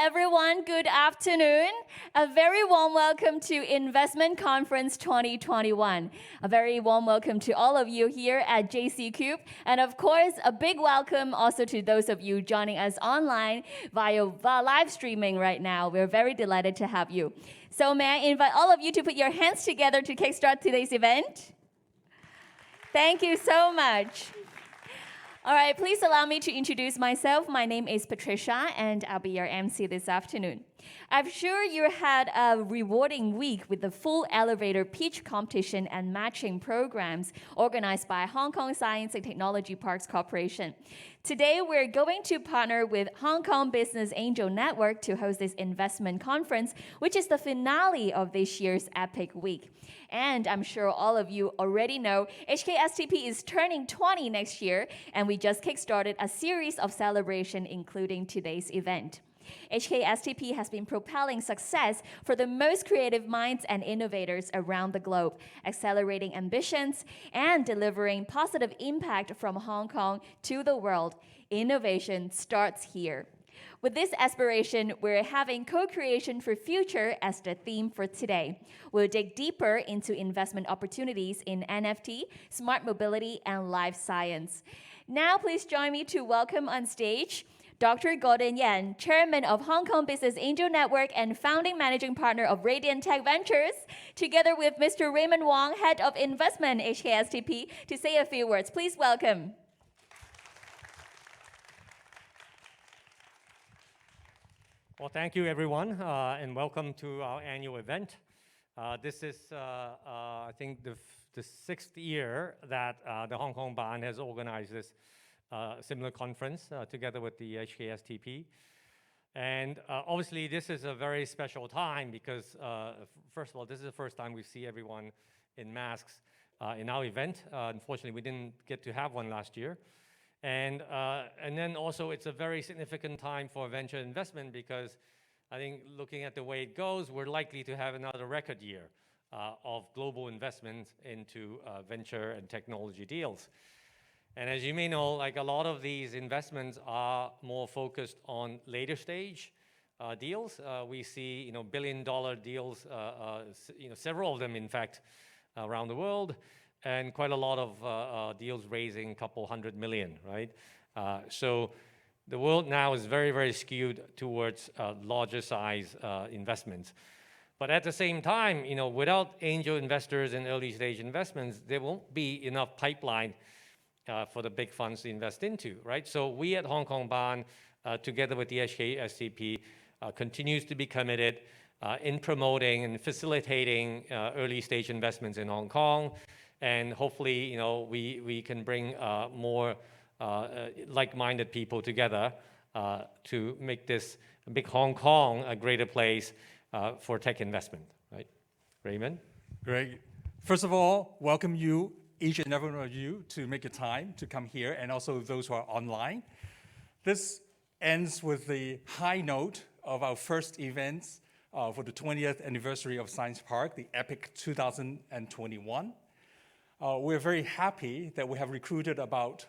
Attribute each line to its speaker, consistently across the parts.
Speaker 1: everyone. Good afternoon. A very warm welcome to Investment Conference 2021. A very warm welcome to all of you here at JC Cube. And of course, a big welcome also to those of you joining us online via live streaming right now. We're very delighted to have you. So may I invite all of you to put your hands together to kickstart today's event? Thank you so much. All right, please allow me to introduce myself. My name is Patricia, and I'll be your MC this afternoon. I'm sure you had a rewarding week with the full elevator pitch competition and matching programs organized by Hong Kong Science and Technology Parks Corporation. Today, we're going to partner with Hong Kong Business Angel Network to host this investment conference, which is the finale of this year's BeEPiC week. And I'm sure all of you already know HKSTP is turning 20 next year, and we just kickstarted a series of celebration, including today's event. HKSTP has been propelling success for the most creative minds and innovators around the globe, accelerating ambitions and delivering positive impact from Hong Kong to the world. Innovation starts here. With this aspiration, we're having co-creation for future as the theme for today. We'll dig deeper into investment opportunities in NFT, smart mobility, and life science. Now, please join me to welcome on stage Dr. Gordon Yan, Chairman of Hong Kong Business Angel Network and Founding Managing Partner of Radiant Tech Ventures, together with Mr. Raymond Wong, Head of Investment HKSTP, to say a few words. Please welcome.
Speaker 2: Well, thank you, everyone, and welcome to our annual event. This is, I think, the sixth year that the Hong Kong Band has organized this similar conference together with the HKSTP. And obviously, this is a very special time because, first of all, this is the first time we see everyone in masks in our event. Unfortunately, we didn't get to have one last year. And then also, it's a very significant time for venture investment because I think looking at the way it goes, we're likely to have another record year of global investment into venture and technology deals. And as you may know, like a lot of these investments are more focused on later stage deals. We see, billion-dollar deals, several of them, in fact, around the world, and quite a lot of deals raising a couple $100 million, right? So the world now is very, very skewed towards larger size investments. But at the same time, without angel investors and early stage investments, there won't be enough pipeline for the big funds to invest into, right? So we at Hong Kong Band, together with the HKSTP, continues to be committed in promoting and facilitating early stage investments in Hong Kong. And hopefully, we can bring more like-minded people together to make this big Hong Kong a greater place for tech investment, right? Raymond?
Speaker 3: Great. First of all, welcome you, each and every one of you, to make a time to come here, and also those who are online. This ends with the high note of our first events for the 20th anniversary of Science Park, the BeEPiC 2021. We're very happy that we have recruited about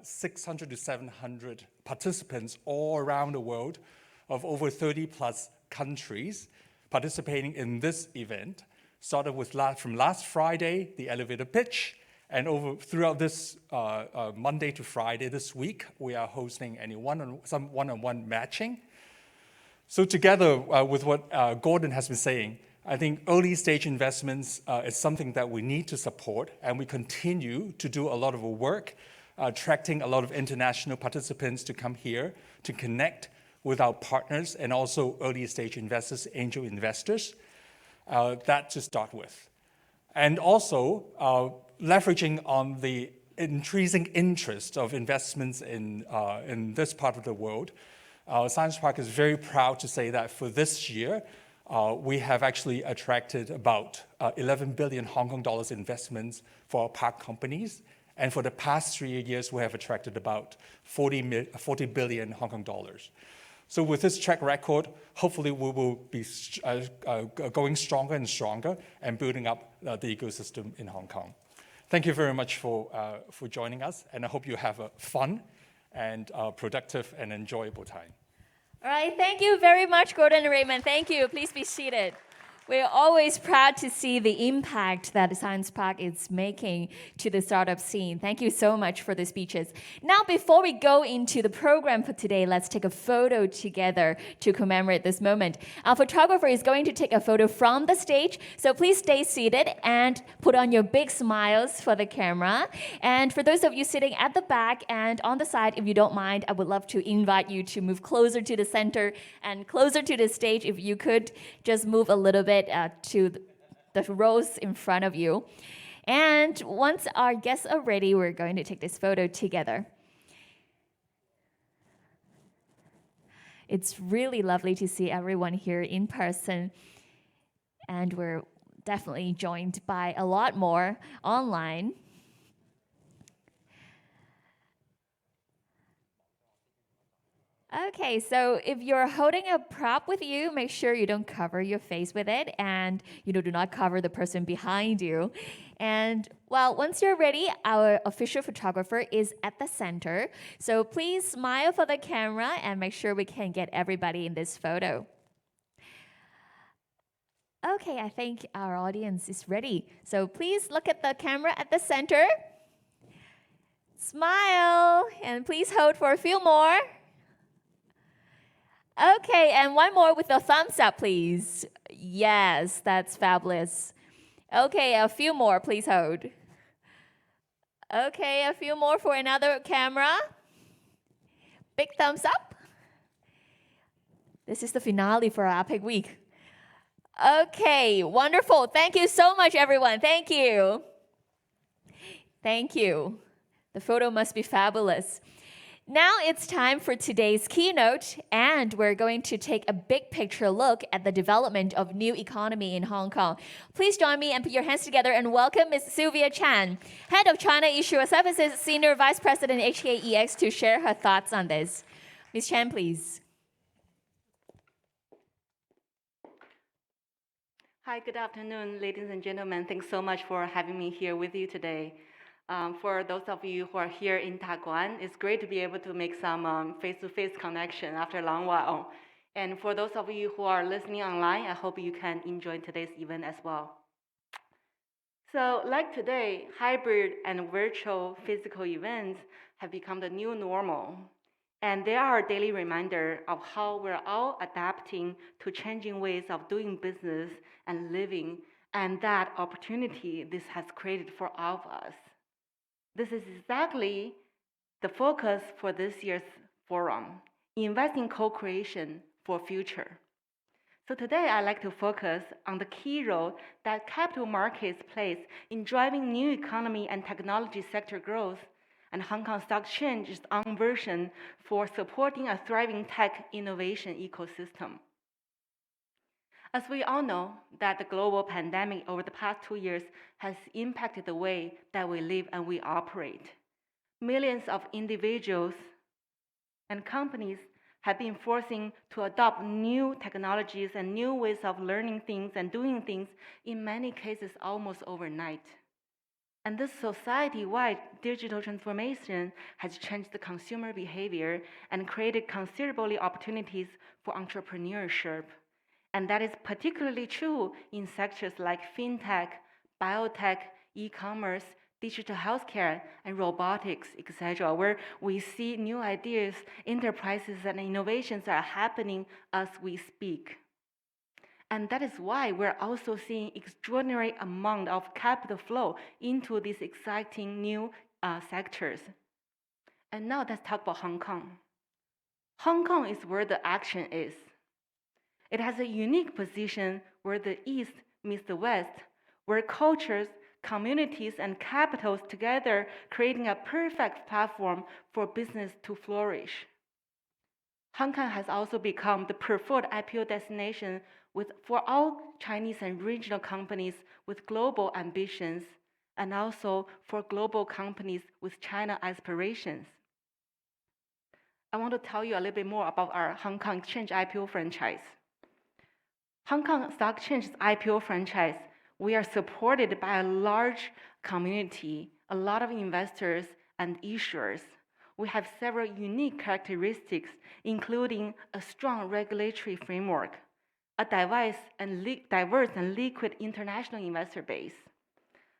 Speaker 3: 600 to 700 participants all around the world of over 30 plus countries participating in this event. Started with from last Friday, the elevator pitch, and throughout this Monday to Friday this week, we are hosting some one-on-one matching. So together with what Gordon has been saying, I think early stage investments is something that we need to support, and we continue to do a lot of work, attracting a lot of international participants to come here to connect with our partners and also early stage investors, angel investors. That to start with. And also leveraging on the increasing interest of investments in this part of the world. Science Park is very proud to say that for this year, we have actually attracted about 11 billion Hong Kong dollars investments for our park companies. And for the past 3 years, we have attracted about 40 billion Hong Kong dollars. So with this track record, hopefully we will be going stronger and stronger and building up the ecosystem in Hong Kong. Thank you very much for joining us, and I hope you have a fun and productive and enjoyable time.
Speaker 1: All right, thank you very much, Gordon and Raymond. Thank you. Please be seated. We're always proud to see the impact that the Science Park is making to the startup scene. Thank you so much for the speeches. Now, before we go into the program for today, let's take a photo together to commemorate this moment. Our photographer is going to take a photo from the stage, so please stay seated and put on your big smiles for the camera. And for those of you sitting at the back and on the side, if you don't mind, I would love to invite you to move closer to the center and closer to the stage. If you could just move a little bit to the rows in front of you. And once our guests are ready, we're going to take this photo together. It's really lovely to see everyone here in person, and we're definitely joined by a lot more online. Okay, so if you're holding a prop with you, make sure you don't cover your face with it, and do not cover the person behind you. And well, once you're ready, our official photographer is at the center. So please smile for the camera and make sure we can get everybody in this photo. Okay, I think our audience is ready. So please look at the camera at the center. Smile, and please hold for a few more. Okay, and one more with a thumbs up, please. Yes, that's fabulous. Okay, a few more, please hold. Okay, a few more for another camera. Big thumbs up. This is the finale for our BeEPiC week. Okay, wonderful. Thank you so much, everyone. Thank you. Thank you. The photo must be fabulous. Now it's time for today's keynote, and we're going to take a big picture look at the development of new economy in Hong Kong. Please join me and put your hands together and welcome Ms. Silvia Chan, Head of China Issuer Services, Senior Vice President HKEX, to share her thoughts on this. Ms. Chan, please.
Speaker 4: Hi, good afternoon, ladies and gentlemen. Thanks so much for having me here with you today. For those of you who are here in Taguan, it's great to be able to make some face-to-face connection after a long while. And for those of you who are listening online, I hope you can enjoy today's event as well. So like today, hybrid and virtual physical events have become the new normal. And they are a daily reminder of how we're all adapting to changing ways of doing business and living, and that opportunity this has created for all of us. This is exactly the focus for this year's forum, invest in co-creation for future. So today I'd like to focus on the key role that capital markets plays in driving new economy and technology sector growth, and Hong Kong Stock Exchange's own version for supporting a thriving tech innovation ecosystem. As we all know, that the global pandemic over the past 2 years has impacted the way that we live and we operate. Millions of individuals and companies have been forcing to adopt new technologies and new ways of learning things and doing things, in many cases almost overnight. And this society-wide digital transformation has changed the consumer behavior and created considerable opportunities for entrepreneurship. And that is particularly true in sectors like fintech, biotech, e-commerce, digital healthcare, and robotics, etc., where we see new ideas, enterprises, and innovations are happening as we speak. And that is why we're also seeing extraordinary amount of capital flow into these exciting new sectors. And now let's talk about Hong Kong. Hong Kong is where the action is. It has a unique position where the East meets the West, where cultures, communities, and capitals together, creating a perfect platform for business to flourish. Hong Kong has also become the preferred IPO destination for all Chinese and regional companies with global ambitions, and also for global companies with China aspirations. I want to tell you a little bit more about our Hong Kong Exchange IPO franchise. Hong Kong Stock Exchange's IPO franchise, we are supported by a large community, a lot of investors and issuers. we have several unique characteristics, including a strong regulatory framework, a diverse and liquid international investor base,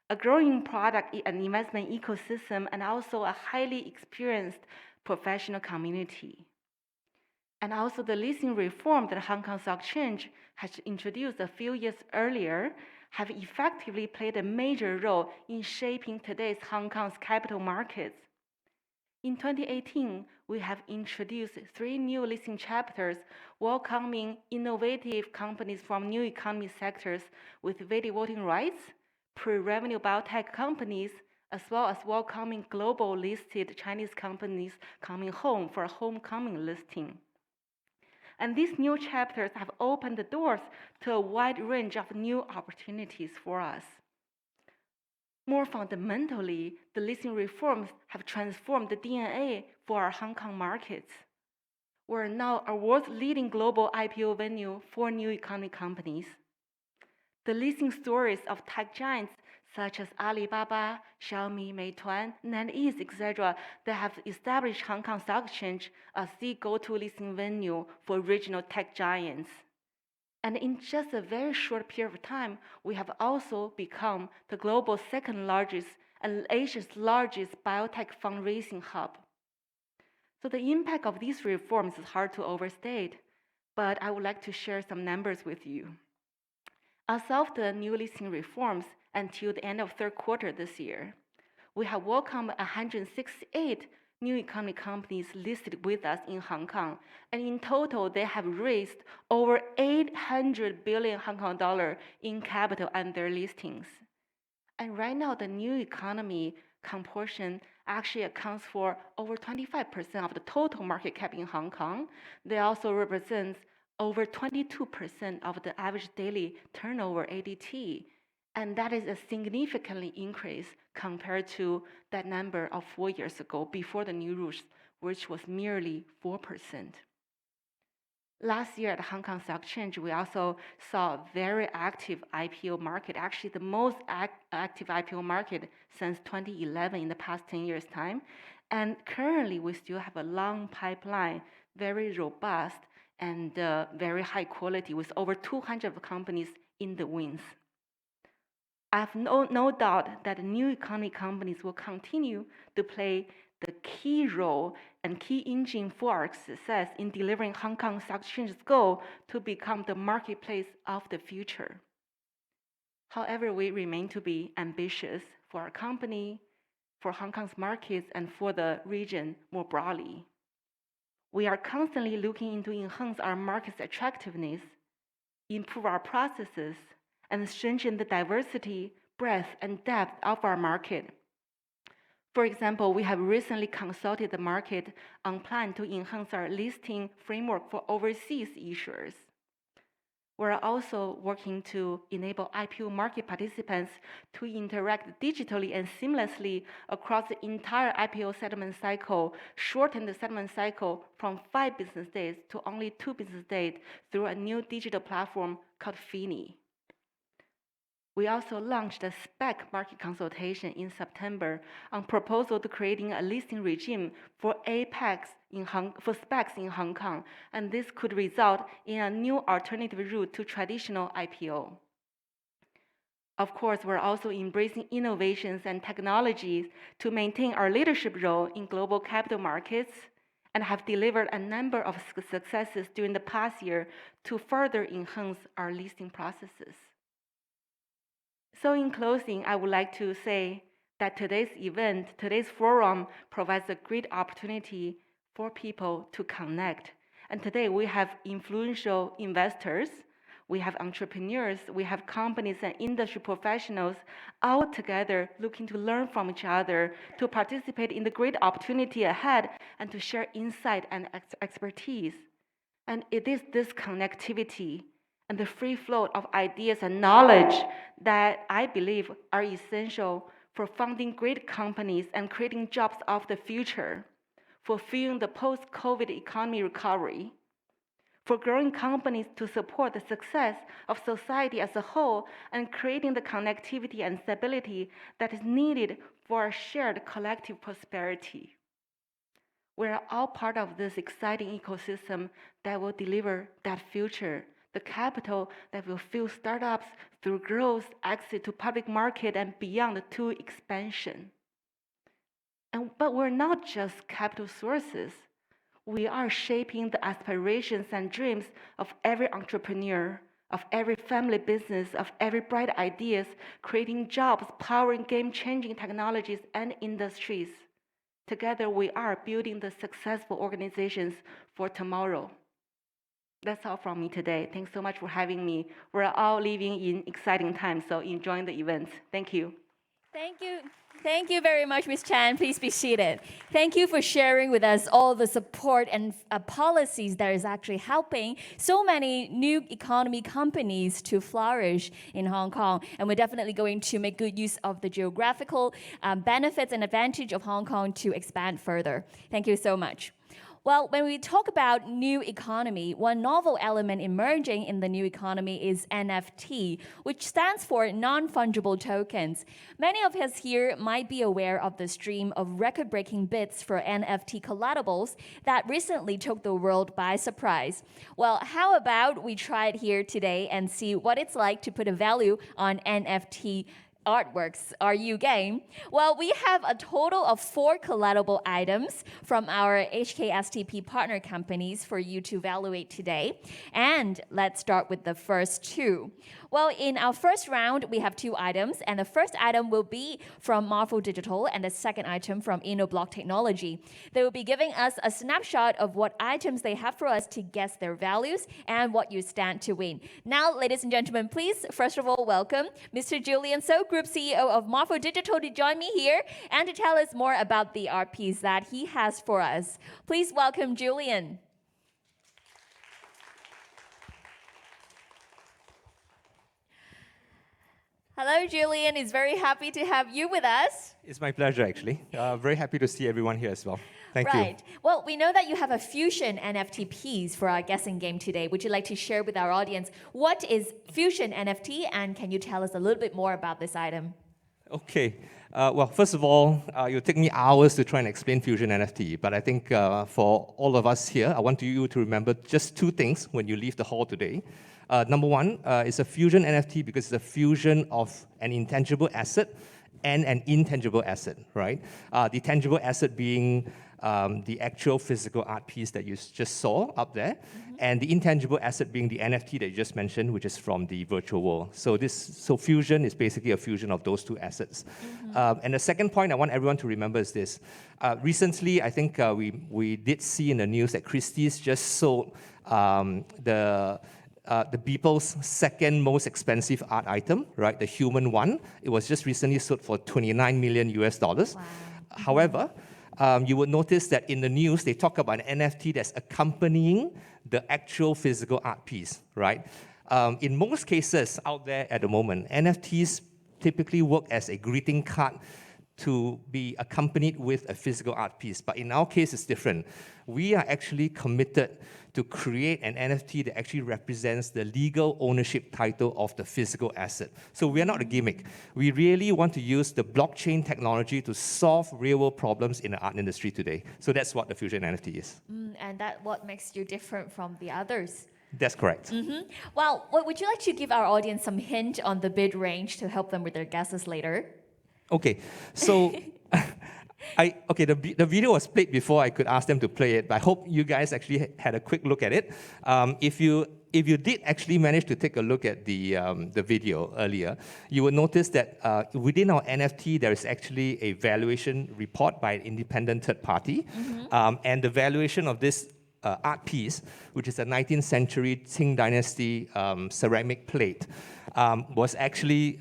Speaker 4: a growing product and investment ecosystem, and also a highly experienced professional community. And also the listing reform that Hong Kong Stock Exchange has introduced a few years earlier have effectively played a major role in shaping today's Hong Kong's capital markets. In 2018, we have introduced 3 new listing chapters welcoming innovative companies from new economy sectors with valid voting rights, pre-revenue biotech companies, as well as welcoming global listed Chinese companies coming home for a homecoming listing. And these new chapters have opened the doors to a wide range of new opportunities for us. More fundamentally, the listing reforms have transformed the DNA for our Hong Kong markets. We're now a world-leading global IPO venue for new economy companies. The listing stories of tech giants such as Alibaba, Xiaomi, Meituan, NetEase, etc., that have established Hong Kong Stock Exchange as the go-to listing venue for regional tech giants. And in just a very short period of time, we have also become the global second largest and Asia's largest biotech fundraising hub. So the impact of these reforms is hard to overstate, but I would like to share some numbers with you. As of the new listing reforms until the end of third quarter this year, we have welcomed 168 new economy companies listed with us in Hong Kong, and in total, they have raised over 800 billion Hong Kong dollar in capital and their listings. And right now, the new economy proportion actually accounts for over 25% of the total market cap in Hong Kong. They also represent over 22% of the average daily turnover ADT, and that is a significant increase compared to that number of 4 years ago before the new rules, which was merely 4%. Last year at Hong Kong Stock Exchange, we also saw a very active IPO market, actually the most active IPO market since 2011 in the past 10 years' time. And currently, we still have a long pipeline, very robust and very high quality with over 200 companies in the wings. I have no doubt that the new economy companies will continue to play the key role and key engine for our success in delivering Hong Kong Stock Exchange's goal to become the marketplace of the future. However, we remain to be ambitious for our company, for Hong Kong's markets, and for the region more broadly. We are constantly looking into enhance our market's attractiveness, improve our processes, and strengthen the diversity, breadth, and depth of our market. For example, we have recently consulted the market on plan to enhance our listing framework for overseas issuers. We're also working to enable IPO market participants to interact digitally and seamlessly across the entire IPO settlement cycle, shorten the settlement cycle from 5 business days to only 2 business days through a new digital platform called Fini. We also launched a SPAC market consultation in September on proposal to creating a listing regime for SPACs in Hong Kong, and this could result in a new alternative route to traditional IPO. Of course, we're also embracing innovations and technologies to maintain our leadership role in global capital markets and have delivered a number of successes during the past year to further enhance our listing processes. So in closing, I would like to say that today's forum provides a great opportunity for people to connect. And today we have influential investors, we have entrepreneurs, we have companies and industry professionals all together looking to learn from each other, to participate in the great opportunity ahead, and to share insight and expertise. And it is this connectivity and the free flow of ideas and knowledge that I believe are essential for founding great companies and creating jobs of the future, for fueling the post-COVID economy recovery, for growing companies to support the success of society as a whole, and creating the connectivity and stability that is needed for our shared collective prosperity. We're all part of this exciting ecosystem that will deliver that future, the capital that will fuel startups through growth, exit to public market, and beyond to expansion. But we're not just capital sources. We are shaping the aspirations and dreams of every entrepreneur, of every family business, of every bright ideas, creating jobs, powering game-changing technologies and industries. Together, we are building the successful organizations for tomorrow. That's all from me today. Thanks so much for having me. We're all living in exciting times, so enjoying the event. Thank you.
Speaker 1: Thank you. Thank you very much, Ms. Chan. Please be seated. Thank you for sharing with us all the support and policies that is actually helping so many new economy companies to flourish in Hong Kong. And we're definitely going to make good use of the geographical benefits and advantage of Hong Kong to expand further. Thank you so much. Well, when we talk about new economy, one novel element emerging in the new economy is NFT, which stands for non-fungible tokens. Many of us here might be aware of the stream of record-breaking bids for NFT collectibles that recently took the world by surprise. Well, how about we try it here today and see what it's like to put a value on NFT artworks. Are you game? Well, we have a total of 4 collectible items from our HKSTP partner companies for you to evaluate today. And let's start with the first 2. Well, in our first round, we have 2 items, and the first item will be from Marvel Digital and the second item from Inno Blog Technology. They will be giving us a snapshot of what items they have for us to guess their values and what you stand to win. Now, ladies and gentlemen, please, first of all, welcome Mr. Julian So, Group CEO of Marvel Digital, to join me here and to tell us more about the art piece that he has for us. Please welcome Julian. Hello, Julian. It's very happy to have you with us.
Speaker 5: It's my pleasure, actually. Very happy to see everyone here as well. Thank you.
Speaker 1: Right. Well, we know that you have a Fusion NFT piece for our guessing game today. Would you like to share with our audience what is Fusion NFT, and can you tell us a little bit more about this item?
Speaker 5: Okay. Well, first of all, it'll take me hours to try and explain Fusion NFT, but I think for all of us here, I want you to remember just 2 things when you leave the hall today. Number 1 is a Fusion NFT because it's a fusion of an intangible asset and an intangible asset, right? The tangible asset being the actual physical art piece that you just saw up there, and the intangible asset being the NFT that you just mentioned, which is from the virtual world. So Fusion is basically a fusion of those 2 assets. And the second point I want everyone to remember is this. Recently, I think we did see in the news that Christie's just sold the BeEPIC's second most expensive art item, right? The human one. It was just recently sold for $29 million. Wow. However, you will notice that in the news, they talk about an NFT that's accompanying the actual physical art piece, right? In most cases out there at the moment, NFTs typically work as a greeting card to be accompanied with a physical art piece. But in our case, it's different. We are actually committed to create an NFT that actually represents the legal ownership title of the physical asset. So we are not a gimmick. We really want to use the blockchain technology to solve real-world problems in the art industry today. So that's what the Fusion NFT is.
Speaker 1: And that's what makes you different from the others.
Speaker 5: That's correct.
Speaker 1: Well, would you like to give our audience some hint on the bid range to help them with their guesses later?
Speaker 5: Okay, so the video was played before I could ask them to play it, but I hope you guys actually had a quick look at it. If you did actually manage to take a look at the video earlier, you will notice that within our NFT, there is actually a valuation report by an independent third party. And the valuation of this art piece, which is a 19th century Qing Dynasty ceramic plate, was actually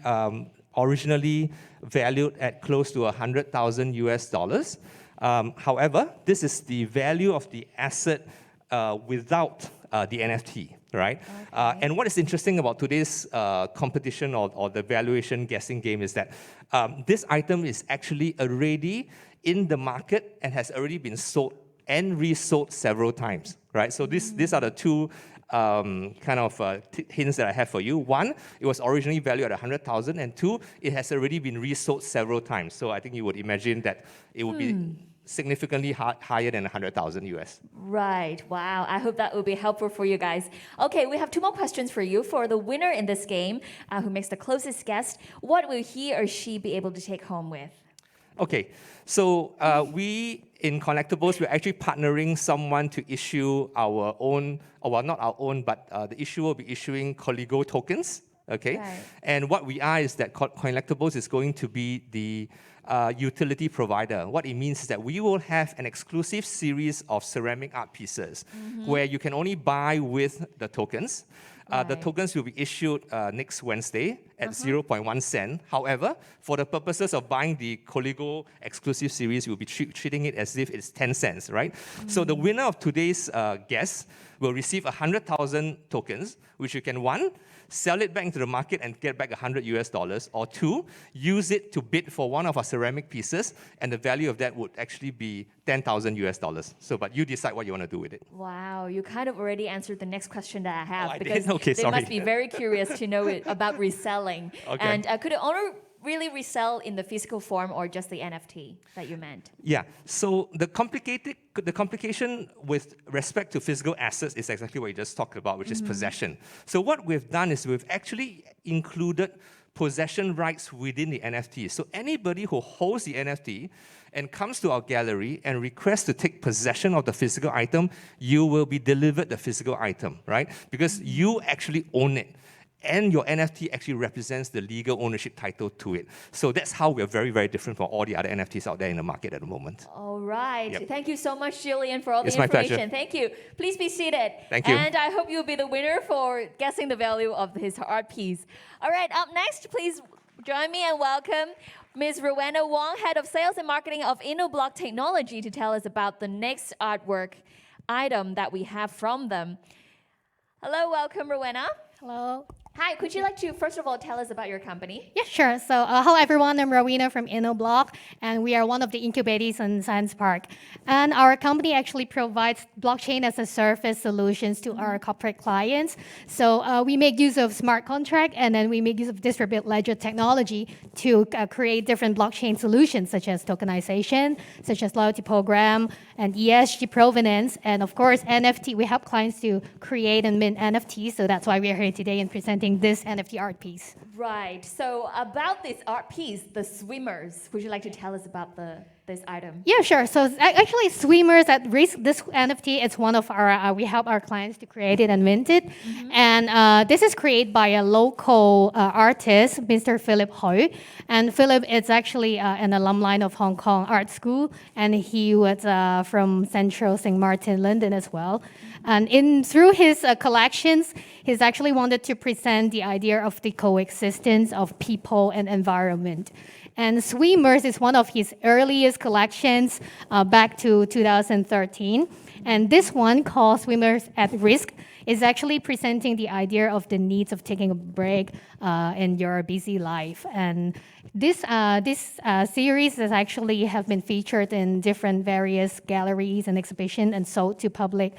Speaker 5: originally valued at close to $100,000 US. However, this is the value of the asset without the NFT, right? Okay. And what is interesting about today's competition or the valuation guessing game is that this item is actually already in the market and has already been sold and resold several times, right? So these are the 2 hints that I have for you. 1, it was originally valued at 100,000, and 2, it has already been resold several times. So I think you would imagine that it would be significantly higher than 100,000 US.
Speaker 1: Right. Wow. I hope that will be helpful for you guys. Okay, we have two more questions for you. For the winner in this game, who makes the closest guess, what will he or she be able to take home with?
Speaker 5: Okay, so we in Collectibles, we're actually partnering someone to issue our own, or well, not our own, but the issuer will be issuing Coligo tokens. Okay,
Speaker 1: Right.
Speaker 5: and what we are is that Collectibles is going to be the utility provider. What it means is that we will have an exclusive series of ceramic art pieces where you can only buy with the tokens. The
Speaker 1: Right.
Speaker 5: tokens will be issued next Wednesday at 0.1 cent. However, for the purposes of buying the Coligo exclusive series, we'll be treating it as if it's 10 cents, right? So the winner of today's guest will receive 100,000 tokens, which you can, one, sell it back into the market and get back 100 US dollars, or two, use it to bid for one of our ceramic pieces, and the value of that would actually be 10,000 US dollars. So, but you decide what you want to do with it.
Speaker 1: Wow, you kind of already answered the next question that I have,
Speaker 5: Oh, I did?
Speaker 1: because
Speaker 5: Okay,
Speaker 1: they
Speaker 5: sorry.
Speaker 1: must be very curious to know about reselling.
Speaker 5: Okay.
Speaker 1: And could it only really resell in the physical form or just the NFT that you meant?
Speaker 5: Yeah, so the complication with respect to physical assets is exactly what you just talked about, which is possession. So what we've done is we've actually included possession rights within the NFT. So anybody who holds the NFT and comes to our gallery and requests to take possession of the physical item, you will be delivered the physical item, right? Because you actually own it. And your NFT actually represents the legal ownership title to it. So that's how we're very, very different from all the other NFTs out there in the market at the moment.
Speaker 1: All right.
Speaker 5: Yep.
Speaker 1: Thank you so much, Julian, for all
Speaker 5: It's
Speaker 1: the
Speaker 5: my pleasure.
Speaker 1: information. Thank you. Please be seated.
Speaker 5: Thank you.
Speaker 1: And I hope you'll be the winner for guessing the value of his art piece. All right, up next, please join me and welcome Ms. Rowena Wong, Head of Sales and Marketing of Inno Blog Technology, to tell us about the next artwork item that we have from them. Hello, welcome, Rowena.
Speaker 6: Hello.
Speaker 1: Hi, could you like to, first of all, tell us about your company?
Speaker 6: Yeah, sure. So, hello everyone. I'm Rowena from Inno Blog, and we are one of the incubators in Science Park. And our company actually provides blockchain as a service solutions to our corporate clients. So, we make use of smart contract, and then we make use of distributed ledger technology to create different blockchain solutions, such as tokenization, such as loyalty program, and ESG provenance, and of course NFT. We help clients to create and mint NFTs. So that's why we are here today and presenting this NFT art piece.
Speaker 1: Right. So about this art piece, the swimmers, would you like to tell us about this item?
Speaker 6: Yeah, sure. So actually, Swimmers at Risk, this NFT, it's one of our, we help our clients to create it and mint it. And this is created by a local artist, Mr. Philip Ho. And Philip is actually an alumni of Hong Kong Art School, and he was from Central St. Martin, London as well. And through his collections, he's actually wanted to present the idea of the coexistence of people and environment. And Swimmers is one of his earliest collections back to 2013. And this one, called Swimmers at Risk, is actually presenting the idea of the needs of taking a break in your busy life. And this series has actually have been featured in different various galleries and exhibitions and sold to public,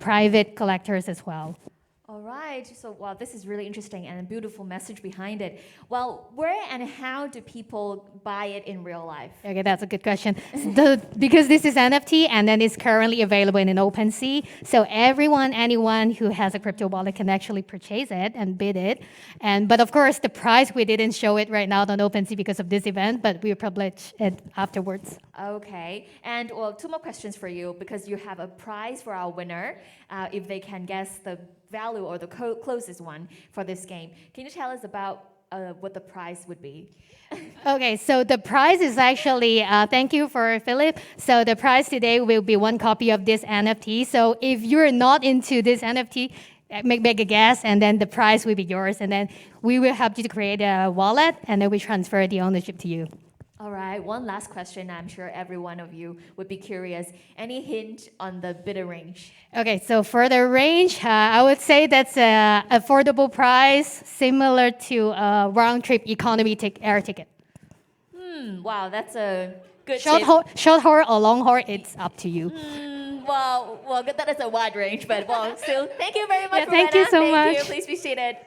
Speaker 6: private collectors as well.
Speaker 1: All right. So, wow, this is really interesting and a beautiful message behind it. Well, where and how do people buy it in real life?
Speaker 6: Okay, that's a good question. Because this is NFT and then it's currently available in an OpenSea, so anyone who has a crypto wallet can actually purchase it and bid it. But of course, the price, we didn't show it right now on OpenSea because of this event, but we'll publish it afterwards.
Speaker 1: Okay. And well, two more questions for you, because you have a prize for our winner if they can guess the value or the closest one for this game. Can you tell us about what the prize would be?
Speaker 6: Okay, so the prize is actually, thank you for Philip. So the prize today will be one copy of this NFT. So if you're not into this NFT, make a guess, and then the prize will be yours. And then we will help you to create a wallet, and then we transfer the ownership to you.
Speaker 1: All right, one last question. I'm sure every one of you would be curious. Any hint on the bidder range?
Speaker 6: Okay, so for the range, I would say that's an affordable price, similar to a round-trip economy air ticket.
Speaker 1: Wow, that's a good
Speaker 6: Short
Speaker 1: tip.
Speaker 6: haul or long haul, it's up to you.
Speaker 1: Well, that is a wide range, but well, still, thank you very much,
Speaker 6: Yeah, thank you
Speaker 1: Rowena.
Speaker 6: so much.
Speaker 1: Please be seated.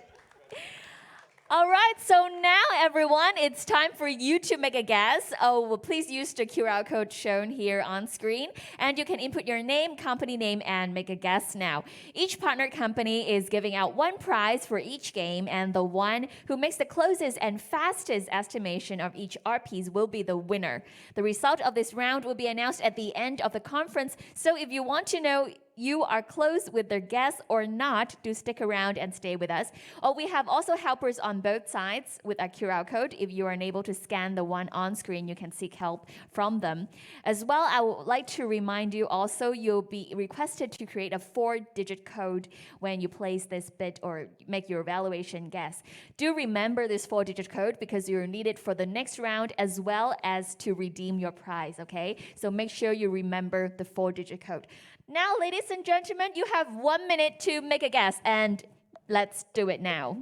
Speaker 1: All right, so now everyone, it's time for you to make a guess. Oh, well, please use the QR code shown here on screen, and you can input your name, company name, and make a guess now. Each partner company is giving out one prize for each game, and the one who makes the closest and fastest estimation of each art piece will be the winner. The result of this round will be announced at the end of the conference, so if you want to know you are close with their guess or not, do stick around and stay with us. Oh, we have also helpers on both sides with a QR code. If you are unable to scan the one on screen, you can seek help from them. As well, I would like to remind you also, you'll be requested to create a 4-digit code when you place this bid or make your valuation guess. Do remember this 4-digit code because you'll need it for the next round as well as to redeem your prize, okay? So make sure you remember the 4-digit code. Now, ladies and gentlemen, you have 1 minute to make a guess, and let's do it now.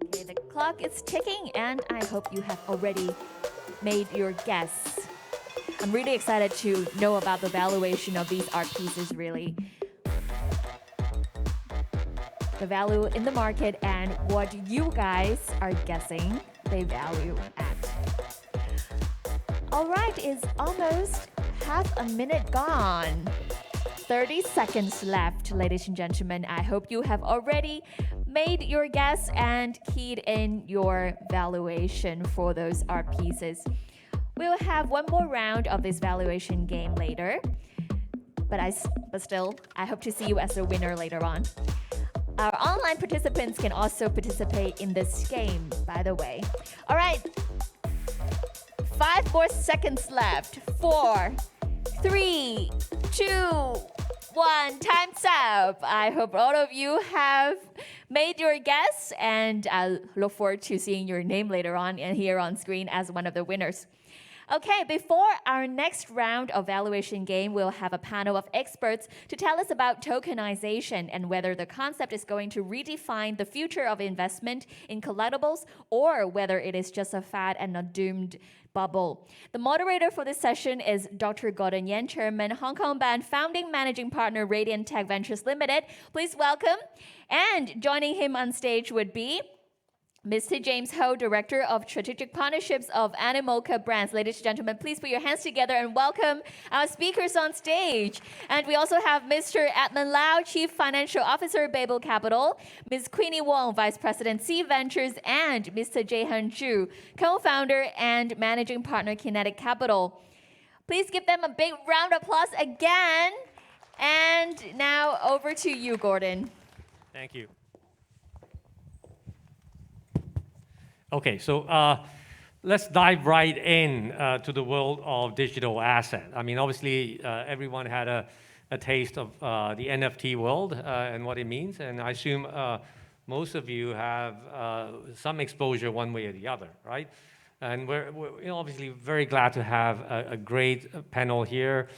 Speaker 1: Okay, the clock is ticking, and I hope you have already made your guess. I'm really excited to know about the valuation of these art pieces, really. The value in the market and what you guys are guessing they value at. All right, it's almost half a minute gone. 30 seconds left, ladies and gentlemen. I hope you have already made your guess and keyed in your valuation for those art pieces. We'll have one more round of this valuation game later. But still, I hope to see you as a winner later on. Our online participants can also participate in this game, by the way. All right. 5 more seconds left. 4, 3, 2, 1. Time's up. I hope all of you have made your guess, and I look forward to seeing your name later on and here on screen as one of the winners. Okay, before our next round of valuation game, we'll have a panel of experts to tell us about tokenization and whether the concept is going to redefine the future of investment in collectibles or whether it is just a fad and a doomed bubble. The moderator for this session is Dr. Gordon Yan, Chairman, Hong Kong Band, Founding Managing Partner, Radiant Tech Ventures Limited. Please welcome. And joining him on stage would be Mr. James Ho, Director of Strategic Partnerships of Animoka Brands. Ladies and gentlemen, please put your hands together and welcome our speakers on stage. And we also have Mr. Edmund Lau, Chief Financial Officer, Babel Capital, Ms. Queenie Wong, Vice President, C Ventures, and Mr. Jaehan Zhu, Co-Founder and Managing Partner, Kinetic Capital. Please give them a big round of applause again. And now over to you, Gordon.
Speaker 2: Thank you. Okay, so let's dive right in to the world of digital asset. I mean, obviously, everyone had a taste of the NFT world and what it means, and I assume most of you have some exposure one way or the other, right? And we're obviously very glad to have a great panel here,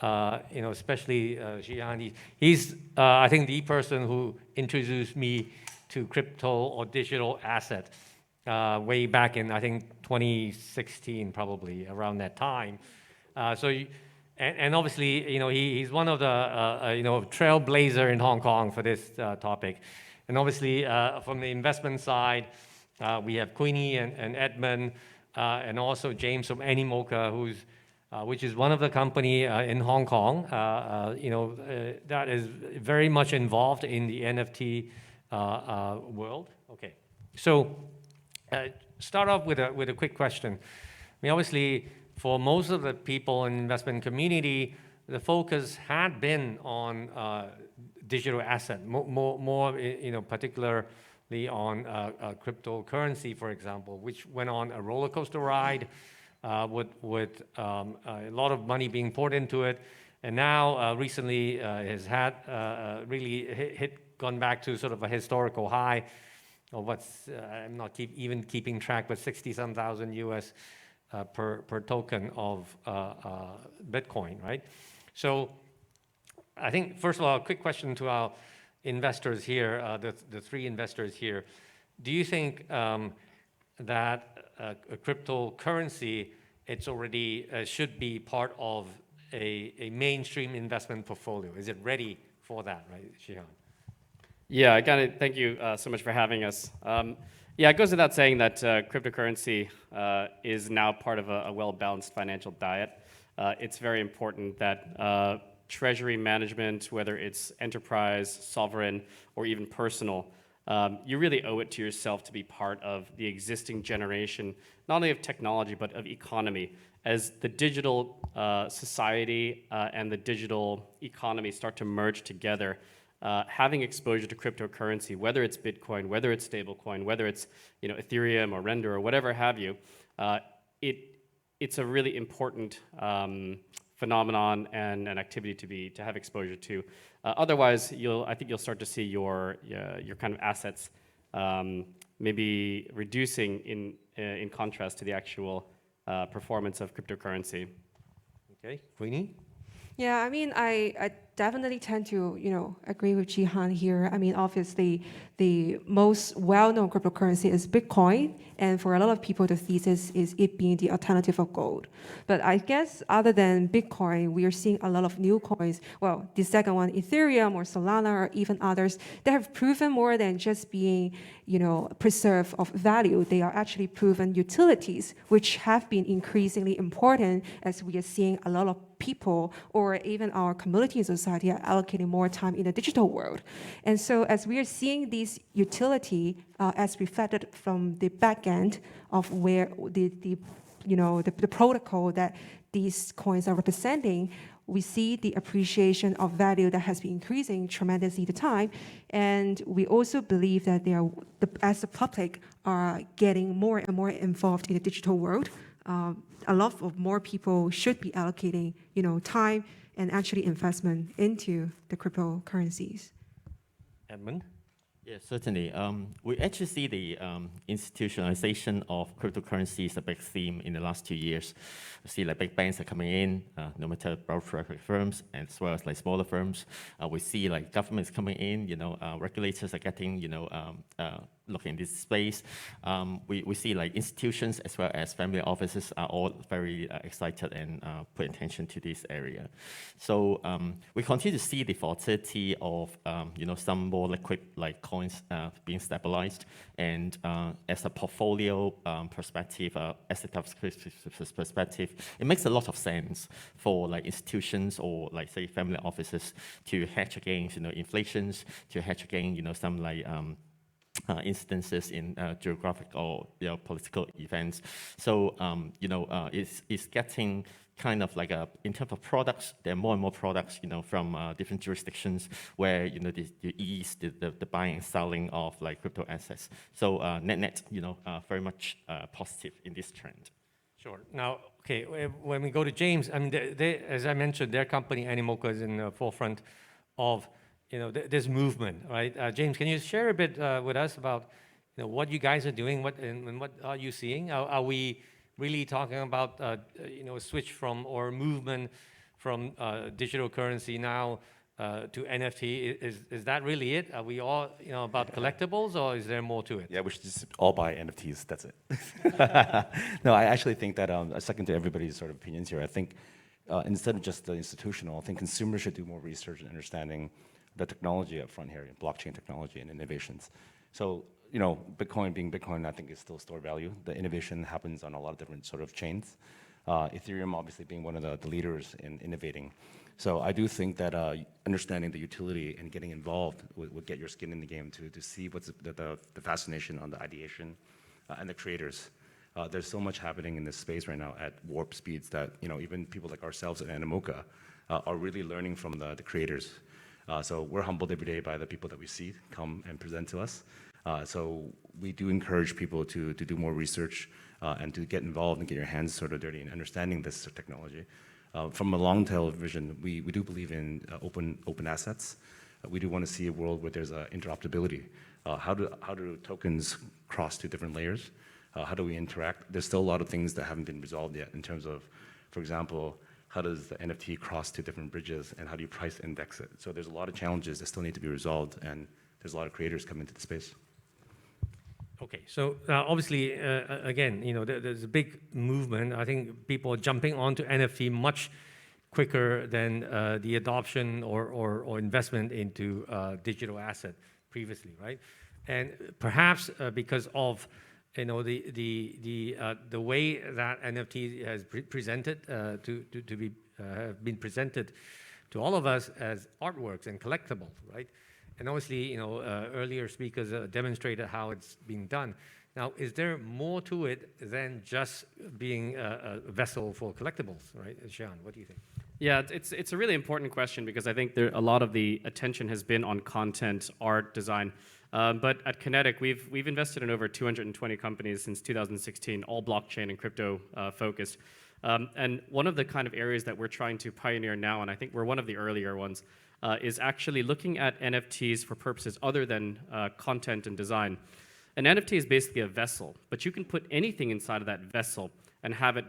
Speaker 2: especially Jian. He's, I think, the person who introduced me to crypto or digital asset. Way back in, I think, 2016, probably around that time. And obviously, he's one of the, trailblazer in Hong Kong for this topic. And obviously, from the investment side, we have Queenie and Edmund, and also James from Animoka, which is one of the company in Hong Kong, that is very much involved in the NFT world. Okay, so. Start off with a quick question. I mean, obviously, for most of the people in the investment community, the focus had been on digital asset, more particularly on cryptocurrency, for example, which went on a roller coaster ride with a lot of money being poured into it, and now recently has had really gone back to sort of a historical high. Or I'm not even keeping track, but 60-some thousand US per token of Bitcoin, right? So I think, first of all, a quick question to our investors here, the 3 investors here. Do you think that a cryptocurrency, it's already should be part of a mainstream investment portfolio? Is it ready for that, right, Jihan?
Speaker 7: Yeah, again, thank you so much for having us. Yeah, it goes without saying that cryptocurrency is now part of a well-balanced financial diet. It's very important that treasury management, whether it's enterprise, sovereign, or even personal, you really owe it to yourself to be part of the existing generation, not only of technology, but of economy. As the digital society and the digital economy start to merge together, having exposure to cryptocurrency, whether it's Bitcoin, whether it's stablecoin, whether it's Ethereum or Render or whatever have you, it's a really important phenomenon and an activity to have exposure to. Otherwise, I think you'll start to see your kind of assets maybe reducing in contrast to the actual performance of cryptocurrency.
Speaker 2: Okay, Queenie?
Speaker 8: Yeah, I mean, I definitely tend to, agree with Jihan here. I mean, obviously, the most well-known cryptocurrency is Bitcoin, and for a lot of people, the thesis is it being the alternative of gold. But I guess other than Bitcoin, we are seeing a lot of new coins. Well, the second one, Ethereum or Solana or even others, they have proven more than just being, preserve of value. They are actually proven utilities, which have been increasingly important as we are seeing a lot of people or even our community and society are allocating more time in the digital world. And so as we are seeing these utility as reflected from the back end of where the protocol that these coins are representing, we see the appreciation of value that has been increasing tremendously the time. And we also believe that as the public are getting more and more involved in the digital world, a lot of more people should be allocating, time and actually investment into the cryptocurrencies.
Speaker 2: Edmund?
Speaker 9: Yeah, certainly. We actually see the institutionalization of cryptocurrency is a big theme in the last 2 years. We see like big banks are coming in, no matter brokerage firms, as well as like smaller firms. We see like governments coming in, regulators are getting, looking in this space. We see like institutions as well as family offices are all very excited and put attention to this area. So we continue to see the volatility of some more liquid like coins being stabilized, and as a portfolio perspective, asset perspective, it makes a lot of sense for like institutions or like say family offices to hedge against inflations, to hedge against some like instances in geographic or political events. So it's getting kind of like in terms of products, there are more and more products from different jurisdictions where you ease the buying and selling of like crypto assets. So net very much positive in this trend.
Speaker 2: Sure. Now, okay, when we go to James, I mean, as I mentioned, their company Animoka is in the forefront of this movement, right? James, can you share a bit with us about what you guys are doing, what are you seeing? Are we really talking about a switch from or movement from digital currency now to NFT? Is that really it? Are we all about collectibles, or is there more to it?
Speaker 10: Yeah, we should just all buy NFTs. That's it. No, I actually think that I second to everybody's sort of opinions here. I think instead of just the institutional, I think consumers should do more research and understanding the technology up front here, blockchain technology and innovations. So, Bitcoin being Bitcoin, I think is still store value. The innovation happens on a lot of different sort of chains. Ethereum obviously being one of the leaders in innovating. So I do think that understanding the utility and getting involved would get your skin in the game to see what's the fascination on the ideation and the creators. There's so much happening in this space right now at warp speeds that even people like ourselves at Animoka are really learning from the creators. So we're humbled every day by the people that we see come and present to us. So we do encourage people to do more research and to get involved and get your hands sort of dirty in understanding this technology. From a long tail vision, we do believe in open assets. We do want to see a world where there's interoperability. How do tokens cross to different layers? How do we interact? There's still a lot of things that haven't been resolved yet in terms of, for example, how does the NFT cross to different bridges, and how do you price index it? So there's a lot of challenges that still need to be resolved, and there's a lot of creators coming into the space.
Speaker 2: Okay, so obviously, again, there's a big movement. I think people are jumping onto NFT much quicker than the adoption or investment into digital asset. previously, right? And perhaps because of the way that NFT has presented to be have been presented to all of us as artworks and collectibles, right? And obviously, earlier speakers demonstrated how it's being done. Now, is there more to it than just being a vessel for collectibles, right? Xian, what do you think?
Speaker 7: Yeah, it's a really important question because I think a lot of the attention has been on content, art, design. But at Kinetic, we've invested in over 220 companies since 2016, all blockchain and crypto focused. And one of the kind of areas that we're trying to pioneer now, and I think we're one of the earlier ones, is actually looking at NFTs for purposes other than content and design. An NFT is basically a vessel, but you can put anything inside of that vessel and have it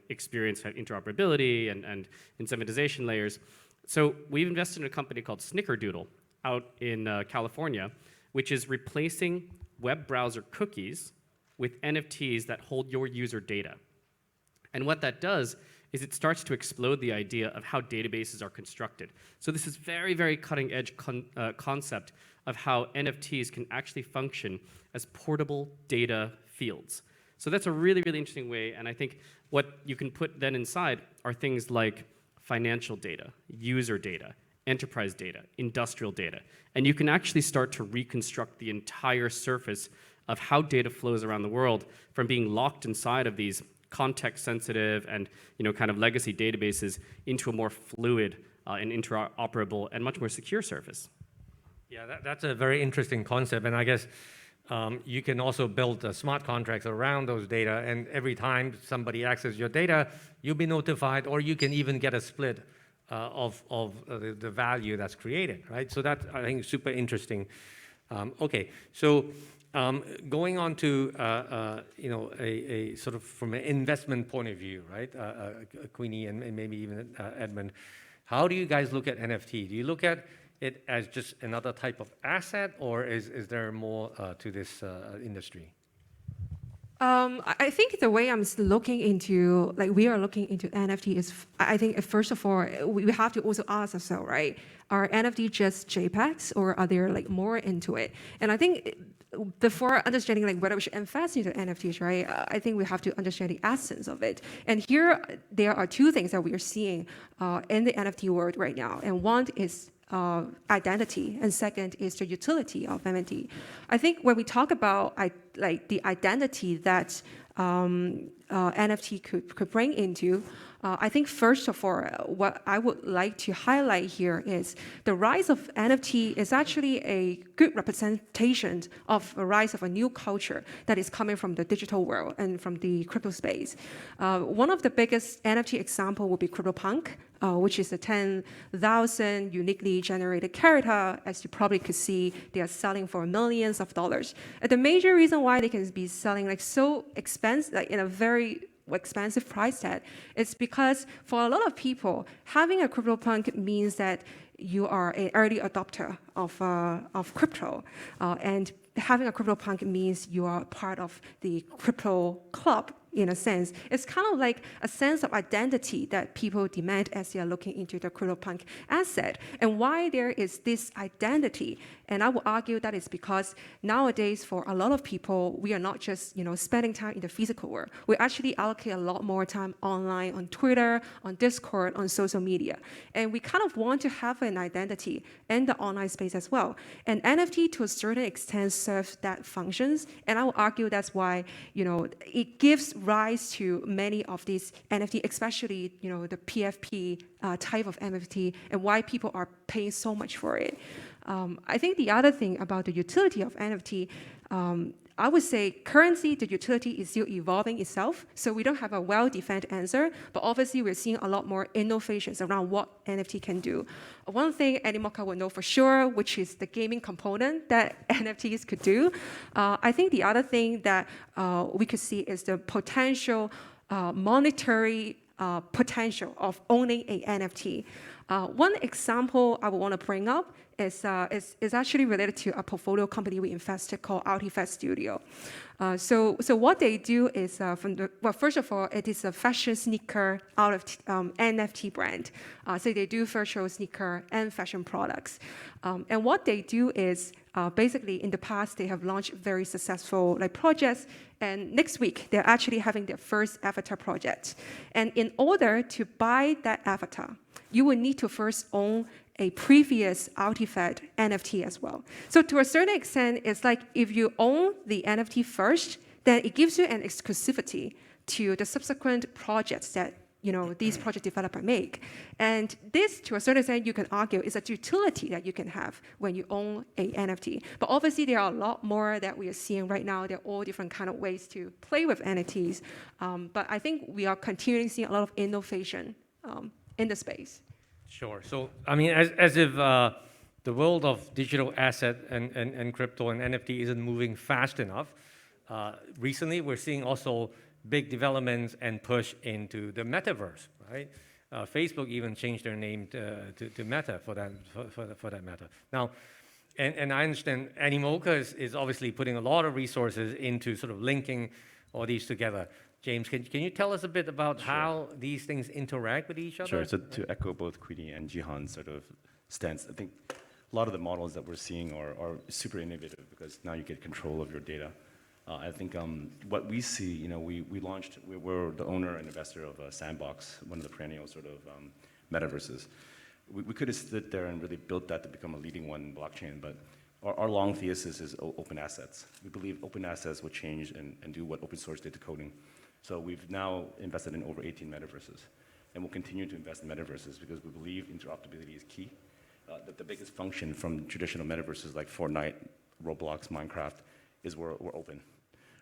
Speaker 7: experience interoperability and incentivization layers. So we've invested in a company called Snickerdoodle out in California, which is replacing web browser cookies with NFTs that hold your user data. And what that does is it starts to explode the idea of how databases are constructed. So this is very, very cutting edge concept of how NFTs can actually function as portable data fields. So that's a really, really interesting way, and I think what you can put then inside are things like financial data, user data, enterprise data, industrial data, and you can actually start to reconstruct the entire surface of how data flows around the world from being locked inside of these context-sensitive and kind of legacy databases into a more fluid and interoperable and much more secure surface.
Speaker 2: Yeah, that's a very interesting concept, and I guess you can also build smart contracts around those data, and every time somebody accesses your data, you'll be notified, or you can even get a split of the value that's created, right? So that, I think, is super interesting. Okay, so going on to a sort of from an investment point of view, right? Queenie and maybe even Edmund, how do you guys look at NFT? Do you look at it as just another type of asset, or is there more to this industry?
Speaker 8: I think the way I'm looking into, we are looking into NFT is, I think first of all, we have to also ask ourselves, right? Are NFT just JPEGs, or are there more into it? And I think before understanding whether we should invest into NFTs, right? I think we have to understand the essence of it. And here, there are two things that we are seeing in the NFT world right now. And one is identity, and second is the utility of NFT. I think when we talk about the identity that NFT could bring into, I think first of all, what I would like to highlight here is the rise of NFT is actually a good representation of a rise of a new culture that is coming from the digital world and from the crypto space. One of the biggest NFT example would be CryptoPunk, which is a 10,000 uniquely generated character. As you probably could see, they are selling for millions of dollars. And the major reason why they can be selling so expensive, in a very expensive price tag, is because for a lot of people, having a CryptoPunk means that you are an early adopter of crypto, and having a CryptoPunk means you are part of the crypto club. In a sense, it's kind of like a sense of identity that people demand as they are looking into the CryptoPunk asset. And why there is this identity, and I would argue that is because nowadays for a lot of people, we are not just spending time in the physical world. We actually allocate a lot more time online, on Twitter, on Discord, on social media, and we kind of want to have an identity in the online space as well. And NFT to a certain extent serves that functions, and I would argue that's why it gives rise to many of these NFT, especially the PFP type of NFT, and why people are paying so much for it. I think the other thing about the utility of NFT, I would say currently the utility is still evolving itself, so we don't have a well-defined answer, but obviously we're seeing a lot more innovations around what NFT can do. One thing Animoka will know for sure, which is the gaming component that NFTs could do. I think the other thing that we could see is the potential monetary potential of owning a NFT. One example I would want to bring up is actually related to a portfolio company we invested called Artifact Studio. So what they do is, first of all, it is a fashion sneaker out of NFT brand. So they do virtual sneaker and fashion products. And what they do is, basically, in the past, they have launched very successful projects. And next week, they're actually having their first avatar project. And in order to buy that avatar, you will need to first own a previous artifact NFT as well. So to a certain extent, it's like if you own the NFT first, then it gives you an exclusivity to the subsequent projects that these project developers make. And this, to a certain extent, you can argue is a utility that you can have when you own a NFT. But obviously, there are a lot more that we are seeing right now. There are all different kind of ways to play with NFTs. But I think we are continuing seeing a lot of innovation in the space.
Speaker 2: Sure. So, I mean, as if the world of digital asset and crypto and NFT isn't moving fast enough, recently we're seeing also big developments and push into the metaverse, right? Facebook even changed their name to Meta for that matter. Now, and I understand Animoka is obviously putting a lot of resources into sort of linking all these together. James, can you tell us a bit about how these things interact with each other?
Speaker 10: Sure. So to echo both Queenie and Jihan's sort of stance, I think a lot of the models that we're seeing are super innovative because now you get control of your data. I think what we see, we're the owner and investor of Sandbox, one of the perennial sort of metaverses. We could have stood there and really built that to become a leading one in blockchain, but our long thesis is open assets. We believe open assets will change and do what open source did to coding. So we've now invested in over 18 metaverses, and we'll continue to invest in metaverses because we believe interoperability is key. That the biggest function from traditional metaverses like Fortnite, Roblox, Minecraft is we're open,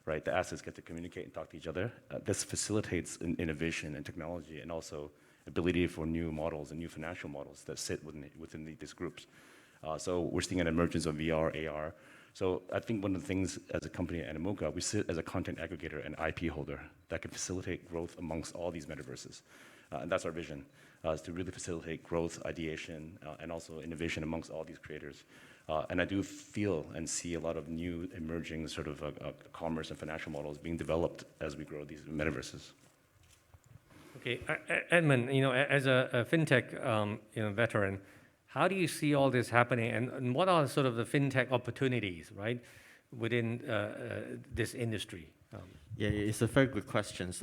Speaker 10: right? The assets get to communicate and talk to each other. This facilitates innovation and technology and also ability for new models and new financial models that sit within these groups. So we're seeing an emergence of VR, AR. So I think one of the things as a company at Animoka, we sit as a content aggregator and IP holder that can facilitate growth amongst all these metaverses. And that's our vision, is to really facilitate growth, ideation, and also innovation amongst all these creators. And I do feel and see a lot of new emerging sort of commerce and financial models being developed as we grow these metaverses.
Speaker 2: Okay, Edmund, as a fintech veteran, how do you see all this happening, and what are sort of the fintech opportunities, right, within this industry?
Speaker 9: Yeah, it's a very good question.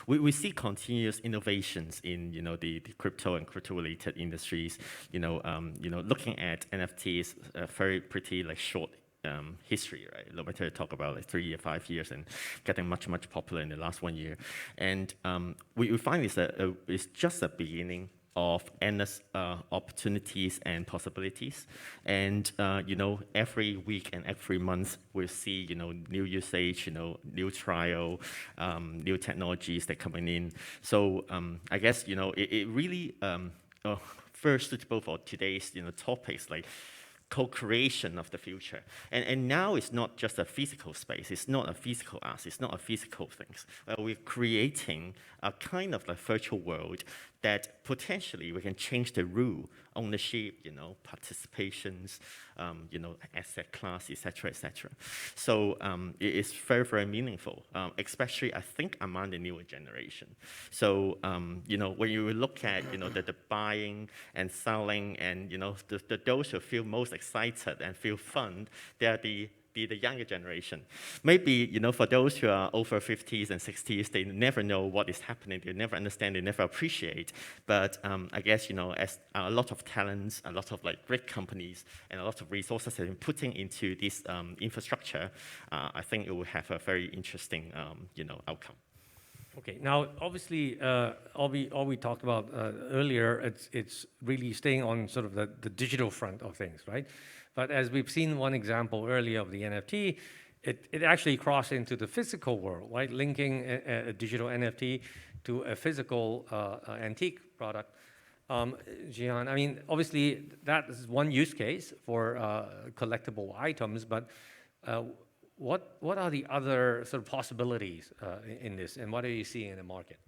Speaker 9: We see continuous innovations in the crypto and crypto-related industries. Looking at NFTs, very pretty short history, right? No matter talk about 3 or 5 years and getting much popular in the last 1 year, and we find it's just a beginning of endless opportunities and possibilities. And, every week and every month we'll see, new usage, new trial, new technologies that coming in. So I guess, it really very suitable for today's, topics like co-creation of the future. And now it's not just a physical space, it's not a physical us, it's not a physical things. We're creating a kind of virtual world that potentially we can change the rule, ownership, participations, asset class, etc., etc. So it is very meaningful, especially I think among the newer generation. So when you look at the buying and selling and those who feel most excited and feel fun, they are the younger generation. Maybe, for those who are over 50s and 60s, they never know what is happening, they never understand, they never appreciate. But I guess, as a lot of talents, a lot of great companies, and a lot of resources have been putting into this infrastructure, I think it will have a very interesting, outcome.
Speaker 2: Okay, now obviously, all we talked about earlier, it's really staying on sort of the digital front of things, right? But as we've seen one example earlier of the NFT, it actually crossed into the physical world, right? Linking a digital NFT to a physical antique product. Jihan, I mean, obviously that is one use case for collectible items, but what are the other sort of possibilities in this, and what are you seeing in the market?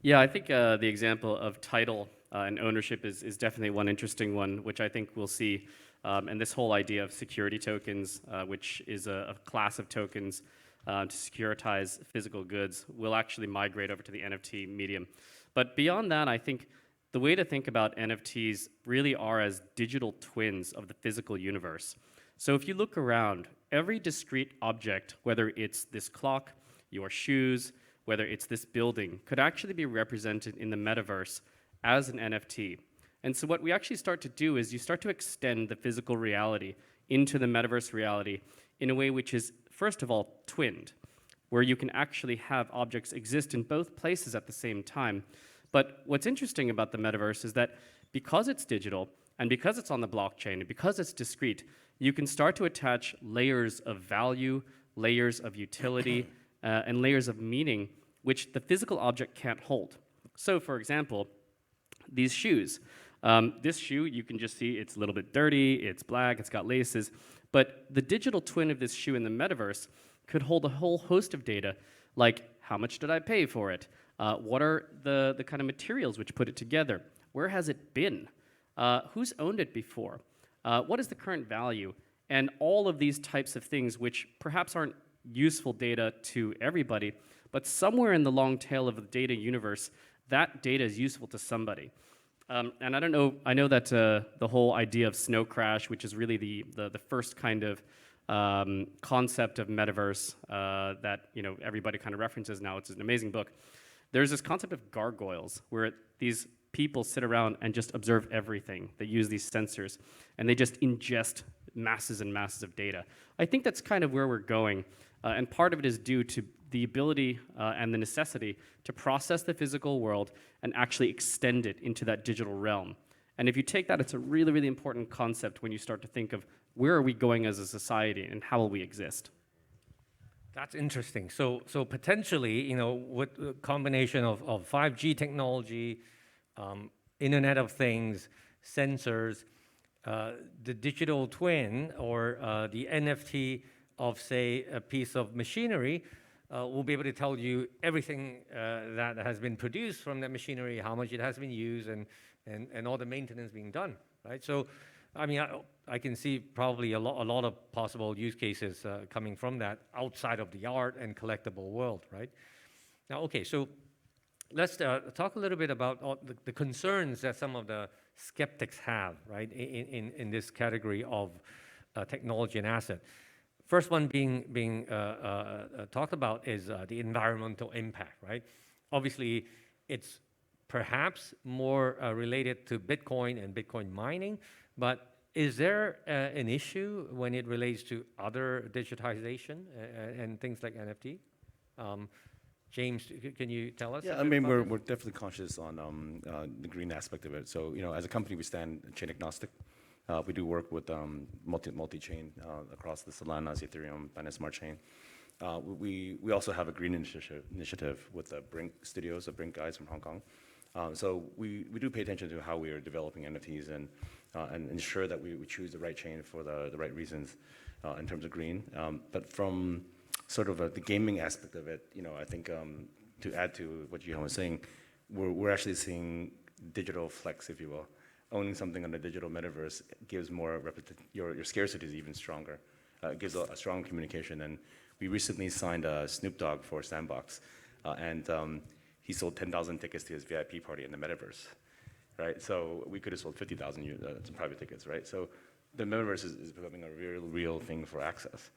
Speaker 7: Yeah, I think the example of title and ownership is definitely one interesting one, which I think we'll see. And this whole idea of security tokens, which is a class of tokens to securitize physical goods will actually migrate over to the NFT medium. But beyond that, I think the way to think about NFTs really are as digital twins of the physical universe. So if you look around, every discrete object, whether it's this clock, your shoes, whether it's this building, could actually be represented in the metaverse as an NFT. And so what we actually start to do is you start to extend the physical reality into the metaverse reality in a way which is, first of all, twinned, where you can actually have objects exist in both places at the same time. But what's interesting about the metaverse is that because it's digital, and because it's on the blockchain, and because it's discrete, you can start to attach layers of value, layers of utility, and layers of meaning, which the physical object can't hold. So, for example, these shoes. This shoe, you can just see it's a little bit dirty, it's black, it's got laces, but the digital twin of this shoe in the metaverse could hold a whole host of data, like how much did I pay for it? What are the kind of materials which put it together? Where has it been? Who's owned it before? What is the current value? And all of these types of things which perhaps aren't useful data to everybody, but somewhere in the long tail of the data universe, that data is useful to somebody. And I don't know, I know that the whole idea of snow crash, which is really the first kind of concept of metaverse that everybody kind of references now, it's an amazing book. There's this concept of gargoyles, where these people sit around and just observe everything. They use these sensors, and they just ingest masses and masses of data. I think that's kind of where we're going, and part of it is due to the ability and the necessity to process the physical world and actually extend it into that digital realm. And if you take that, it's a really, really important concept when you start to think of where are we going as a society and how will we exist.
Speaker 2: That's interesting. So potentially, with a combination of 5G technology, Internet of Things, sensors, the digital twin or the NFT of, say, a piece of machinery will be able to tell you everything that has been produced from that machinery, how much it has been used, and all the maintenance being done, right? So, I mean, I can see probably a lot of possible use cases coming from that outside of the art and collectible world, right? Now, okay, so let's talk a little bit about the concerns that some of the skeptics have, right, in this category of technology and asset. First one being talked about is the environmental impact, right? Obviously, it's perhaps more related to Bitcoin and Bitcoin mining, but is there an issue when it relates to other digitization and things like NFT? James, can you tell us?
Speaker 10: Yeah, I mean, we're definitely conscious on the green aspect of it. So, as a company, we stand chain agnostic. We do work with multi-chain across the Solana, Ethereum, Binance Smart Chain. We also have a green initiative with the Brink Studios, the Brink guys from Hong Kong. So we do pay attention to how we are developing NFTs and ensure that we choose the right chain for the right reasons in terms of green. But from sort of the gaming aspect of it, I think to add to what Jihan was saying, we're actually seeing digital flex, if you will. Owning something on the digital metaverse gives more your scarcity is even stronger. It gives a strong communication. And we recently signed Snoop Dogg for Sandbox, and he sold 10,000 tickets to his VIP party in the metaverse, right? So we could have sold 50,000 private tickets, right? So the metaverse is becoming a real thing for access.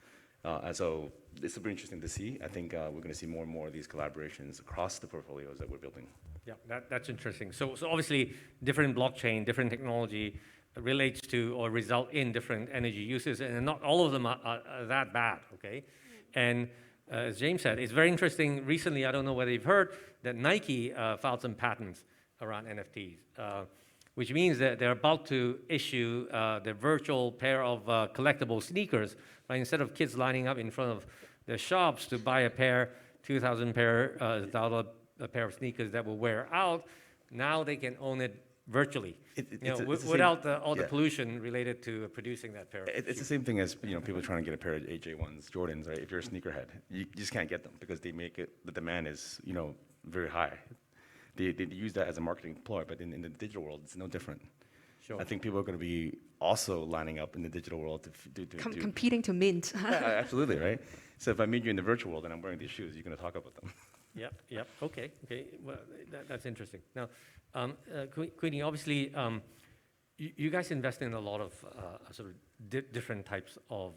Speaker 10: And so it's super interesting to see. I think we're going to see more and more of these collaborations across the portfolios that we're building.
Speaker 2: Yeah, that's interesting. So obviously, different blockchain, different technology relates to or result in different energy uses, and not all of them are that bad, okay? And as James said, it's very interesting. Recently, I don't know whether you've heard, that Nike filed some patents around NFTs, which means that they're about to issue the virtual pair of collectible sneakers. Right? Instead of kids lining up in front of the shops to buy a pair, $2,000 a pair of sneakers that will wear out, now they can own it virtually, without all the pollution related to producing that pair.
Speaker 10: It's the same thing as people trying to get a pair of AJ1s, Jordans, right? If you're a sneakerhead, you just can't get them because they make it. The demand is very high. They use that as a marketing ploy, but in the digital world, it's no different.
Speaker 2: Sure.
Speaker 10: I think people are going to be also lining up in the digital world to
Speaker 8: Competing to mint.
Speaker 10: Yeah, absolutely, right? So if I meet you in the virtual world and I'm wearing these shoes, you're going to talk about them.
Speaker 2: Yep. Okay. Well, that's interesting. Now, Queenie, obviously, you guys invest in a lot of sort of different types of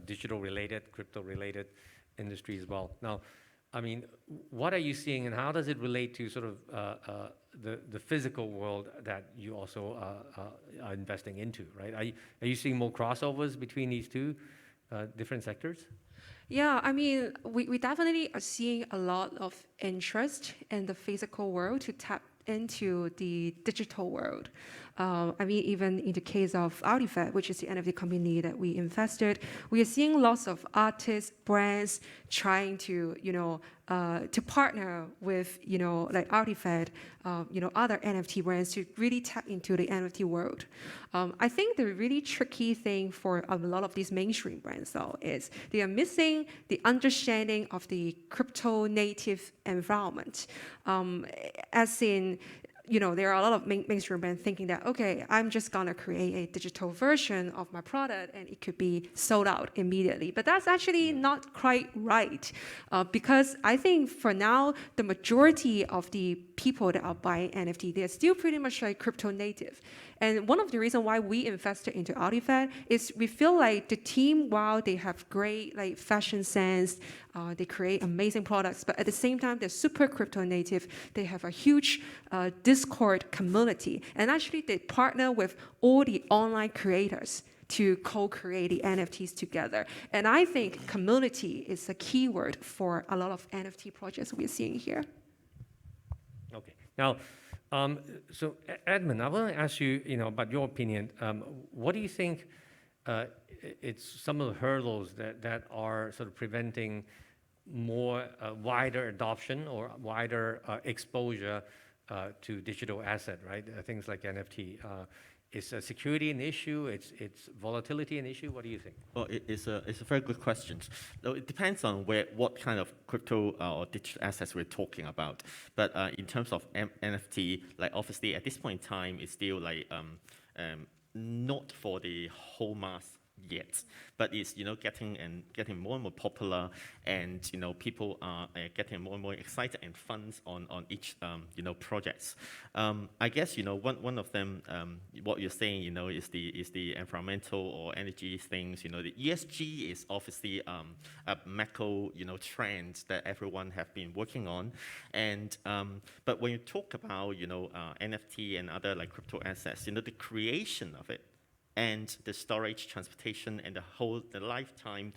Speaker 2: digital-related, crypto-related industry as well. Now, I mean, what are you seeing, and how does it relate to sort of the physical world that you also are investing into, right? Are you seeing more crossovers between these two different sectors?
Speaker 8: Yeah, I mean, we definitely are seeing a lot of interest in the physical world to tap into the digital world. I mean, even in the case of Artifact, which is the NFT company that we invested, we are seeing lots of artists, brands trying to, to partner with, like Artifact, other NFT brands to really tap into the NFT world. I think the really tricky thing for a lot of these mainstream brands, though, is they are missing the understanding of the crypto native environment. As in, there are a lot of mainstream brands thinking that, okay, I'm just gonna create a digital version of my product and it could be sold out immediately. But that's actually not quite right, because I think for now, the majority of the people that are buying NFT, they're still pretty much like crypto native. And one of the reasons why we invested into Artifact is we feel like the team, while they have great like fashion sense, they create amazing products, but at the same time, they're super crypto native. They have a huge Discord community. And actually, they partner with all the online creators to co-create the NFTs together. And I think community is a key word for a lot of NFT projects we're seeing here.
Speaker 2: Okay. Now, so Edmund, I want to ask you, about your opinion. What do you think it's some of the hurdles that are sort of preventing more wider adoption or wider exposure to digital asset, right? Things like NFT. Is security an issue? It's volatility an issue? What do you think?
Speaker 9: Well, it's a very good question. So it depends on what kind of crypto or digital assets we're talking about. But in terms of NFT, like obviously at this point in time, it's still like not for the whole mass yet, but it's getting more and more popular, and people are getting more and more excited and funds on each projects. I guess one of them, what you're saying is the environmental or energy things. The ESG is obviously a macro trend that everyone have been working on, and but when you talk about NFT and other like crypto assets, the creation of it and the storage, transportation, and the lifetime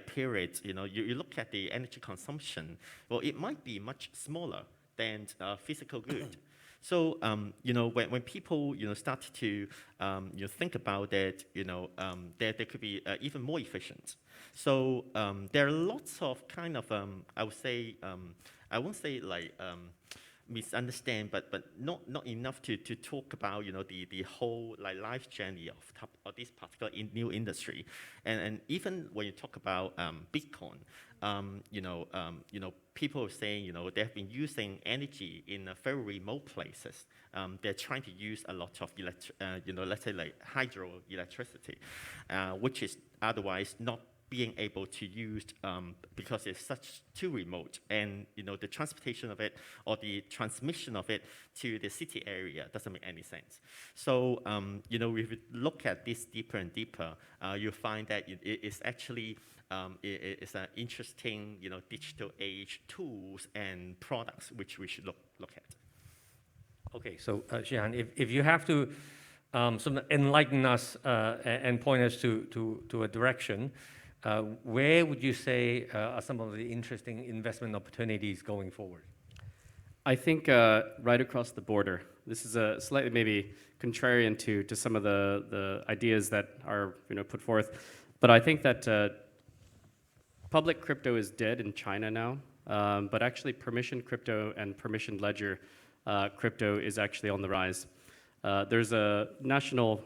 Speaker 9: period, you look at the energy consumption, well, it might be much smaller than physical good. So, when people, start to, think about it, they could be even more efficient. So, there are lots of kind of, I would say, I won't say like, misunderstand, but not enough to talk about the whole life journey of this particular new industry, and even when you talk about Bitcoin, people are saying they have been using energy in very remote places. They're trying to use a lot of let's say like hydroelectricity, which is otherwise not being able to use because it's too remote, and the transportation of it or the transmission of it to the city area doesn't make any sense. So if you look at this deeper and deeper, you'll find that it's actually it's an interesting digital age tools and products which we should look at.
Speaker 2: Okay, so Shihan, if you have to sort of enlighten us and point us to a direction, where would you say are some of the interesting investment opportunities going forward?
Speaker 7: I think right across the border. This is a slightly maybe contrarian to some of the ideas that are put forth, but I think that public crypto is dead in China now, but actually permissioned crypto and permissioned ledger crypto is actually on the rise. There's a national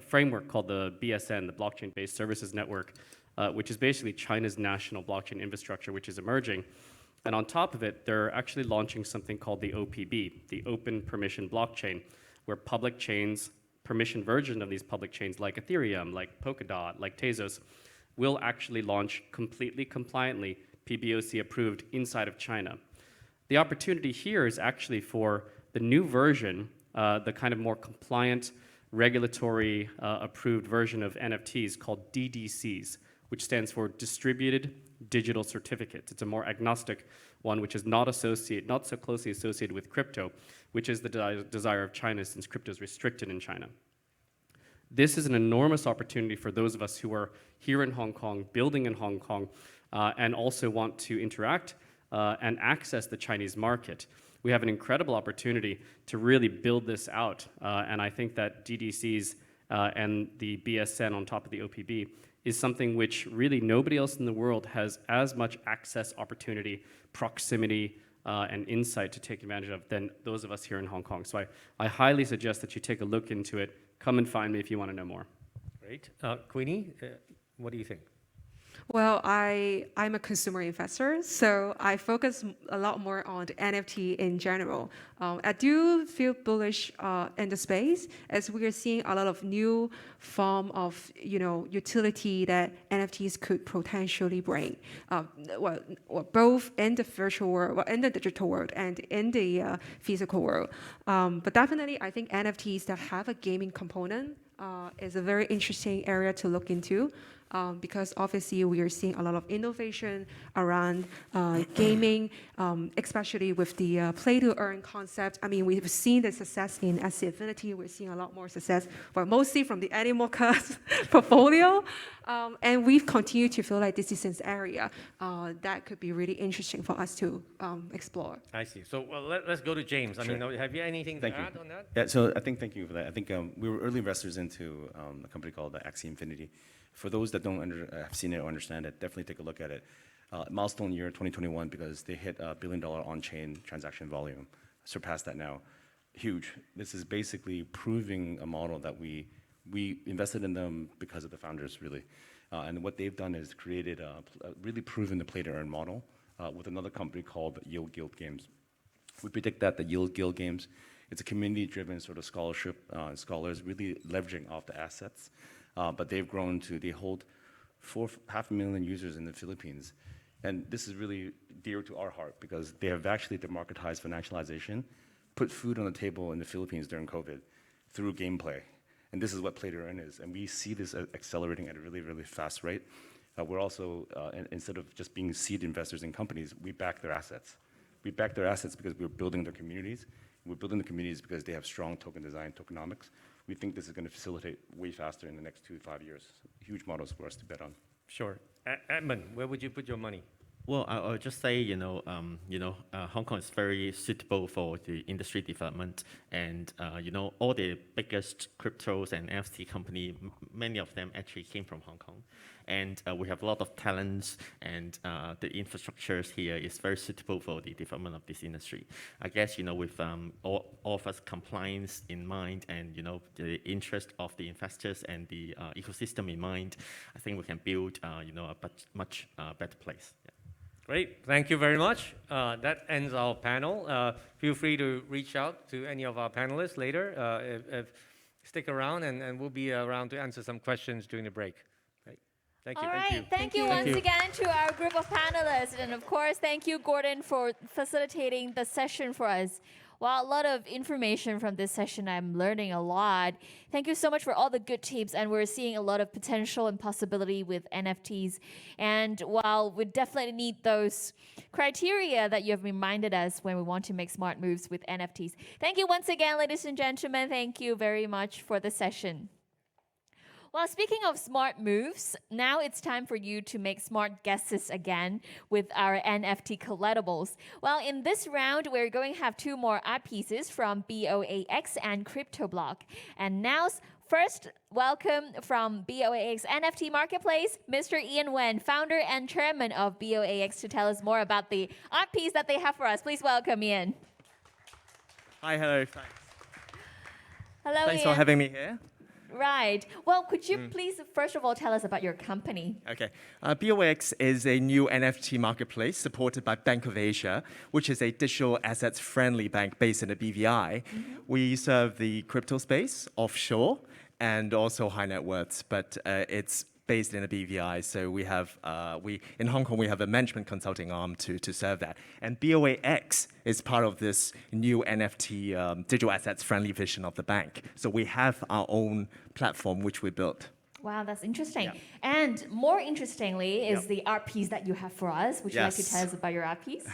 Speaker 7: framework called the BSN, the Blockchain-Based Services Network, which is basically China's national blockchain infrastructure, which is emerging. And on top of it, they're actually launching something called the OPB, the Open Permission Blockchain, where public chains permission version of these public chains like Ethereum, like Polkadot, like Tezos, will actually launch completely compliantly, PBOC approved inside of China. The opportunity here is actually for the new version, the kind of more compliant, regulatory approved version of NFTs called DDCs, which stands for Distributed Digital Certificates. It's a more agnostic one, which is not so closely associated with crypto, which is the desire of China since crypto is restricted in China. This is an enormous opportunity for those of us who are here in Hong Kong, building in Hong Kong, and also want to interact and access the Chinese market. We have an incredible opportunity to really build this out, and I think that DDCs and the BSN on top of the OPB is something which really nobody else in the world has as much access, opportunity, proximity, and insight to take advantage of than those of us here in Hong Kong. So I highly suggest that you take a look into it. Come and find me if you want to know more.
Speaker 2: Great. Queenie, what do you think?
Speaker 8: Well, I'm a consumer investor, so I focus a lot more on the NFT in general. I do feel bullish in the space as we are seeing a lot of new form of utility that NFTs could potentially bring. Both in the virtual world, in the digital world, and in the physical world. But definitely, I think NFTs that have a gaming component is a very interesting area to look into. Because obviously we are seeing a lot of innovation around gaming, especially with the play-to-earn concept. I mean, we've seen the success in SC Infinity. We're seeing a lot more success, but mostly from the Animoka portfolio. And we've continued to feel like this is an area that could be really interesting for us to explore.
Speaker 2: I see. So let's go to James. I mean, have you anything to add on that?
Speaker 10: Yeah, so thank you for that. I think we were early investors into a company called Axie Infinity. For those that don't have seen it or understand it, definitely take a look at it. Milestone year 2021 because they hit $1 billion on-chain transaction volume, surpassed that now. Huge. This is basically proving a model that we invested in them because of the founders, really. And what they've done is created really proven the play-to-earn model with another company called Yield Guild Games. We predict that the Yield Guild Games, it's a community-driven sort of scholarship, scholars really leveraging off the assets. But they've grown to, they hold 500,000 users in the Philippines. And this is really dear to our heart because they have actually democratized financialization, put food on the table in the Philippines during COVID through gameplay. And this is what play-to-earn is. And we see this accelerating at a really, really fast rate. We're also, instead of just being seed investors in companies, we back their assets. We back their assets because we're building their communities. We're building the communities because they have strong token design, tokenomics. We think this is going to facilitate way faster in the next 2 to 5 years. Huge models for us to bet on.
Speaker 2: Sure. Edmund, where would you put your money?
Speaker 9: Well, I would just say, Hong Kong is very suitable for the industry development, and all the biggest cryptos and NFT company, many of them actually came from Hong Kong, and we have a lot of talents, and the infrastructures here is very suitable for the development of this industry. I guess with all of us compliance in mind, and the interest of the investors and the ecosystem in mind, I think we can build a much better place. Yeah.
Speaker 2: Great, thank you very much. That ends our panel. Feel free to reach out to any of our panelists later. Stick around and we'll be around to answer some questions during the break. Right. Thank you.
Speaker 1: All right, thank you once again to our group of panelists. And of course, thank you, Gordon, for facilitating the session for us. Wow, a lot of information from this session. I'm learning a lot. Thank you so much for all the good tips. And we're seeing a lot of potential and possibility with NFTs. And while we definitely need those criteria that you have reminded us when we want to make smart moves with NFTs. Thank you once again, ladies and gentlemen. Thank you very much for the session. Well, speaking of smart moves, now it's time for you to make smart guesses again with our NFT collectibles. Well, in this round, we're going to have 2 more art pieces from BOAX and CryptoBlock. And now, first, welcome from BOAX NFT Marketplace, Mr. Ian Wen, founder and chairman of BOAX, to tell us more about the art piece that they have for us. Please welcome Ian.
Speaker 11: Hi, hello, thanks.
Speaker 1: Hello,
Speaker 11: Thanks
Speaker 1: Ian.
Speaker 11: for having me here.
Speaker 1: Right. Well, could you please, first of all, tell us about your company?
Speaker 11: Okay. BOX is a new NFT marketplace supported by Bank of Asia, which is a digital assets friendly bank based in the BVI. We serve the crypto space, offshore, and also high net worths, but it's based in the BVI. So we have, in Hong Kong, we have a management consulting arm to serve that. And BOAX is part of this new NFT digital assets friendly vision of the bank. So we have our own platform, which we built.
Speaker 1: Wow, that's interesting.
Speaker 11: Yeah.
Speaker 1: And more interestingly is the art piece that you have for us. Would you like to
Speaker 11: Yes.
Speaker 1: tell us about your art piece?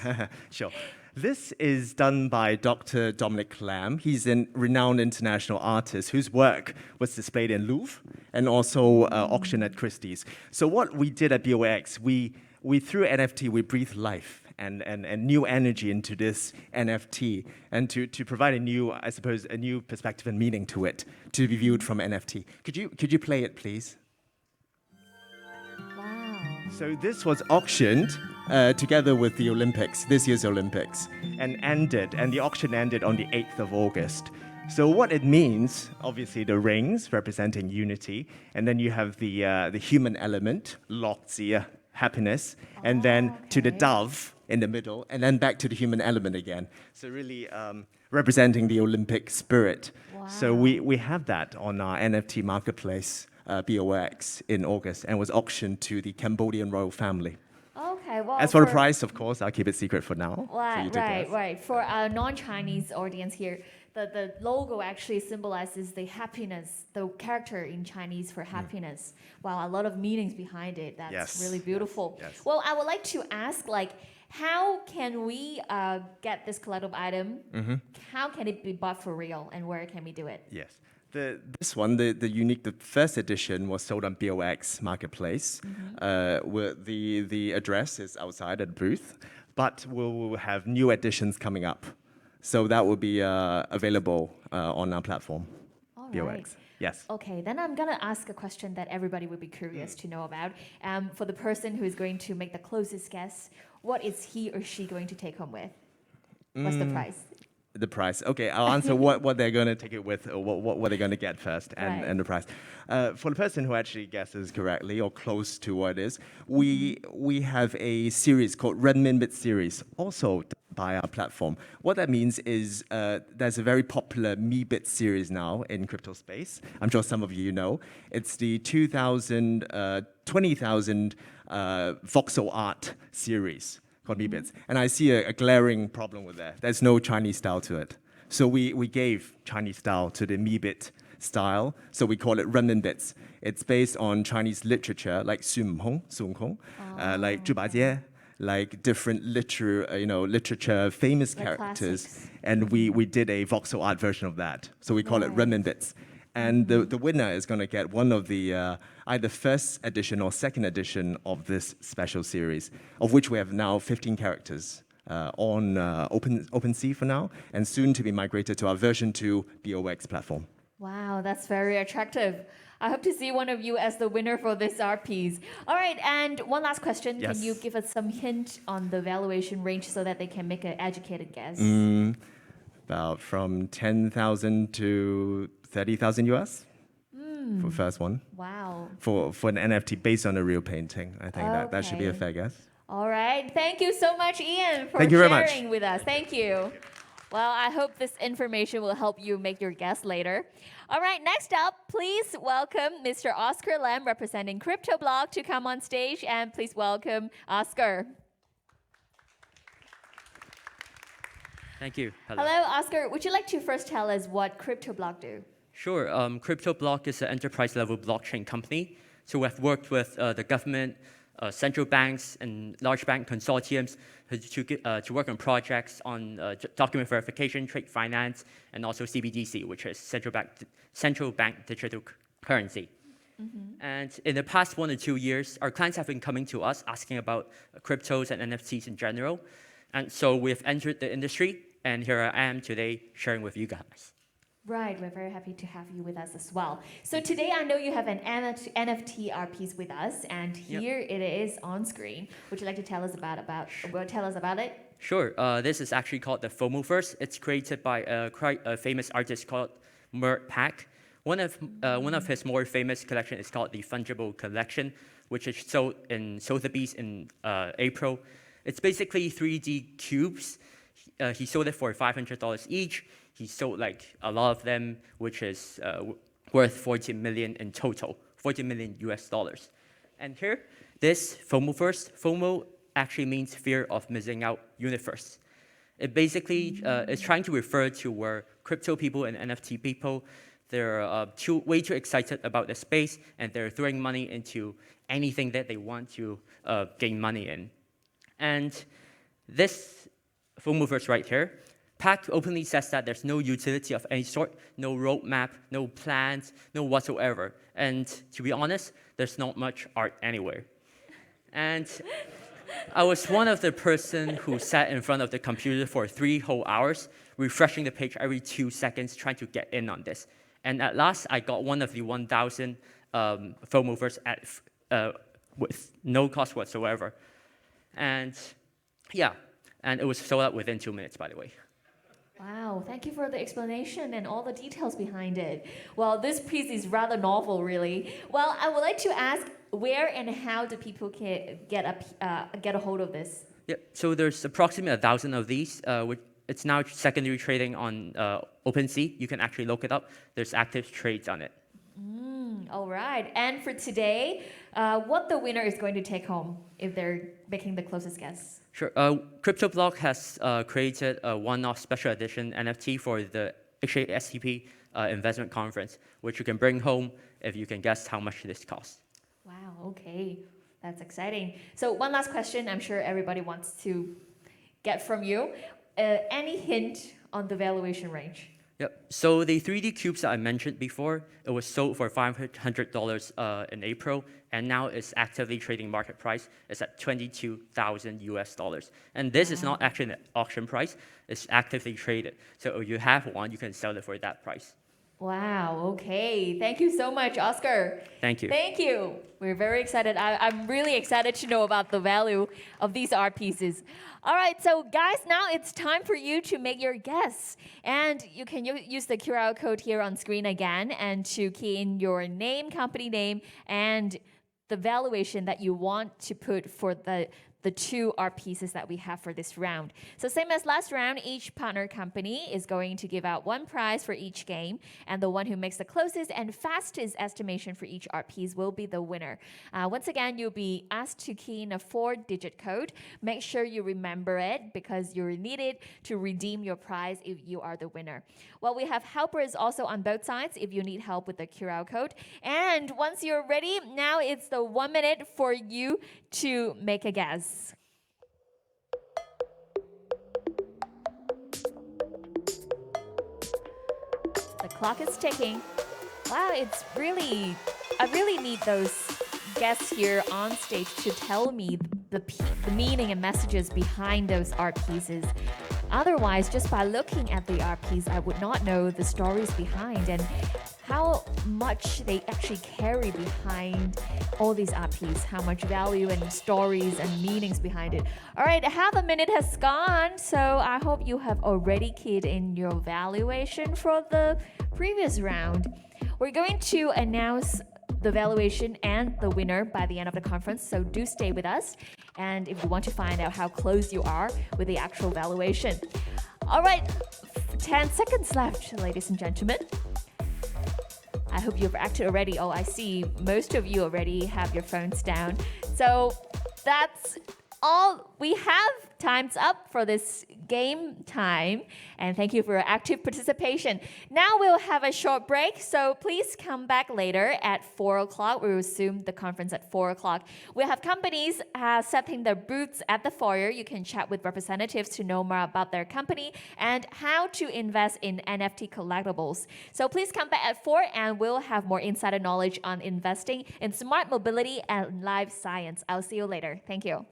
Speaker 11: Sure. This is done by Dr. Dominic Lam. He's a renowned international artist whose work was displayed in Louvre and also auctioned at Christie's. So what we did at BOX, we through NFT, we breathed life and new energy into this NFT and to provide a new, I suppose, a new perspective and meaning to it, to be viewed from NFT. Could you play it, please?
Speaker 1: Wow.
Speaker 11: So this was auctioned together with the Olympics, this year's Olympics, and the auction ended on the 8th of August. So what it means, obviously the rings representing unity, and then you have the human element, 樂字, happiness, and then to the dove in the middle, and then back to the human element again. So really representing the Olympic spirit.
Speaker 1: Wow.
Speaker 11: So we have that on our NFT marketplace, BOX, in August, and was auctioned to the Cambodian royal family.
Speaker 1: Okay, well,
Speaker 11: As for the price, of course, I'll keep it secret for now. for you
Speaker 1: Right,
Speaker 11: to guess.
Speaker 1: right. For our non-Chinese audience here, the logo actually symbolizes the happiness, the character in Chinese for happiness. Wow, a lot of meanings behind it. That's
Speaker 11: Yes,
Speaker 1: really beautiful.
Speaker 11: yes.
Speaker 1: Well, I would like to ask, like, how can we get this collectible item? How can it be bought for real, and where can we do it?
Speaker 11: Yes. This one, the first edition was sold on BOX Marketplace. Where the address is outside at the booth, but we'll have new editions coming up. So that will be available on our platform,
Speaker 1: All
Speaker 11: BOX.
Speaker 1: right.
Speaker 11: Yes.
Speaker 1: Okay, then I'm gonna ask a question that everybody would be curious to know about. For the person who is going to make the closest guess, what is he or she going to take home with? What's the price?
Speaker 11: The price. Okay, I'll answer what they're going to take it with, or what they're going to get first,
Speaker 1: Right.
Speaker 11: and the price. For the person who actually guesses correctly or close to what it is, we have a series called Renminbi series, also by our platform. What that means is there's a very popular MeBit series now in crypto space. I'm sure some of you know. It's the 20,000 voxel art series. Called MeBits. And I see a glaring problem with that. There's no Chinese style to it. So we gave Chinese style to the MeBit style. So we call it Renminbits. It's based on Chinese literature like Sun Kong, like Zhu Bajie, like different literature, famous
Speaker 1: Like
Speaker 11: characters.
Speaker 1: classics.
Speaker 11: And we did a voxel art version of that. So we call it
Speaker 1: Right.
Speaker 11: Renminbits. And the winner is going to get one of the either first edition or second edition of this special series, of which we have now 15 characters on OpenSea for now, and soon to be migrated to our version 2 BOX platform.
Speaker 1: Wow, that's very attractive. I hope to see one of you as the winner for this art piece. All right, and one last question.
Speaker 11: Yes.
Speaker 1: Can you give us some hint on the valuation range so that they can make an educated guess?
Speaker 11: About from 10,000 to 30,000 US for first one.
Speaker 1: Wow.
Speaker 11: For an NFT based on a real painting, I think that should be a
Speaker 1: Okay.
Speaker 11: fair guess.
Speaker 1: All right. Thank you so much, Ian, for
Speaker 11: Thank you very much.
Speaker 1: sharing with us. Thank you. Well, I hope this information will help you make your guess later. All right, next up, please welcome Mr. Oscar Lam, representing Crypto Blog, to come on stage, and please welcome Oscar.
Speaker 12: Thank you.
Speaker 1: Hello, Oscar. Would you like to first tell us what Crypto Blog do?
Speaker 12: Sure. Crypto Blog is an enterprise-level blockchain company. So we've worked with the government, central banks, and large bank consortiums to work on projects on document verification, trade finance, and also CBDC, which is central bank digital currency. And in the past 1 or 2 years, our clients have been coming to us asking about cryptos and NFTs in general. And so we've entered the industry, and here I am today sharing with you guys.
Speaker 1: Right, we're very happy to have you with us as well. So today I know you have an NFT art piece with us, and here it is on screen. Would you like to tell us about it?
Speaker 12: Sure. This is actually called the FOMO Verse. It's created by a quite famous artist called BeEPiC. One of his more famous collection is called the Fungible Collection, which is sold in Sotheby's in April. It's basically 3D cubes. He sold it for $500 each. He sold like a lot of them, which is worth 40 million in total, 40 million US dollars. And here, this FOMOverse, FOMO actually means fear of missing out universe. It basically is trying to refer to where crypto people and NFT people, they're way too excited about the space, and they're throwing money into anything that they want to gain money in. And this FOMOverse right here, PAC openly says that there's no utility of any sort, no roadmap, no plans, no whatsoever. And to be honest, there's not much art anywhere. And I was one of the person who sat in front of the computer for 3 whole hours, refreshing the page every 2 seconds, trying to get in on this. And at last, I got one of the 1,000 FOMOverse with no cost whatsoever. And yeah, and it was sold out within 2 minutes, by the way.
Speaker 1: Wow, thank you for the explanation and all the details behind it. Well, this piece is rather novel, really. Well, I would like to ask, where and how do people get a hold of this?
Speaker 12: Yeah, so there's approximately 1,000 of these. It's now secondary trading on OpenSea. You can actually look it up. There's active trades on it.
Speaker 1: All right. And for today, what the winner is going to take home if they're making the closest guess?
Speaker 12: Sure. Crypto Blog has created a one-off special edition NFT for the HKSTP investment conference, which you can bring home if you can guess how much this costs.
Speaker 1: Wow, okay. That's exciting. So one last question I'm sure everybody wants to get from you. Any hint on the valuation range?
Speaker 12: Yep. So the 3D cubes that I mentioned before, it was sold for $500 in April, and now it's actively trading market price. It's at 22,000 US dollars. And this is not actually an auction price, it's actively traded. So if you have one, you can sell it for that price.
Speaker 1: Wow, okay. Thank you so much, Oscar.
Speaker 12: Thank you.
Speaker 1: Thank you. We're very excited. I'm really excited to know about the value of these art pieces. All right, so guys, now it's time for you to make your guess. And you can use the QR code here on screen again and to key in your name, company name, and the valuation that you want to put for the 2 art pieces that we have for this round. So same as last round, each partner company is going to give out 1 prize for each game, and the one who makes the closest and fastest estimation for each art piece will be the winner. Once again, you'll be asked to key in a 4-digit code. Make sure you remember it because you're needed to redeem your prize if you are the winner. Well, we have helpers also on both sides if you need help with the QR code. And once you're ready, now it's the 1 minute for you to make a guess. The clock is ticking. Wow, I really need those guests here on stage to tell me the meaning and messages behind those art pieces. Otherwise, just by looking at the art piece, I would not know the stories behind and how much they actually carry behind all these art pieces, how much value and stories and meanings behind it. All right, half a minute has gone, so I hope you have already keyed in your valuation for the previous round. We're going to announce the valuation and the winner by the end of the conference, so do stay with us. And if you want to find out how close you are with the actual valuation. All right, 10 seconds left, ladies and gentlemen. I hope you've acted already. Oh, I see most of you already have your phones down. So that's all we have. Time's up for this game time. And thank you for your active participation. Now we'll have a short break, so please come back later at 4 o'clock. We will resume the conference at 4 o'clock. We'll have companies setting their booths at the foyer. You can chat with representatives to know more about their company and how to invest in NFT collectibles. So please come back at 4 and we'll have more insider knowledge on investing in smart mobility and life science. I'll see you later. Thank you.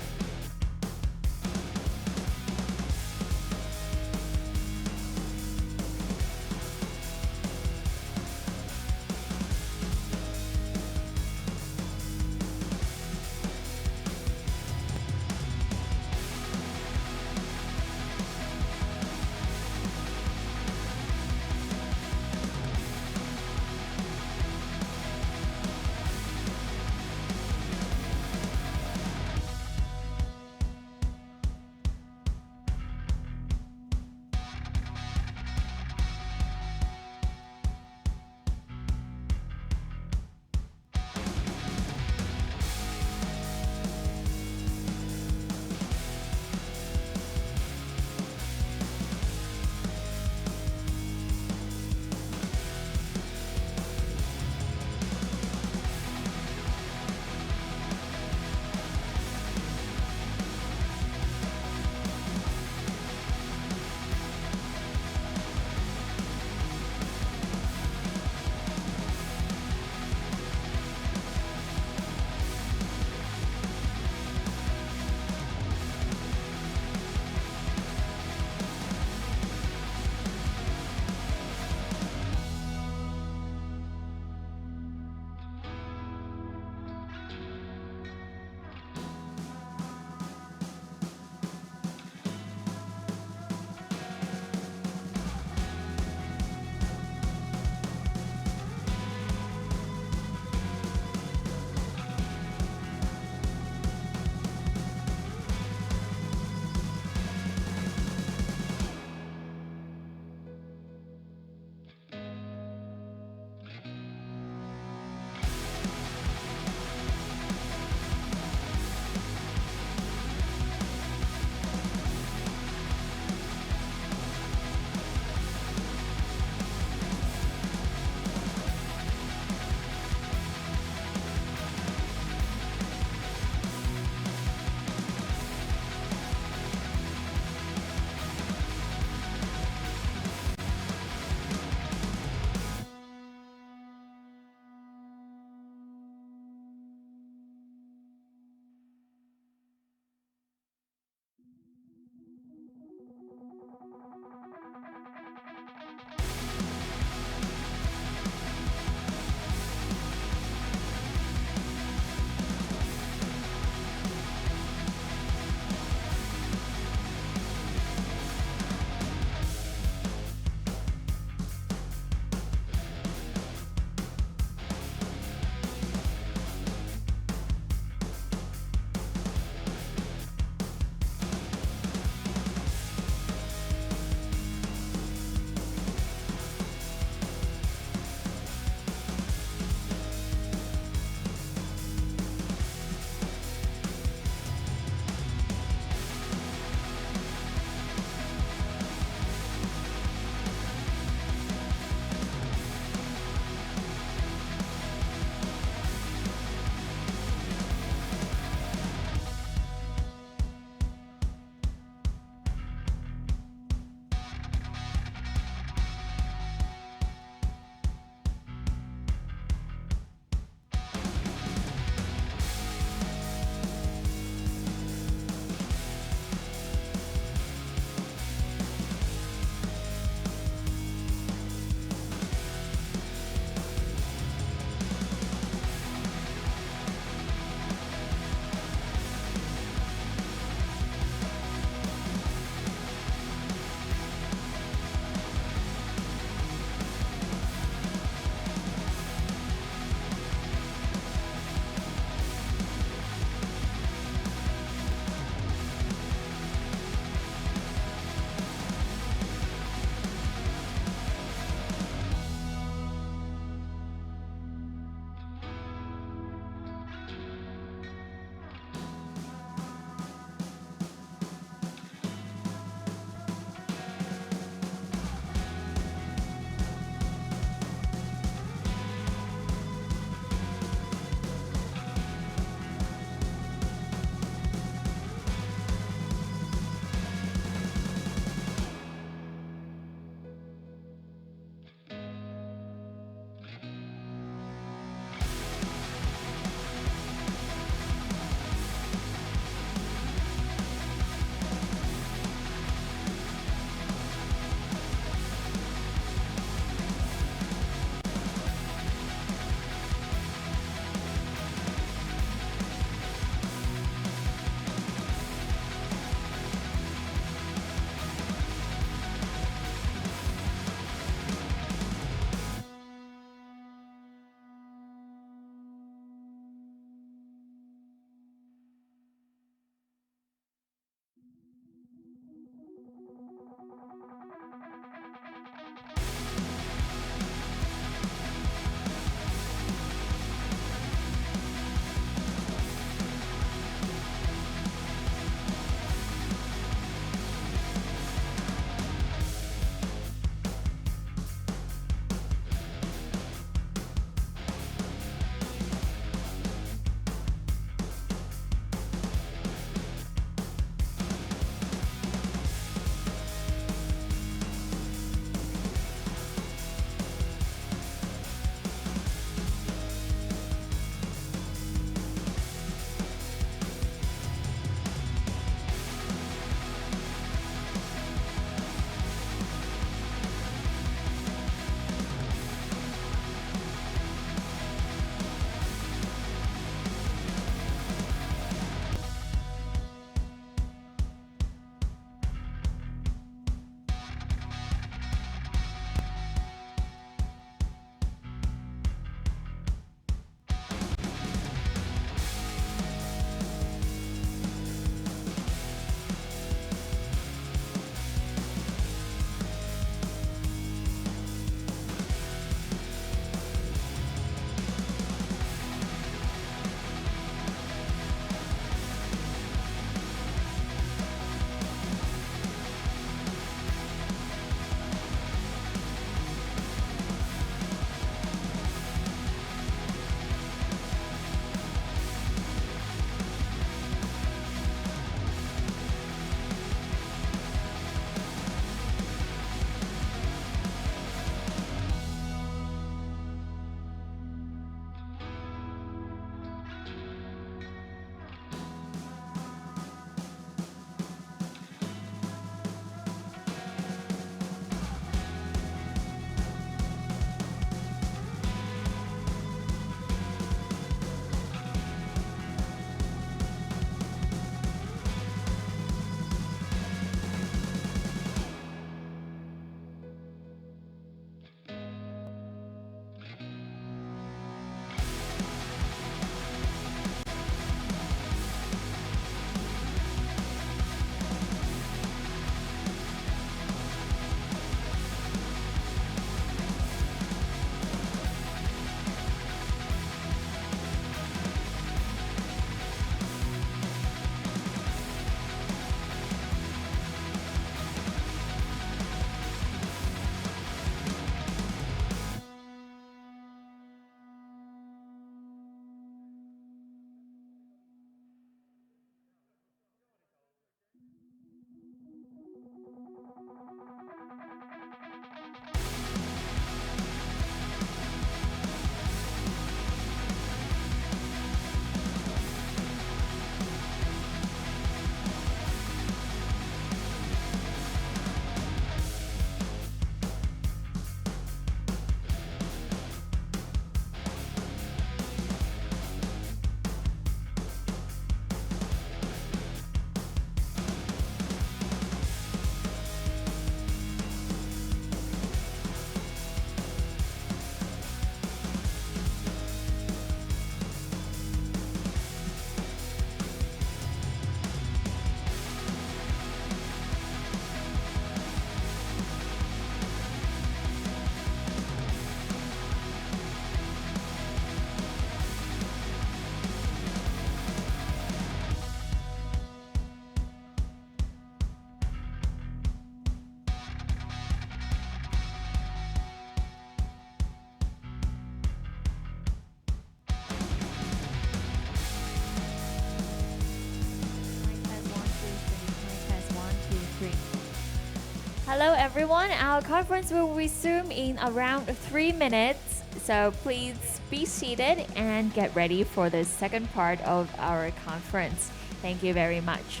Speaker 1: Hello everyone, our conference will resume in around 3 minutes, so please be seated and get ready for the second part of our conference. Thank you very much.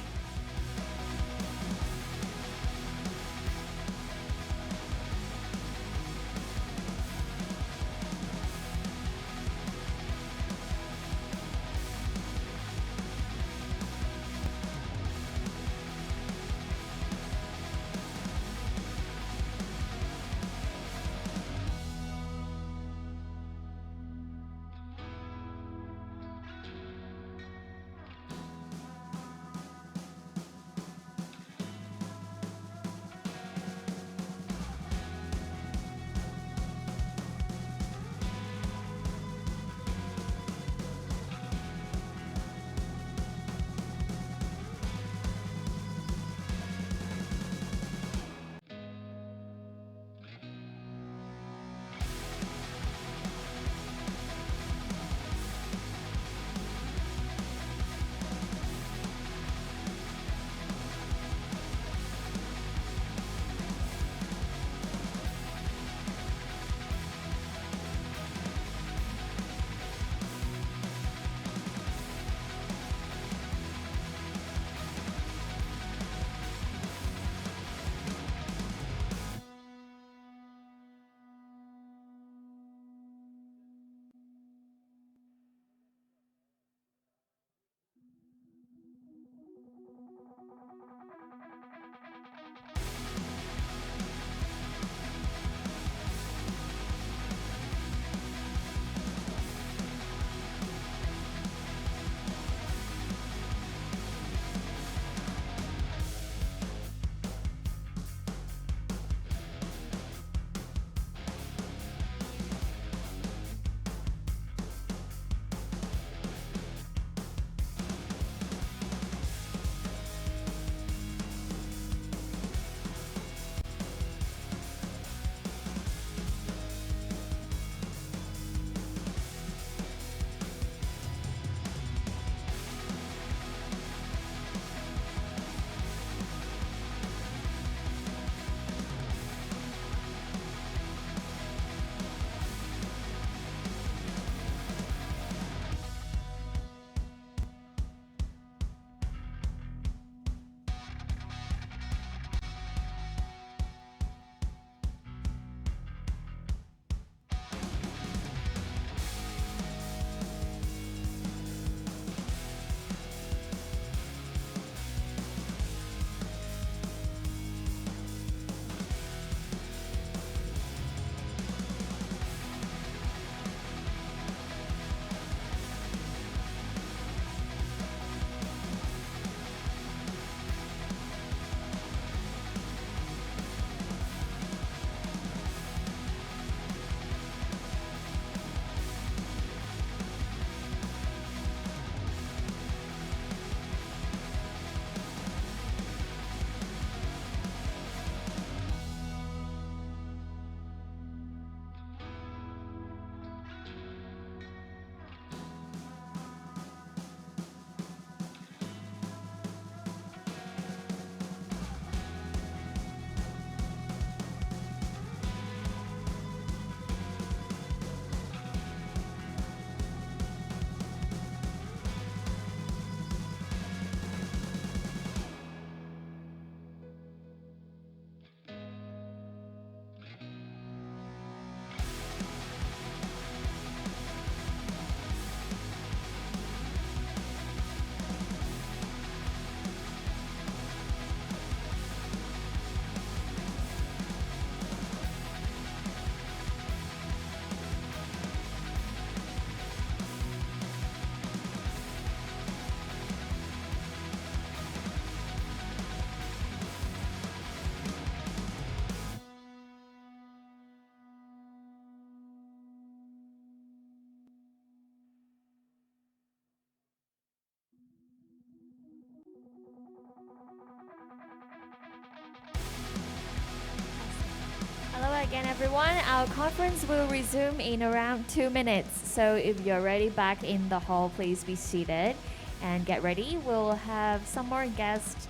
Speaker 1: Hello again, everyone. Our conference will resume in around 2 minutes. So if you're already back in the hall, please be seated and get ready. We'll have some more guests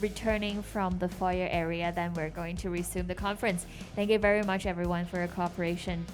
Speaker 1: returning from the foyer area, then we're going to resume the conference. Thank you very much, everyone, for your cooperation.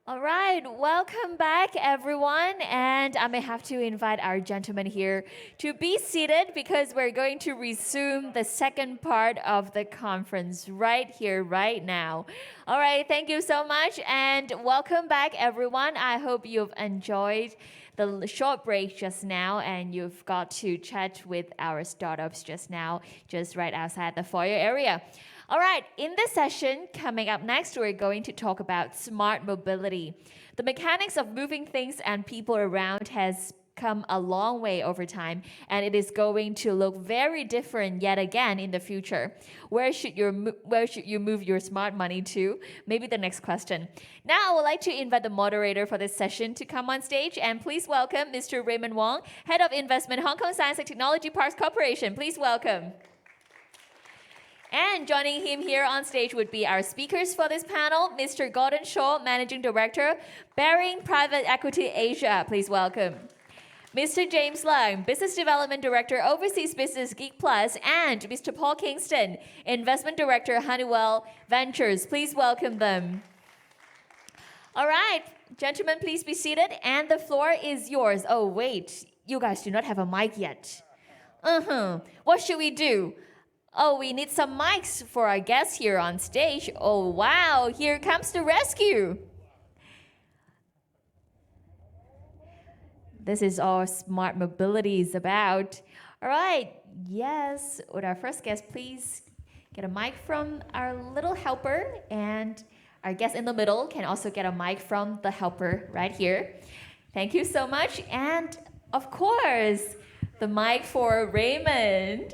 Speaker 1: All right, welcome back, everyone. And I may have to invite our gentlemen here to be seated because we're going to resume the second part of the conference right here, right now. All right, thank you so much. And welcome back, everyone. I hope you've enjoyed the short break just now and you've got to chat with our startups just now, just right outside the foyer area. All right, in this session, coming up next, we're going to talk about smart mobility. The mechanics of moving things and people around has come a long way over time, and it is going to look very different yet again in the future. Where should you move your smart money to? Maybe the next question. Now, I would like to invite the moderator for this session to come on stage, and please welcome Mr. Raymond Wong, Head of Investment, Hong Kong Science and Technology Parks Corporation. Please welcome. And joining him here on stage would be our speakers for this panel, Mr. Gordon Shaw, Managing Director, Baring Private Equity Asia. Please welcome. Mr. James Leung, Business Development Director, Overseas Business Geek Plus, and Mr. Paul Kingston, Investment Director, Honeywell Ventures. Please welcome them. All right, gentlemen, please be seated, and the floor is yours. Oh, wait, you guys do not have a mic yet. What should we do? Oh, we need some mics for our guests here on stage. Oh, wow, here comes the rescue. This is all smart mobility is about. All right, yes, would our first guest please get a mic from our little helper, and our guest in the middle can also get a mic from the helper right here. Thank you so much. And of course, the mic for Raymond.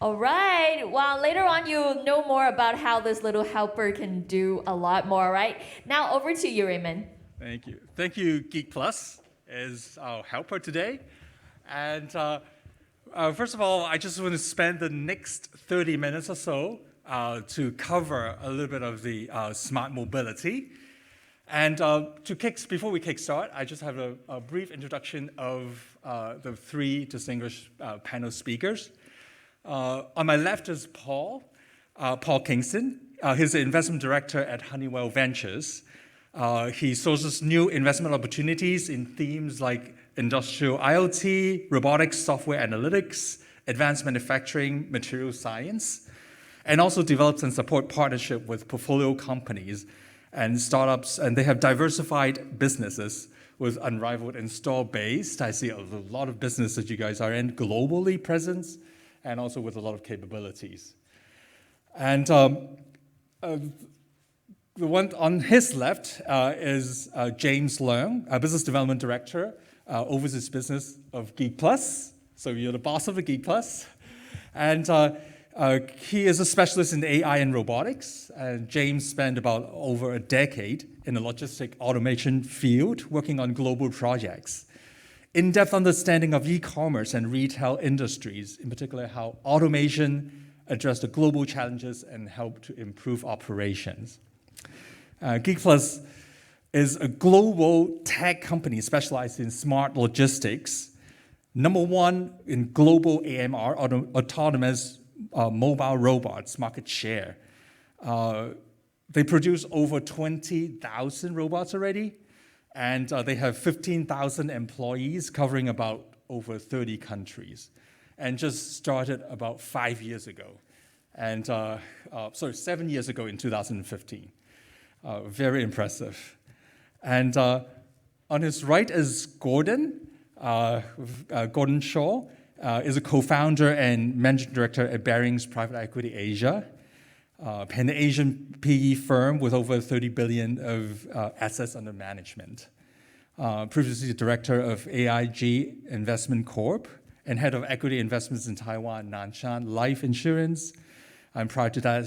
Speaker 1: All right, well, later on you'll know more about how this little helper can do a lot more, right? Now over to you, Raymond.
Speaker 3: Thank you. Thank you, Geek Plus, as our helper today. And first of all, I just want to spend the next 30 minutes or so to cover a little bit of the smart mobility. And before we kickstart, I just have a brief introduction of the three distinguished panel speakers. On my left is Paul Kingston. He's the investment director at Honeywell Ventures. He sources new investment opportunities in themes like industrial IoT, robotics, software analytics, advanced manufacturing, material science, and also develops and supports partnership with portfolio companies and startups, and they have diversified businesses with unrivaled install base. I see a lot of businesses that you guys are in, globally present, and also with a lot of capabilities. And the one on his left is James Leung, a business development director, overseas business of Geek Plus. So you're the boss of the Geek Plus. And he is a specialist in AI and robotics. And James spent about over a decade in the logistic automation field working on global projects. In-depth understanding of e-commerce and retail industries, in particular how automation address the global challenges and help to improve operations. Geek Plus is a global tech company specialized in smart logistics, #1 in global AMR, autonomous mobile robots market share. They produce over 20,000 robots already, and they have 15,000 employees covering about over 30 countries, and just started about 5 years ago. And, 7 years ago in 2015. Very impressive. And on his right is Gordon. Gordon Shaw is a co-founder and managing director at Barings Private Equity Asia, Pan-Asian PE firm with over 30 billion of assets under management. Previously director of AIG Investment Corp and head of equity investments in Taiwan, Nanshan Life Insurance. And prior to that,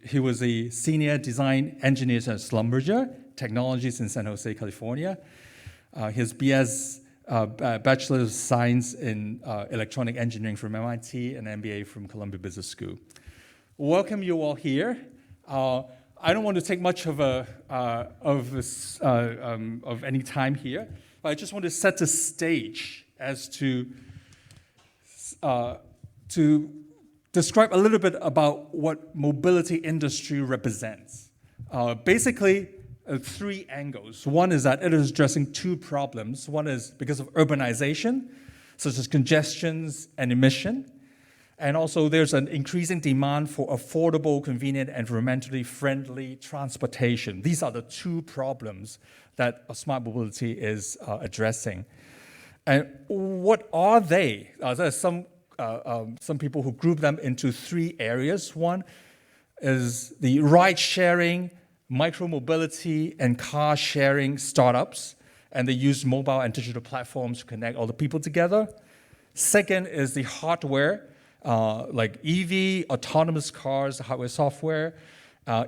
Speaker 3: he was a senior design engineer at Schlumberger Technologies in San Jose, California. His BS, Bachelor of Science in Electronic Engineering from MIT and MBA from Columbia Business School. Welcome you all here. I don't want to take much of any time here, but I just want to set the stage as to describe a little bit about what mobility industry represents. Basically, 3 angles. One is that it is addressing 2 problems. One is because of urbanization, such as congestions and emission. And also there's an increasing demand for affordable, convenient, and environmentally friendly transportation. These are the 2 problems that smart mobility is addressing. And what are they? There are some people who group them into 3 areas. One is the ride-sharing, micro-mobility, and car-sharing startups, and they use mobile and digital platforms to connect all the people together. Second is the hardware, like EV, autonomous cars, hardware, software,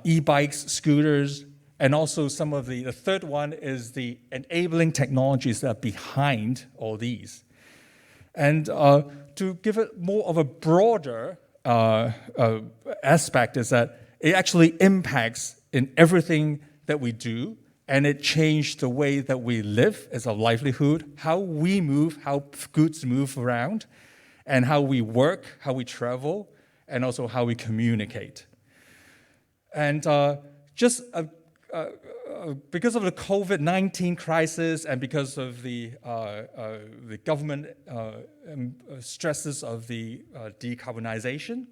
Speaker 3: e-bikes, scooters, and also some of the third one is the enabling technologies that are behind all these. And to give it more of a broader aspect is that it actually impacts in everything that we do, and it changed the way that we live as a livelihood, how we move, how goods move around, and how we work, how we travel, and also how we communicate. And because of the COVID-19 crisis and because of the government stresses of the decarbonization,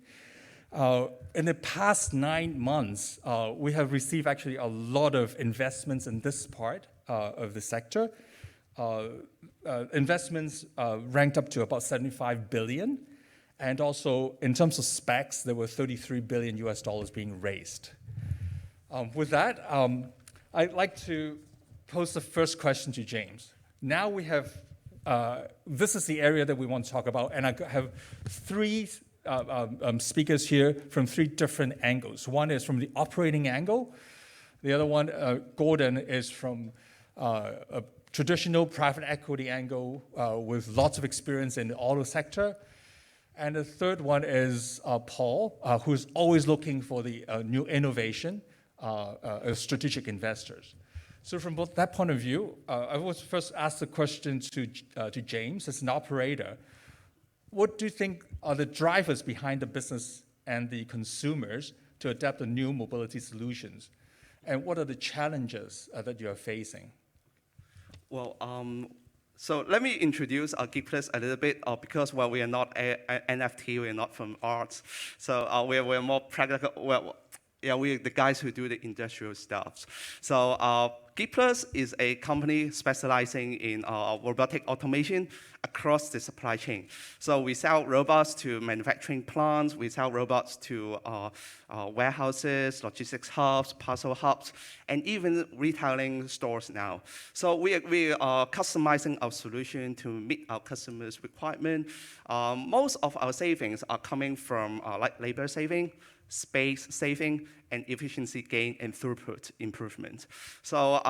Speaker 3: in the past 9 months, we have received actually a lot of investments in this part of the sector. Investments ranked up to about 75 billion. And also, in terms of specs, there were $33 billion being raised. With that, I'd like to pose the first question to James. Now we have, this is the area that we want to talk about, and I have 3 speakers here from 3 different angles. One is from the operating angle. The other one, Gordon, is from a traditional private equity angle with lots of experience in the auto sector. And the third one is Paul, who's always looking for the new innovation, strategic investors. So from both that point of view, I will first ask the question to James as an operator. What do you think are the drivers behind the business and the consumers to adapt the new mobility solutions? And what are the challenges that you are facing?
Speaker 13: Well, so let me introduce Geek Plus a little bit, because we are not NFT, we are not from arts, so we are more practical. Yeah, we're the guys who do the industrial stuff. So BeEPiC is a company specializing in robotic automation across the supply chain. So we sell robots to manufacturing plants, we sell robots to warehouses, logistics hubs, parcel hubs, and even retailing stores now. So we are customizing our solution to meet our customers' requirement. Most of our savings are coming from like labor saving, space saving, and efficiency gain and throughput improvement. So,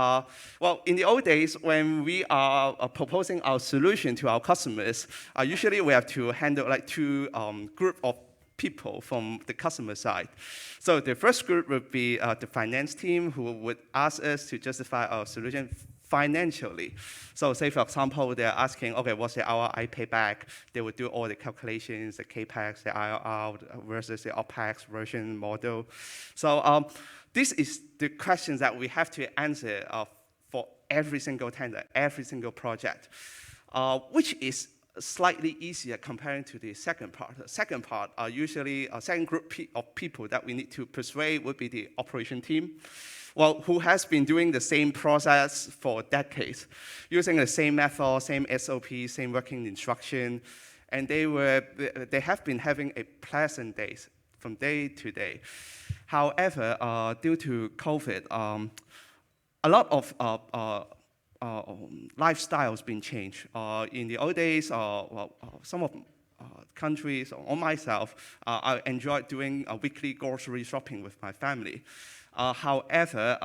Speaker 13: well, in the old days, when we are proposing our solution to our customers, usually we have to handle like two group of people from the customer side. So the first group would be the finance team who would ask us to justify our solution financially. So say, for example, they're asking, okay, what's the ROI payback? They would do all the calculations, the CAPEX, the IRR versus the OPEX version model. So this is the questions that we have to answer for every single tender, every single project, which is slightly easier comparing to the second part. The second part are usually a second group of people that we need to persuade would be the operation team. Well, who has been doing the same process for decades, using the same method, same SOP, same working instruction, and they have been having a pleasant days from day to day. However, due to COVID, a lot of lifestyles been changed. In the old days, some of countries or myself, I enjoyed doing weekly grocery shopping with my family. However,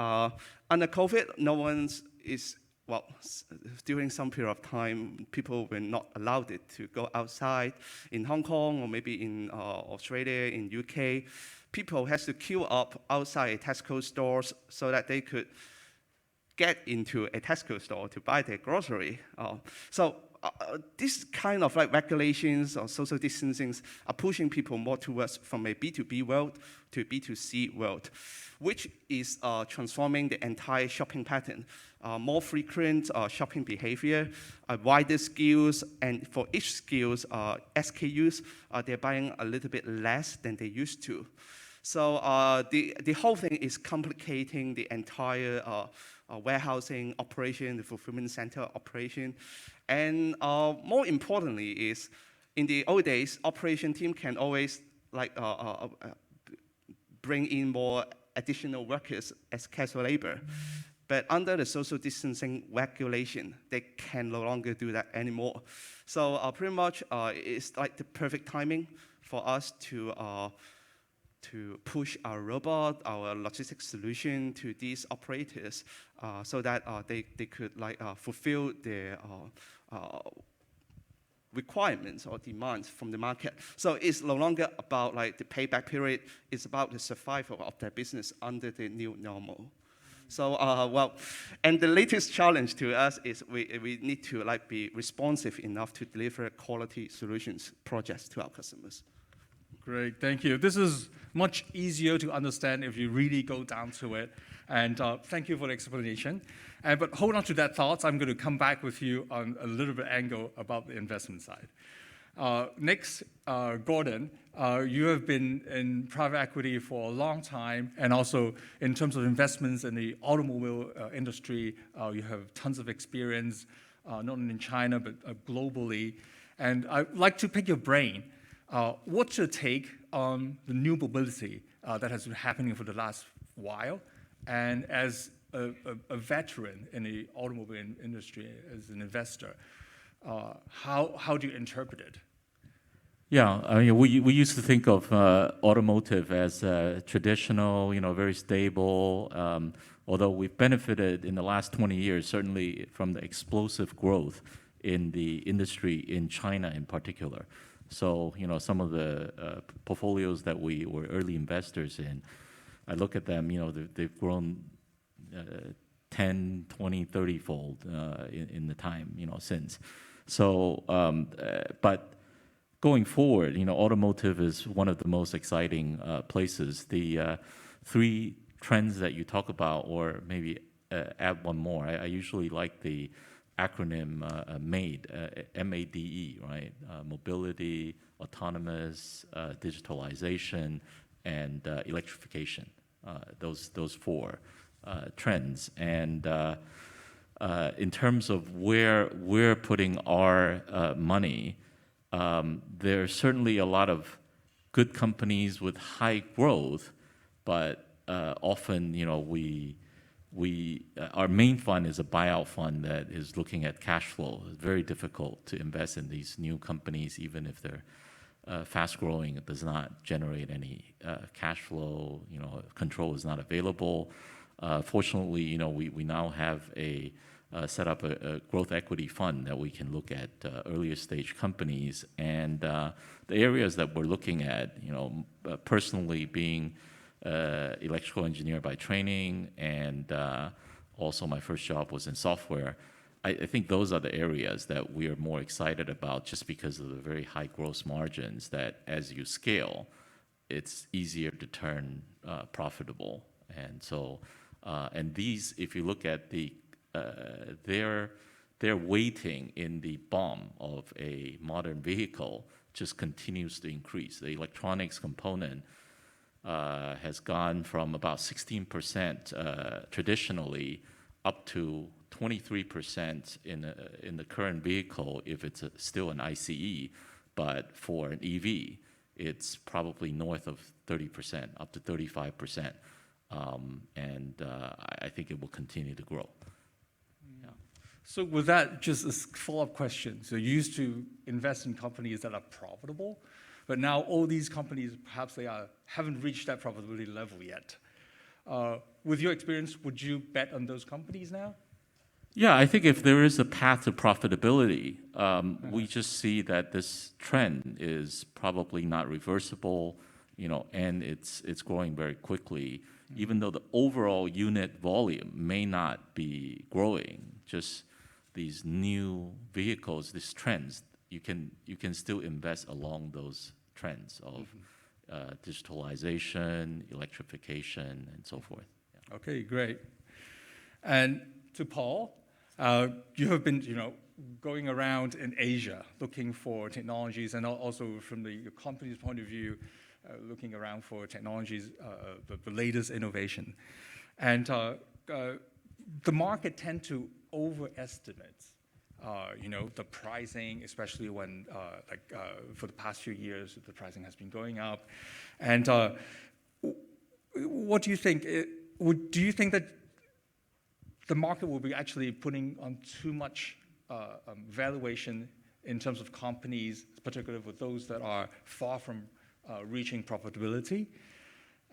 Speaker 13: under COVID, no one's is, well, during some period of time, people were not allowed it to go outside. In Hong Kong or maybe in Australia, in UK, people has to queue up outside Tesco stores so that they could get into a Tesco store to buy their grocery. So this kind of like regulations or social distancing are pushing people more towards from a B2B world to a B2C world, which is transforming the entire shopping pattern. More frequent shopping behavior, wider SKUs, and for each SKUs, SKUs, they're buying a little bit less than they used to. So the whole thing is complicating the entire warehousing operation, the fulfillment center operation. And more importantly is, in the old days, operation team can always like bring in more additional workers as casual labor. But under the social distancing regulation, they can no longer do that anymore. So pretty much it's like the perfect timing for us to push our robot, our logistics solution to these operators so that they could like fulfill their requirements or demands from the market. So it's no longer about like the payback period, it's about the survival of their business under the new normal. So well, and the latest challenge to us is we need to like be responsive enough to deliver quality solutions projects to our customers.
Speaker 3: Great, thank you. This is much easier to understand if you really go down to it. And thank you for the explanation. But hold on to that thought. I'm going to come back with you on a little bit angle about the investment side. Next, Gordon, you have been in private equity for a long time, and also in terms of investments in the automobile industry, you have tons of experience, not only in China, but globally. And I'd like to pick your brain. What's your take on the new mobility that has been happening for the last while? And as a veteran in the automobile industry, as an investor, how do you interpret it?
Speaker 14: Yeah, I mean, we used to think of automotive as traditional, very stable, although we've benefited in the last 20 years, certainly from the explosive growth in the industry in China in particular. So, some of the portfolios that we were early investors in, I look at them, they've grown 10, 20, 30-fold in the time, since. So, but going forward, automotive is one of the most exciting places. The three trends that you talk about, or maybe add one more, I usually like the acronym MADE, M-A-D-E, right? Mobility, autonomous, digitalization, and electrification. those four trends. And in terms of where we're putting our money, there are certainly a lot of good companies with high growth, but often, our main fund is a buyout fund that is looking at cash flow. It's very difficult to invest in these new companies, even if they're fast growing. It does not generate any cash flow. Control is not available. Fortunately, we now have set up a growth equity fund that we can look at earlier stage companies. And the areas that we're looking at, personally being electrical engineer by training, and also my first job was in software. I think those are the areas that we are more excited about, just because of the very high gross margins that as you scale, it's easier to turn profitable. And so, and these, if you look at their weighting in the BOM of a modern vehicle just continues to increase. The electronics component has gone from about 16% traditionally up to 23% in the current vehicle if it's still an ICE, but for an EV, it's probably north of 30%, up to 35%. And I think it will continue to grow.
Speaker 3: Yeah. So with that, just a follow-up question. So you used to invest in companies that are profitable, but now all these companies, perhaps they haven't reached that profitability level yet. With your experience, would you bet on those companies now?
Speaker 14: Yeah, I think if there is a path to profitability, we just see that this trend is probably not reversible, and it's growing very quickly. Even though the overall unit volume may not be growing, just these new vehicles, these trends, you can still invest along those trends of digitalization, electrification, and so forth. Yeah.
Speaker 3: Okay, great. And to Paul, you have been, going around in Asia looking for technologies, and also from your company's point of view, looking around for technologies, the latest innovation. And the market tend to overestimate, the pricing, especially when, for the past few years, the pricing has been going up. And what do you think? Do you think that the market will be actually putting on too much valuation in terms of companies, particularly with those that are far from reaching profitability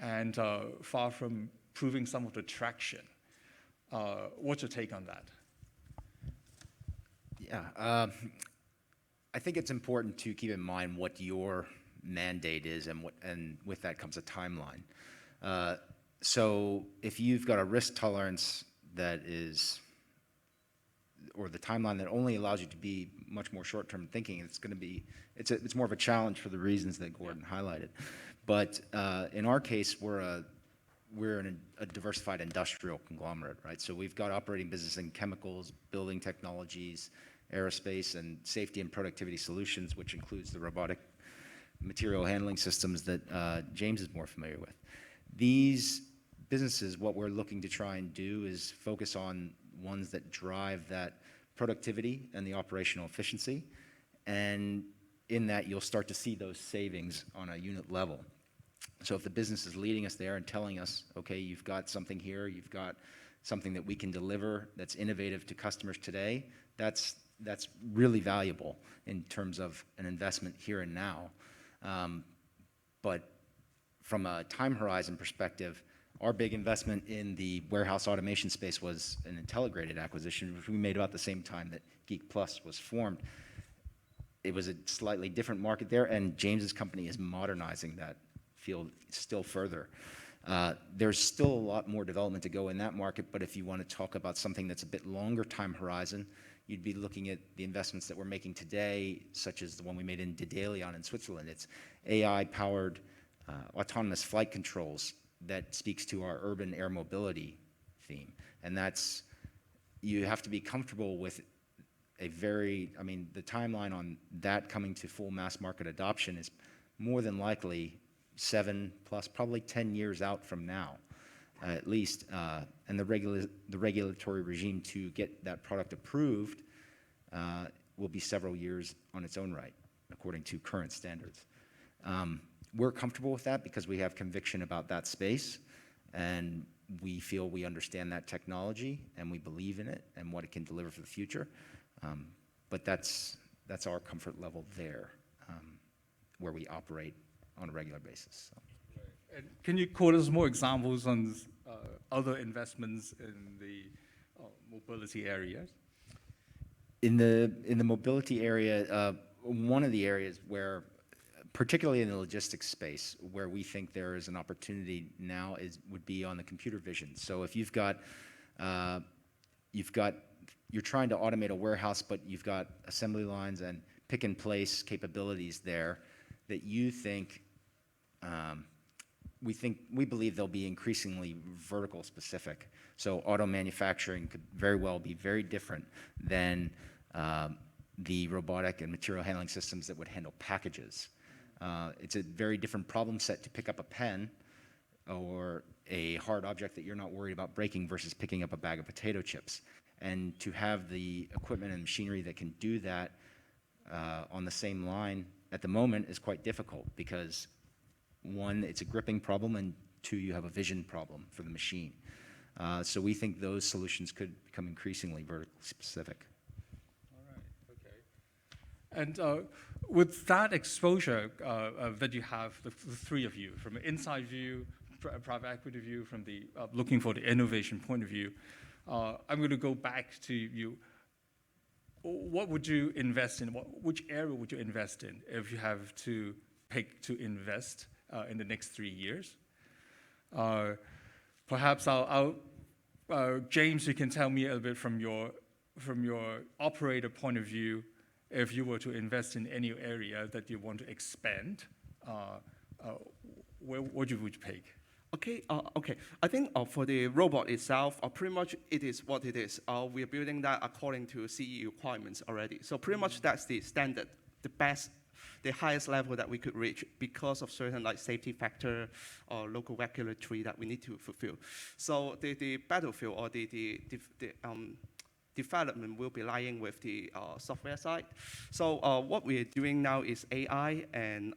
Speaker 3: and far from proving some of the traction? What's your take on that?
Speaker 15: Yeah, I think it's important to keep in mind what your mandate is, and with that comes a timeline. So if you've got a risk tolerance that is, or the timeline that only allows you to be much more short-term thinking, it's more of a challenge for the reasons that Gordon highlighted. But in our case, we're a diversified industrial conglomerate, right? So we've got operating business in chemicals, building technologies, aerospace, and safety and productivity solutions, which includes the robotic material handling systems that James is more familiar with. These businesses, what we're looking to try and do is focus on ones that drive that productivity and the operational efficiency. And in that, you'll start to see those savings on a unit level. So if the business is leading us there and telling us, okay, you've got something here, you've got something that we can deliver that's innovative to customers today, that's really valuable in terms of an investment here and now. But from a time horizon perspective, our big investment in the warehouse automation space was an Intelligrated acquisition, which we made about the same time that Geek Plus was formed. It was a slightly different market there, and James's company is modernizing that field still further. There's still a lot more development to go in that market, but if you want to talk about something that's a bit longer time horizon, you'd be looking at the investments that we're making today, such as the one we made in Dedalion in Switzerland. It's AI-powered autonomous flight controls that speaks to our urban air mobility theme. And you have to be comfortable with the timeline on that coming to full mass market adoption is more than likely 7+, probably 10 years out from now. at least, and the regulatory regime to get that product approved will be several years on its own right, according to current standards. We're comfortable with that because we have conviction about that space, and we feel we understand that technology, and we believe in it and what it can deliver for the future. But that's our comfort level there, where we operate on a regular basis. So.
Speaker 3: And can you quote us more examples on other investments in the mobility areas?
Speaker 15: In the mobility area, one of the areas where, particularly in the logistics space, where we think there is an opportunity now would be on the computer vision. So if you're trying to automate a warehouse, but you've got assembly lines and pick and place capabilities there that you think, we believe they'll be increasingly vertical specific. So auto manufacturing could very well be very different than the robotic and material handling systems that would handle packages. It's a very different problem set to pick up a pen or a hard object that you're not worried about breaking versus picking up a bag of potato chips. And to have the equipment and machinery that can do that on the same line at the moment is quite difficult because, one, it's a gripping problem, and two, you have a vision problem for the machine. So we think those solutions could become increasingly vertically specific.
Speaker 3: And with that exposure that you have, the three of you, from an inside view, private equity view, from the looking for the innovation point of view, I'm going to go back to you. What would you invest in? Which area would you invest in if you have to pick to invest in the next 3 years? Perhaps James, you can tell me a little bit from your operator point of view. If you were to invest in any area that you want to expand, where would you pick?
Speaker 13: Okay. I think for the robot itself, pretty much it is what it is. We are building that according to CE requirements already. So pretty much that's the standard, the highest level that we could reach because of certain like safety factor or local regulatory that we need to fulfill. So the battlefield or the development will be lying with the software side. So what we're doing now is AI and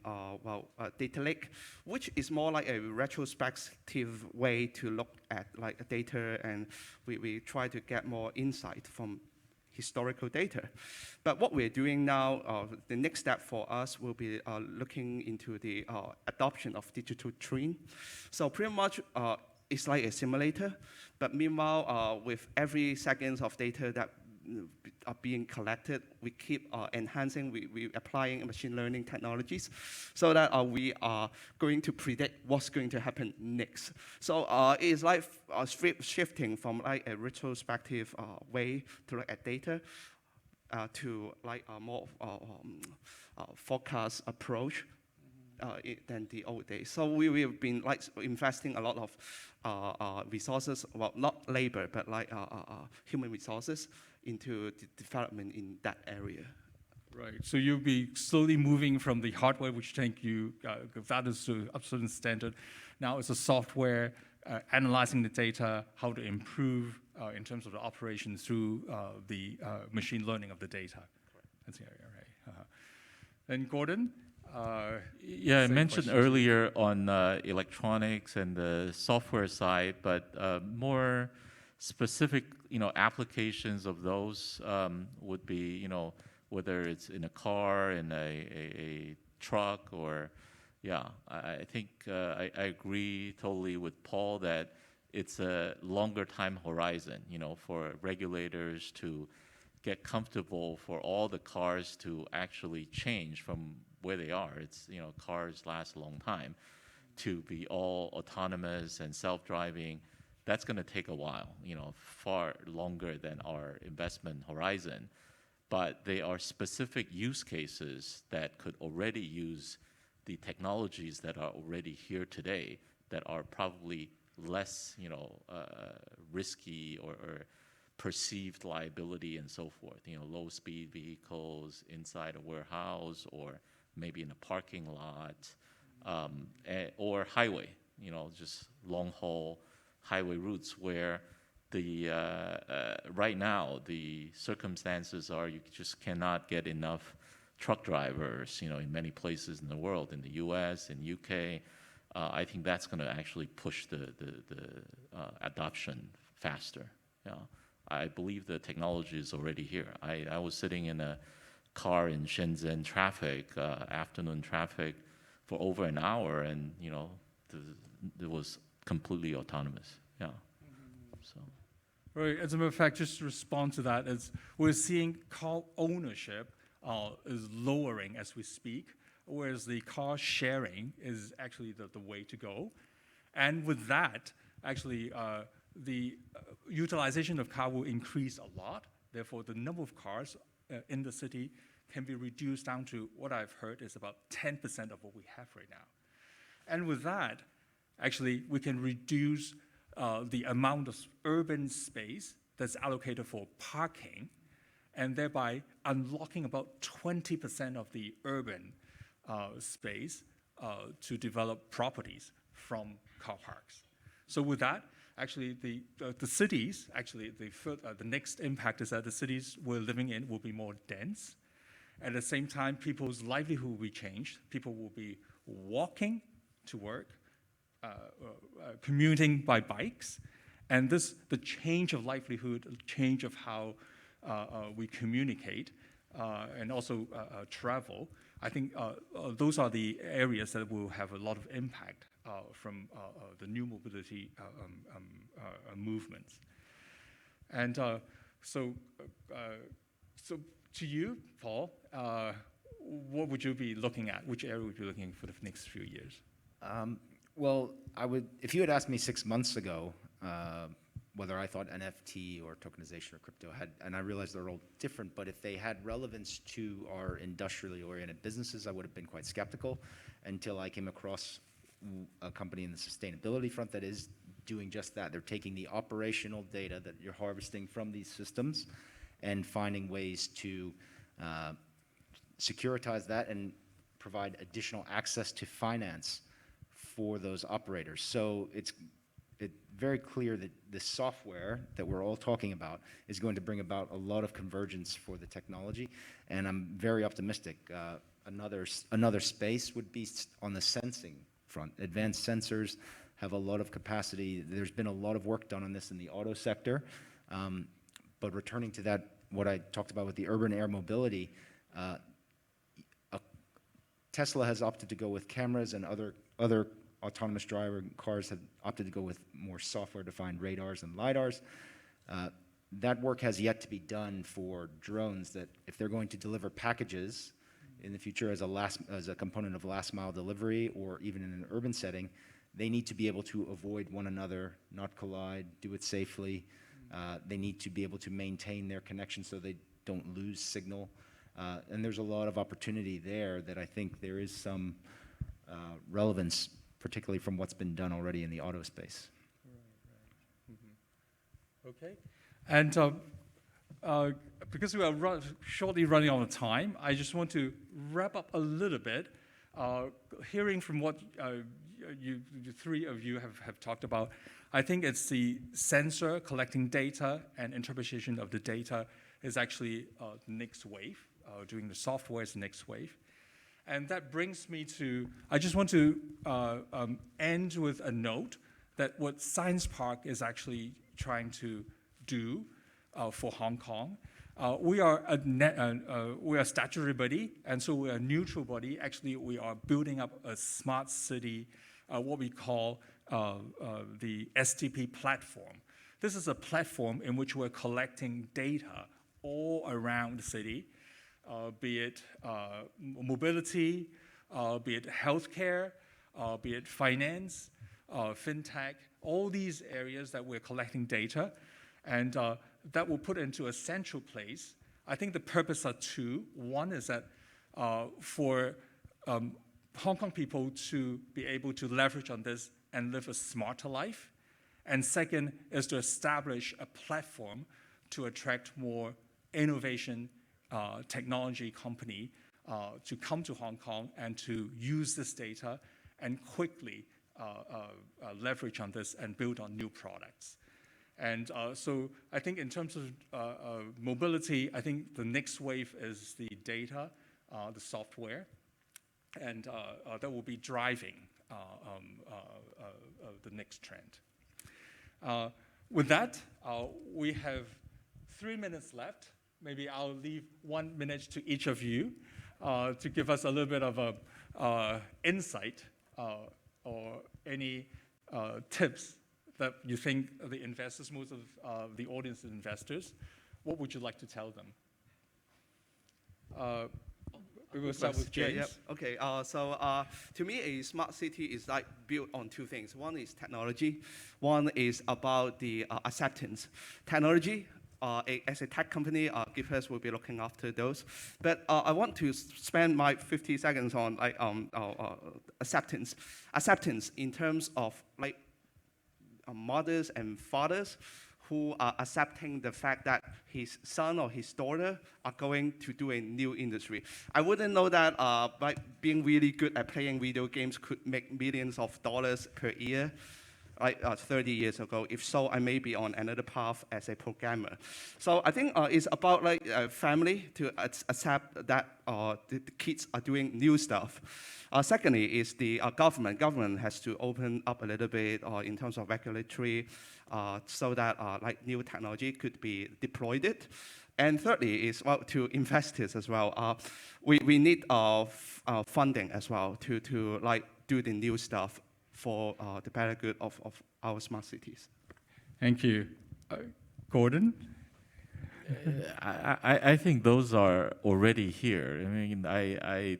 Speaker 13: data lake, which is more like a retrospective way to look at like data, and we try to get more insight from historical data. But what we're doing now, the next step for us will be looking into the adoption of digital twin. So pretty much it's like a simulator, but meanwhile, with every seconds of data that are being collected, we keep enhancing, we applying machine learning technologies so that we are going to predict what's going to happen next. So it's like shifting from like a retrospective way to look at data to like a more forecast approach than the old days. So we have been like investing a lot of resources, well, not labor, but like human resources into the development in that area.
Speaker 3: Right. So you'll be slowly moving from the hardware, which think you that is to a certain standard. Now it's a software analyzing the data, how to improve in terms of the operation through the machine learning of the data. Correct. That's the area, right? And Gordon.
Speaker 14: Yeah, I mentioned earlier on electronics and the software side, but more specific, applications of those would be, whether it's in a car, in a truck, or, yeah, I think I agree totally with Paul that it's a longer time horizon, for regulators to get comfortable for all the cars to actually change from where they are. It's, cars last a long time. To be all autonomous and self-driving, that's going to take a while, far longer than our investment horizon. But they are specific use cases that could already use the technologies that are already here today that are probably less, risky or perceived liability and so forth. Low-speed vehicles inside a warehouse or maybe in a parking lot, or highway, just long-haul highway routes where the right now the circumstances are you just cannot get enough truck drivers, in many places in the world, in the U.S., in UK. I think that's going to actually push the adoption faster. Yeah. I believe the technology is already here. I was sitting in a car in Shenzhen traffic, afternoon traffic, for over an hour, and it was completely autonomous. Yeah. So.
Speaker 3: Right. As a matter of fact, just to respond to that, is we're seeing car ownership is lowering as we speak, whereas the car sharing is actually the way to go. And with that, actually, the utilization of car will increase a lot. Therefore, the number of cars in the city can be reduced down to what I've heard is about 10% of what we have right now. And with that, actually, we can reduce the amount of urban space that's allocated for parking, and thereby unlocking about 20% of the urban space to develop properties from car parks. So with that, actually, the cities, actually, the next impact is that the cities we're living in will be more dense. At the same time, people's livelihood will be changed. People will be walking to work, commuting by bikes. And the change of livelihood, change of how we communicate, and also travel, I think those are the areas that will have a lot of impact from the new mobility movements. And so to you, Paul, what would you be looking at? Which area would you be looking for the next few years?
Speaker 15: Well, if you had asked me 6 months ago whether I thought NFT or tokenization or crypto and I realize they're all different, but if they had relevance to our industrially oriented businesses, I would have been quite skeptical until I came across a company in the sustainability front that is doing just that. They're taking the operational data that you're harvesting from these systems and finding ways to securitize that and provide additional access to finance for those operators. So it's very clear that the software that we're all talking about is going to bring about a lot of convergence for the technology, and I'm very optimistic. Another space would be on the sensing front. Advanced sensors have a lot of capacity. There's been a lot of work done on this in the auto sector, but returning to that, what I talked about with the urban air mobility, Tesla has opted to go with cameras, and other autonomous driver cars have opted to go with more software-defined radars and LiDARs. That work has yet to be done for drones that, if they're going to deliver packages in the future as a component of last-mile delivery or even in an urban setting, they need to be able to avoid one another, not collide, do it safely. They need to be able to maintain their connection so they don't lose signal. And there's a lot of opportunity there that I think there is some relevance, particularly from what's been done already in the auto space.
Speaker 3: Right. Mm-hmm. Okay. And because we are shortly running out of time, I just want to wrap up a little bit, hearing from what the three of you have talked about. I think it's the sensor collecting data and interpretation of the data is actually the next wave. Doing the software is the next wave. And that brings me to, I just want to end with a note that what Science Park is actually trying to do for Hong Kong. We are a statutory body, and so we are a neutral body. Actually, we are building up a smart city, what we call the STP platform. This is a platform in which we're collecting data all around the city, be it mobility, be it healthcare, be it finance, fintech, all these areas that we're collecting data, and that will put into a central place. I think the purpose are two. One is that for Hong Kong people to be able to leverage on this and live a smarter life. And second is to establish a platform to attract more innovation technology company to come to Hong Kong and to use this data and quickly leverage on this and build on new products. And so I think in terms of mobility, I think the next wave is the data, the software, and that will be driving the next trend. With that, we have 3 minutes left. Maybe I'll leave 1 minute to each of you to give us a little bit of a insight or any tips that you think the investors, most of the audience investors, what would you like to tell them? We will start with James.
Speaker 13: Yeah. Okay. To me, a smart city is like built on two things. One is technology. One is about the acceptance. Technology. As a tech company, GeePlus will be looking after those. But I want to spend my 50 seconds on acceptance. Acceptance in terms of like mothers and fathers who are accepting the fact that his son or his daughter are going to do a new industry. I wouldn't know that by being really good at playing video games could make millions of dollars per year. 30 years ago. If so, I may be on another path as a programmer. So I think it's about like family to accept that the kids are doing new stuff. Secondly is the government. Government has to open up a little bit in terms of regulatory so that like new technology could be deployed. And thirdly is to investors as well. We need funding as well to like do the new stuff for the better good of our smart cities.
Speaker 3: Thank you. Gordon?
Speaker 14: I think those are already here. I mean, I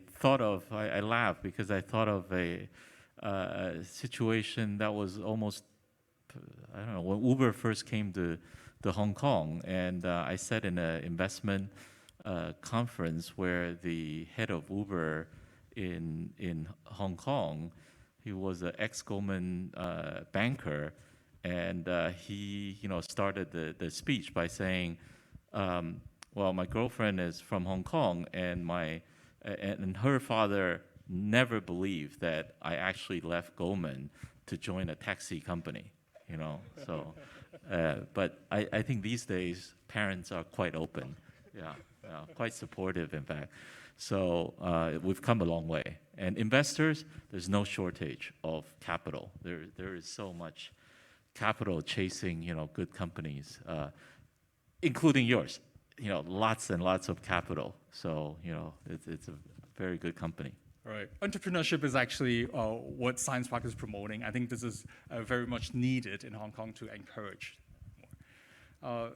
Speaker 14: laugh because I thought of a situation that was almost, I don't know, when Uber first came to Hong Kong, and I sat in an investment conference where the head of Uber in Hong Kong, he was an ex-Goldman banker, and he, started the speech by saying, "Well, my girlfriend is from Hong Kong, and and her father never believed that I actually left Goldman to join a taxi company." So, but I think these days parents are quite open, quite supportive, in fact. So we've come a long way. And investors, there's no shortage of capital. There is so much capital chasing, good companies, including yours. Lots and lots of capital. So, it's a very good company.
Speaker 3: Right. Entrepreneurship is actually what Science Park is promoting. I think this is very much needed in Hong Kong to encourage more.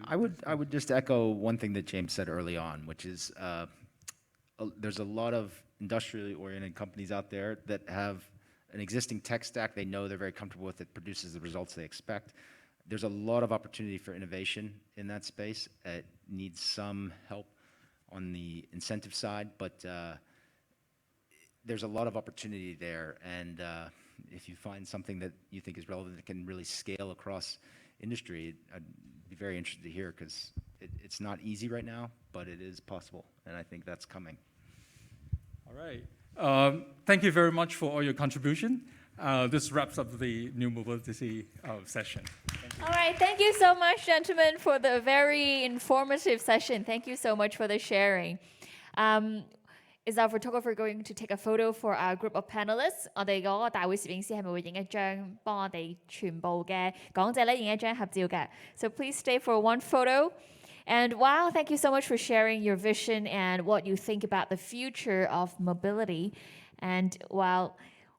Speaker 15: I would just echo one thing that James said early on, which is there's a lot of industrially oriented companies out there that have an existing tech stack they know they're very comfortable with that produces the results they expect. There's a lot of opportunity for innovation in that space. It needs some help on the incentive side, but there's a lot of opportunity there. And if you find something that you think is relevant that can really scale across industry, I'd be very interested to hear, because it's not easy right now, but it is possible, and I think that's coming.
Speaker 3: All right. Thank you very much for all your contribution. This wraps up the New Mobility session. Thank you.
Speaker 1: All right, thank you so much, gentlemen, for the very informative session. Thank you so much for the sharing. Is our photographer going to take a photo for our group of panelists? 我哋嗰個大會攝影師係咪會影一張幫我哋全部嘅講者咧影一張合照嘅？ So please stay for one photo. And wow, thank you so much for sharing your vision and what you think about the future of mobility. And wow,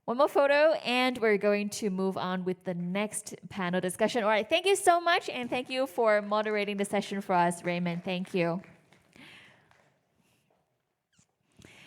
Speaker 1: one more photo, and we're going to move on with the next panel discussion. All right, thank you so much, and thank you for moderating the session for us, Raymond. Thank you.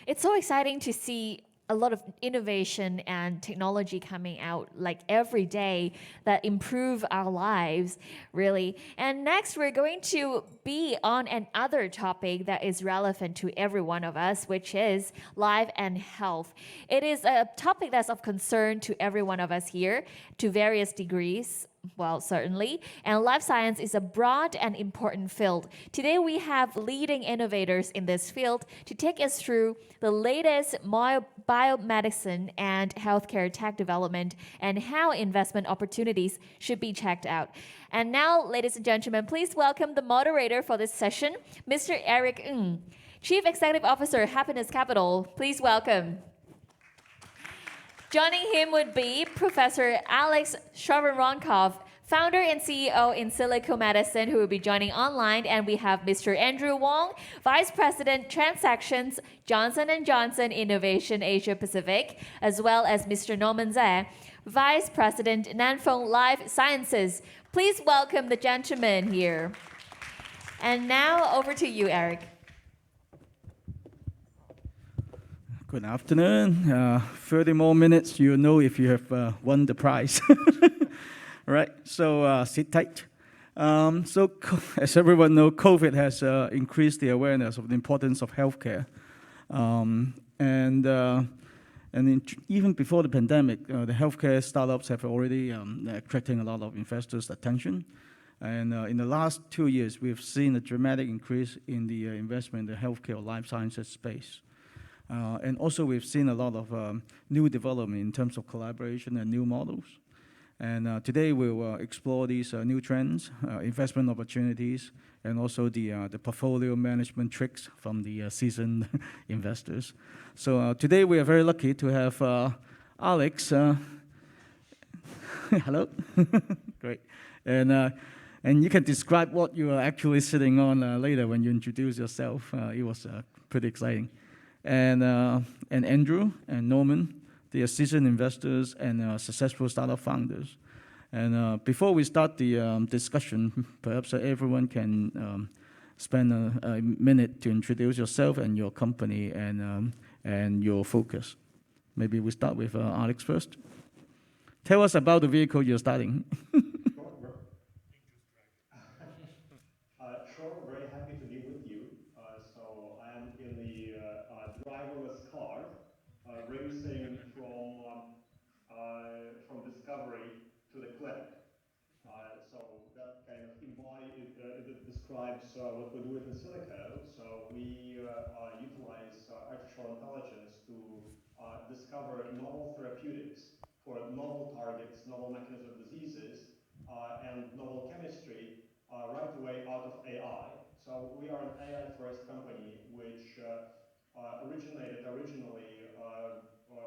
Speaker 1: It's so exciting to see a lot of innovation and technology coming out like every day that improve our lives, really. And next, we're going to be on another topic that is relevant to every one of us, which is life and health. It is a topic that's of concern to every one of us here to various degrees. Well, certainly. And life science is a broad and important field. Today, we have leading innovators in this field to take us through the latest biomedicine and healthcare tech development and how investment opportunities should be checked out. And now, ladies and gentlemen, please welcome the moderator for this session, Mr. Eric Ng, Chief Executive Officer, Happiness Capital. Please welcome. Joining him would be Professor Alex Shravarankov, founder and CEO in Silico Medicine, who will be joining online. And we have Mr. Andrew Wong, Vice President Transactions, Johnson & Johnson Innovation Asia Pacific, as well as Mr. Norman Zhe, Vice President Nanfeng Life Sciences. Please welcome the gentlemen here. And now over to you, Eric.
Speaker 16: Good afternoon. 30 more minutes, you'll know if you have won the prize. Right, so sit tight. As everyone knows, COVID has increased the awareness of the importance of healthcare. Even before the pandemic, the healthcare startups have already attracting a lot of investors' attention. And in the last 2 years, we've seen a dramatic increase in the investment in the healthcare or life sciences space. And also, we've seen a lot of new development in terms of collaboration and new models. And today, we'll explore these new trends, investment opportunities, and also the portfolio management tricks from the seasoned investors. So today, we are very lucky to have Alex. Hello. Great. And you can describe what you are actually sitting on later when you introduce yourself. It was pretty exciting. And Andrew and Norman, they are seasoned investors and successful startup founders. And before we start the discussion, perhaps everyone can spend a minute to introduce yourself and your company and your focus. Maybe we start with Alex first. Tell us about the vehicle you're starting.
Speaker 17: Sure, very happy to be with you. So I am in the driverless car, racing from discovery to the clinic. So that kind of it describes what we do within Silico. So we utilize artificial intelligence to discover novel therapeutics for novel targets, novel mechanisms of diseases, and novel chemistry right away out of AI. So we are an AI-first company which originated originally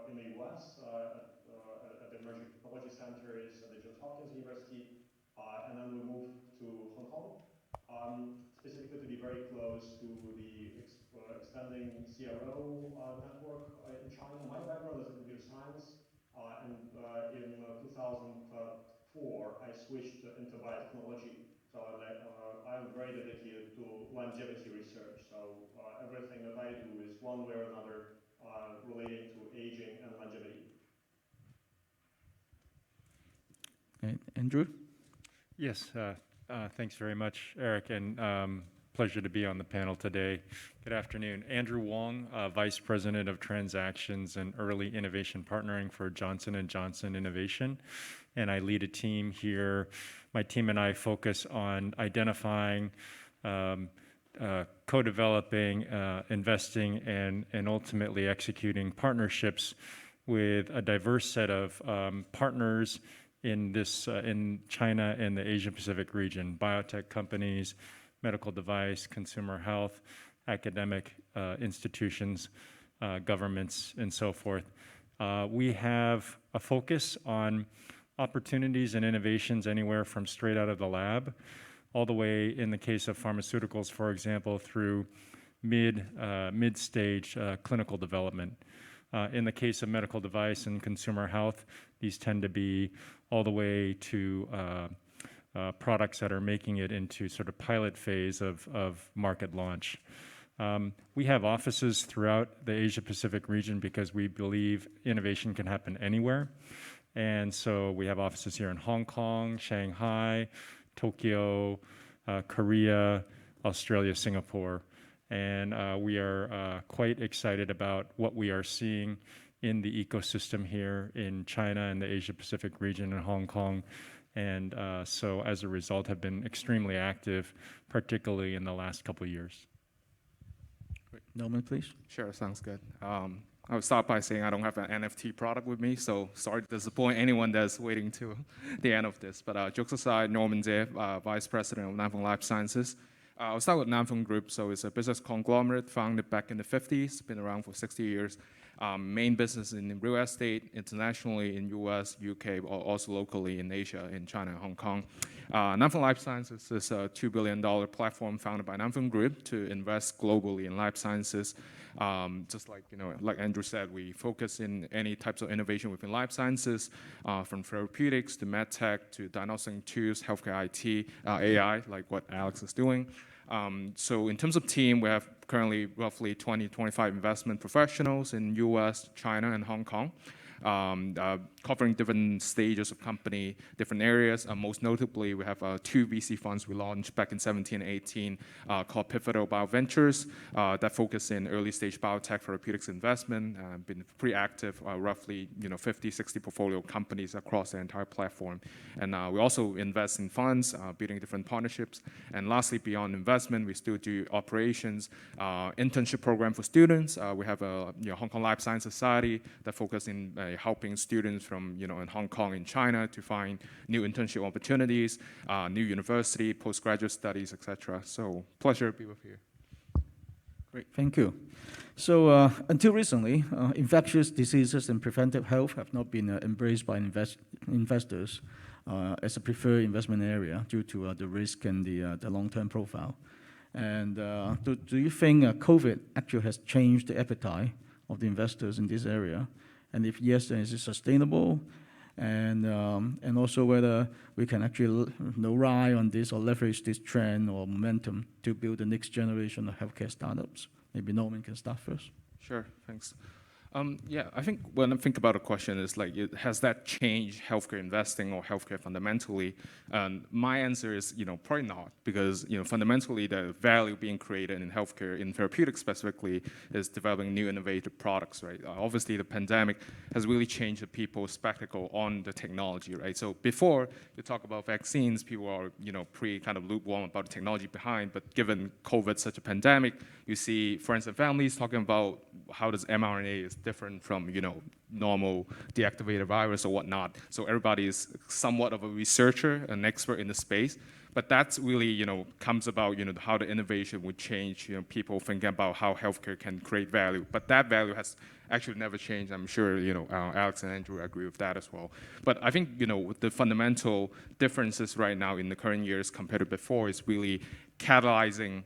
Speaker 17: in the US at the emerging technology centers at the Johns Hopkins University, and then we moved to Hong Kong, specifically to be very close to the expanding CRO network in China. My background is in computer science, and in 2004, I switched into biotechnology. So I am very dedicated to longevity research. So everything that I do is one way or another relating to aging and longevity.
Speaker 16: Okay. Andrew?
Speaker 18: Yes, thanks very much, Eric, and pleasure to be on the panel today. Good afternoon. Andrew Wong, Vice President of Transactions and Early Innovation Partnering for Johnson & Johnson Innovation, and I lead a team here. My team and I focus on identifying, co-developing, investing, and ultimately executing partnerships with a diverse set of partners in China and the Asia Pacific region, biotech companies, medical device, consumer health, academic institutions, governments, and so forth. We have a focus on opportunities and innovations anywhere from straight out of the lab, all the way, in the case of pharmaceuticals, for example, through mid-stage clinical development. In the case of medical device and consumer health, these tend to be all the way to products that are making it into sort of pilot phase of market launch. We have offices throughout the Asia Pacific region because we believe innovation can happen anywhere. And so we have offices here in Hong Kong, Shanghai, Tokyo, Korea, Australia, Singapore. And we are quite excited about what we are seeing in the ecosystem here in China and the Asia Pacific region and Hong Kong And so as a result have been extremely active, particularly in the last couple of years.
Speaker 16: Great. Norman, please.
Speaker 19: Sure, sounds good. I would start by saying I don't have an NFT product with me, so sorry to disappoint anyone that's waiting to the end of this. But jokes aside, Norman Jie, Vice President of Nanfeng Life Sciences. I'll start with Nanfeng Group. So it's a business conglomerate founded back in the 50s, been around for 60 years. Main business in real estate, internationally in US, UK, or also locally in Asia, in China and Hong Kong. Nanfeng Life Sciences is a $2 billion platform founded by Nanfeng Group to invest globally in life sciences. Just like, like Andrew said, we focus in any types of innovation within life sciences, from therapeutics to medtech to diagnostic tools, healthcare IT, AI, like what Alex is doing. So in terms of team, we have currently roughly 20-25 investment professionals in US, China, and Hong Kong, covering different stages of company, different areas. Most notably, we have 2 VC funds we launched back in 17 and 18 called Pivotal Bioventures that focus in early stage biotech therapeutics investment, been pretty active, roughly 50, 60 portfolio companies across the entire platform. And we also invest in funds, building different partnerships. And lastly, beyond investment, we still do operations, internship program for students. We have a Hong Kong Life Science Society that focus in helping students from in Hong Kong and China to find new internship opportunities, new university, postgraduate studies, etc. So pleasure to be with you.
Speaker 16: Great, thank you. So until recently, infectious diseases and preventive health have not been embraced by investors as a preferred investment area due to the risk and the long-term profile. And do you think COVID actually has changed the appetite of the investors in this area? And if yes, then is it sustainable? And also whether we can actually ride on this or leverage this trend or momentum to build the next generation of healthcare startups. Maybe Norman can start first.
Speaker 19: Sure, thanks. Yeah, I think when I think about a question is like, has that changed healthcare investing or healthcare fundamentally? My answer is, probably not, because fundamentally the value being created in healthcare, in therapeutics specifically, is developing new innovative products, right? Obviously, the pandemic has really changed the people's spectacle on the technology, right? So before you talk about vaccines, people are pretty kind of lukewarm about the technology behind, but given COVID, such a pandemic, you see friends and families talking about how does mRNA is different from normal deactivated virus or whatnot. So everybody is somewhat of a researcher, an expert in the space. But that's really comes about how the innovation would change people thinking about how healthcare can create value. But that value has actually never changed. I'm sure Alex and Andrew agree with that as well. But I think the fundamental differences right now in the current years compared to before is really catalyzing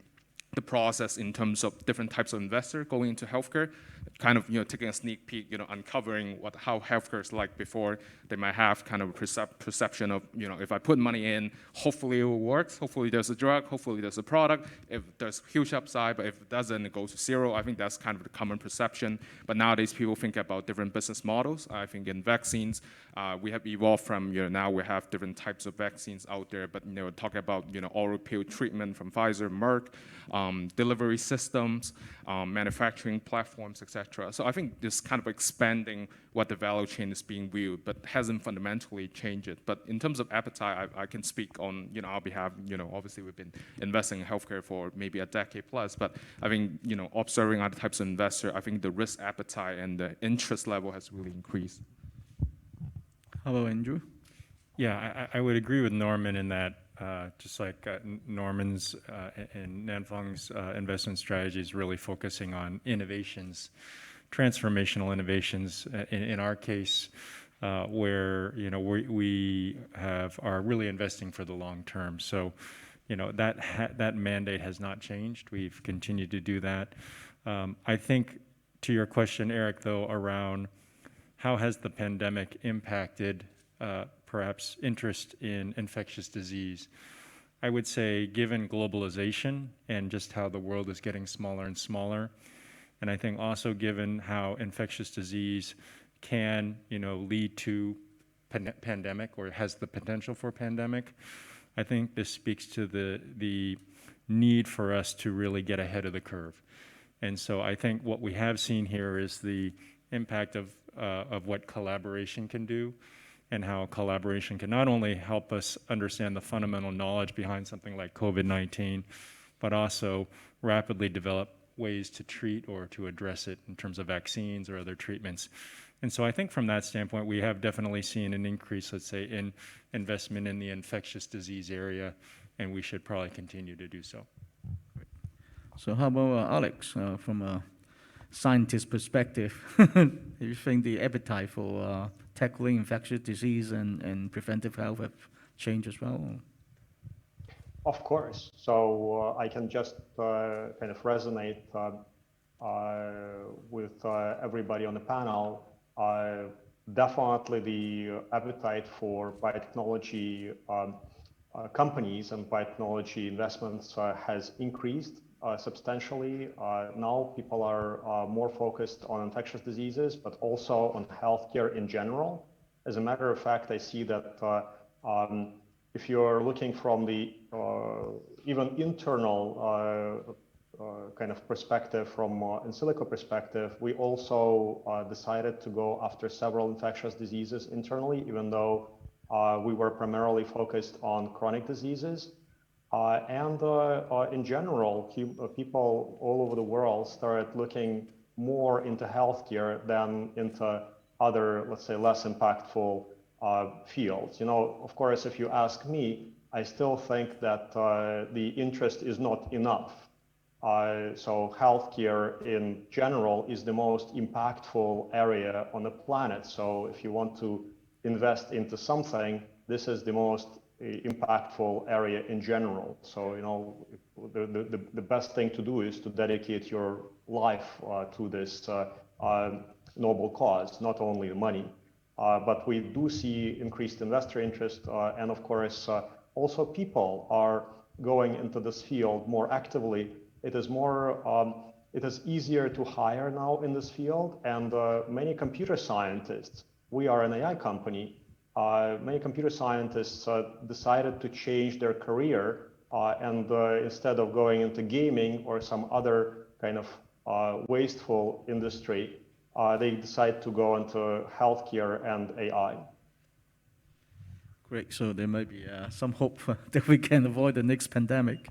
Speaker 19: the process in terms of different types of investor going into healthcare, kind of taking a sneak peek, uncovering how healthcare is like before. They might have kind of a perception of, if I put money in, hopefully it will work, hopefully there's a drug, hopefully there's a product. If there's huge upside, but if it doesn't, it goes to zero. I think that's kind of the common perception. But nowadays people think about different business models. I think in vaccines, we have evolved from, now we have different types of vaccines out there, but talking about, oral pill treatment from Pfizer, Merck, delivery systems, manufacturing platforms, etc. So I think this kind of expanding what the value chain is being viewed, but hasn't fundamentally changed it. But in terms of appetite, I can speak on our behalf. Obviously we've been investing in healthcare for maybe a decade plus, but I think observing other types of investor, I think the risk appetite and the interest level has really increased.
Speaker 16: How about Andrew?
Speaker 18: Yeah, I would agree with Norman in that just like Norman's and Nanfeng's investment strategy is really focusing on innovations, transformational innovations. In our case, where we are really investing for the long term. So, that mandate has not changed. We've continued to do that. I think to your question, Eric, though, around how has the pandemic impacted perhaps interest in infectious disease? I would say given globalization and just how the world is getting smaller and smaller, and I think also given how infectious disease can, lead to pandemic or has the potential for pandemic, I think this speaks to the need for us to really get ahead of the curve. And so I think what we have seen here is the impact of what collaboration can do. and how collaboration can not only help us understand the fundamental knowledge behind something like COVID-19, but also rapidly develop ways to treat or to address it in terms of vaccines or other treatments. And so I think from that standpoint, we have definitely seen an increase, let's say, in investment in the infectious disease area, and we should probably continue to do so.
Speaker 16: So how about Alex, from a scientist perspective, do you think the appetite for tackling infectious disease and preventive health have changed as well?
Speaker 20: Of course. So I can just kind of resonate with everybody on the panel. Definitely the appetite for biotechnology companies and biotechnology investments has increased substantially. Now people are more focused on infectious diseases, but also on healthcare in general. As a matter of fact, I see that if you're looking from the even internal kind of perspective, from in silico perspective, we also decided to go after several infectious diseases internally, even though we were primarily focused on chronic diseases. And in general, people all over the world started looking more into healthcare than into other, let's say, less impactful fields. You know, of course, if you ask me, I still think that the interest is not enough. So healthcare in general is the most impactful area on the planet. So if you want to invest into something, this is the most impactful area in general. So, you know, the best thing to do is to dedicate your life to this noble cause, not only money. But we do see increased investor interest, and of course, also people are going into this field more actively. It is more, it is easier to hire now in this field, and many computer scientists, we are an AI company, many computer scientists decided to change their career, and instead of going into gaming or some other kind of wasteful industry, they decide to go into healthcare and AI.
Speaker 16: Great, so there might be some hope that we can avoid the next pandemic.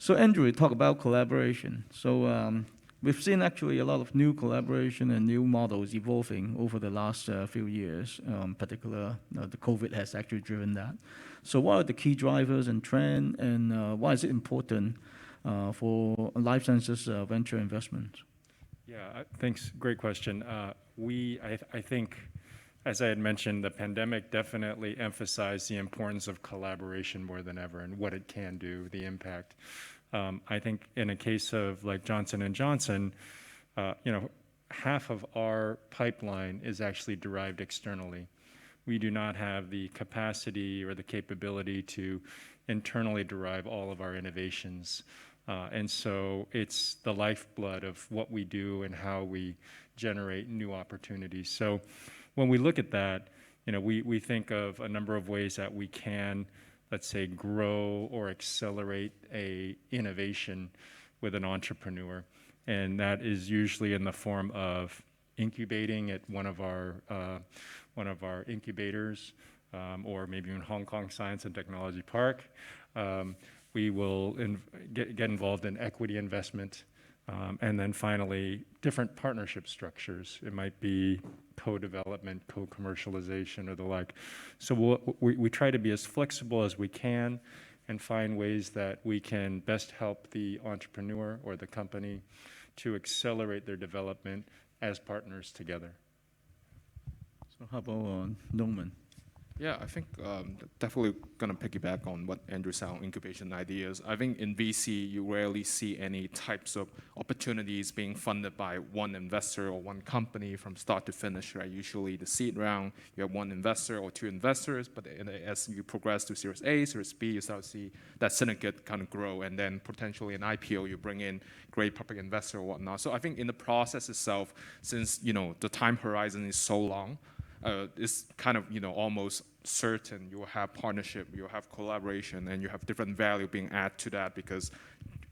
Speaker 16: So Andrew, we talk about collaboration. So we've seen actually a lot of new collaboration and new models evolving over the last few years. In particular, the COVID has actually driven that. So what are the key drivers and trends, and why is it important for life sciences venture investment?
Speaker 18: Yeah, thanks. Great question. I think, as I had mentioned, the pandemic definitely emphasized the importance of collaboration more than ever and what it can do, the impact. I think in a case of like Johnson & Johnson, you know, half of our pipeline is actually derived externally. We do not have the capacity or the capability to internally derive all of our innovations. And so it's the lifeblood of what we do and how we generate new opportunities. So when we look at that, you know, we think of a number of ways that we can, let's say, grow or accelerate a innovation with an entrepreneur. And that is usually in the form of incubating at one of our incubators, or maybe in Hong Kong Science and Technology Park. We will get involved in equity investment, and then finally, different partnership structures. It might be co-development, co-commercialization, or the like. So we try to be as flexible as we can and find ways that we can best help the entrepreneur or the company to accelerate their development as partners together.
Speaker 16: So how about Norman?
Speaker 19: Yeah, I think definitely going to piggyback on what Andrew said on incubation ideas. I think in VC, you rarely see any types of opportunities being funded by one investor or one company from start to finish, right? Usually the seed round, you have one investor or two investors, but as you progress to Series A, Series B, you start to see that syndicate kind of grow, and then potentially an IPO, you bring in great public investor or whatnot. So I think in the process itself, since, you know, the time horizon is so long, it's kind of, you know, almost certain you will have partnership, you'll have collaboration, and you have different value being added to that, because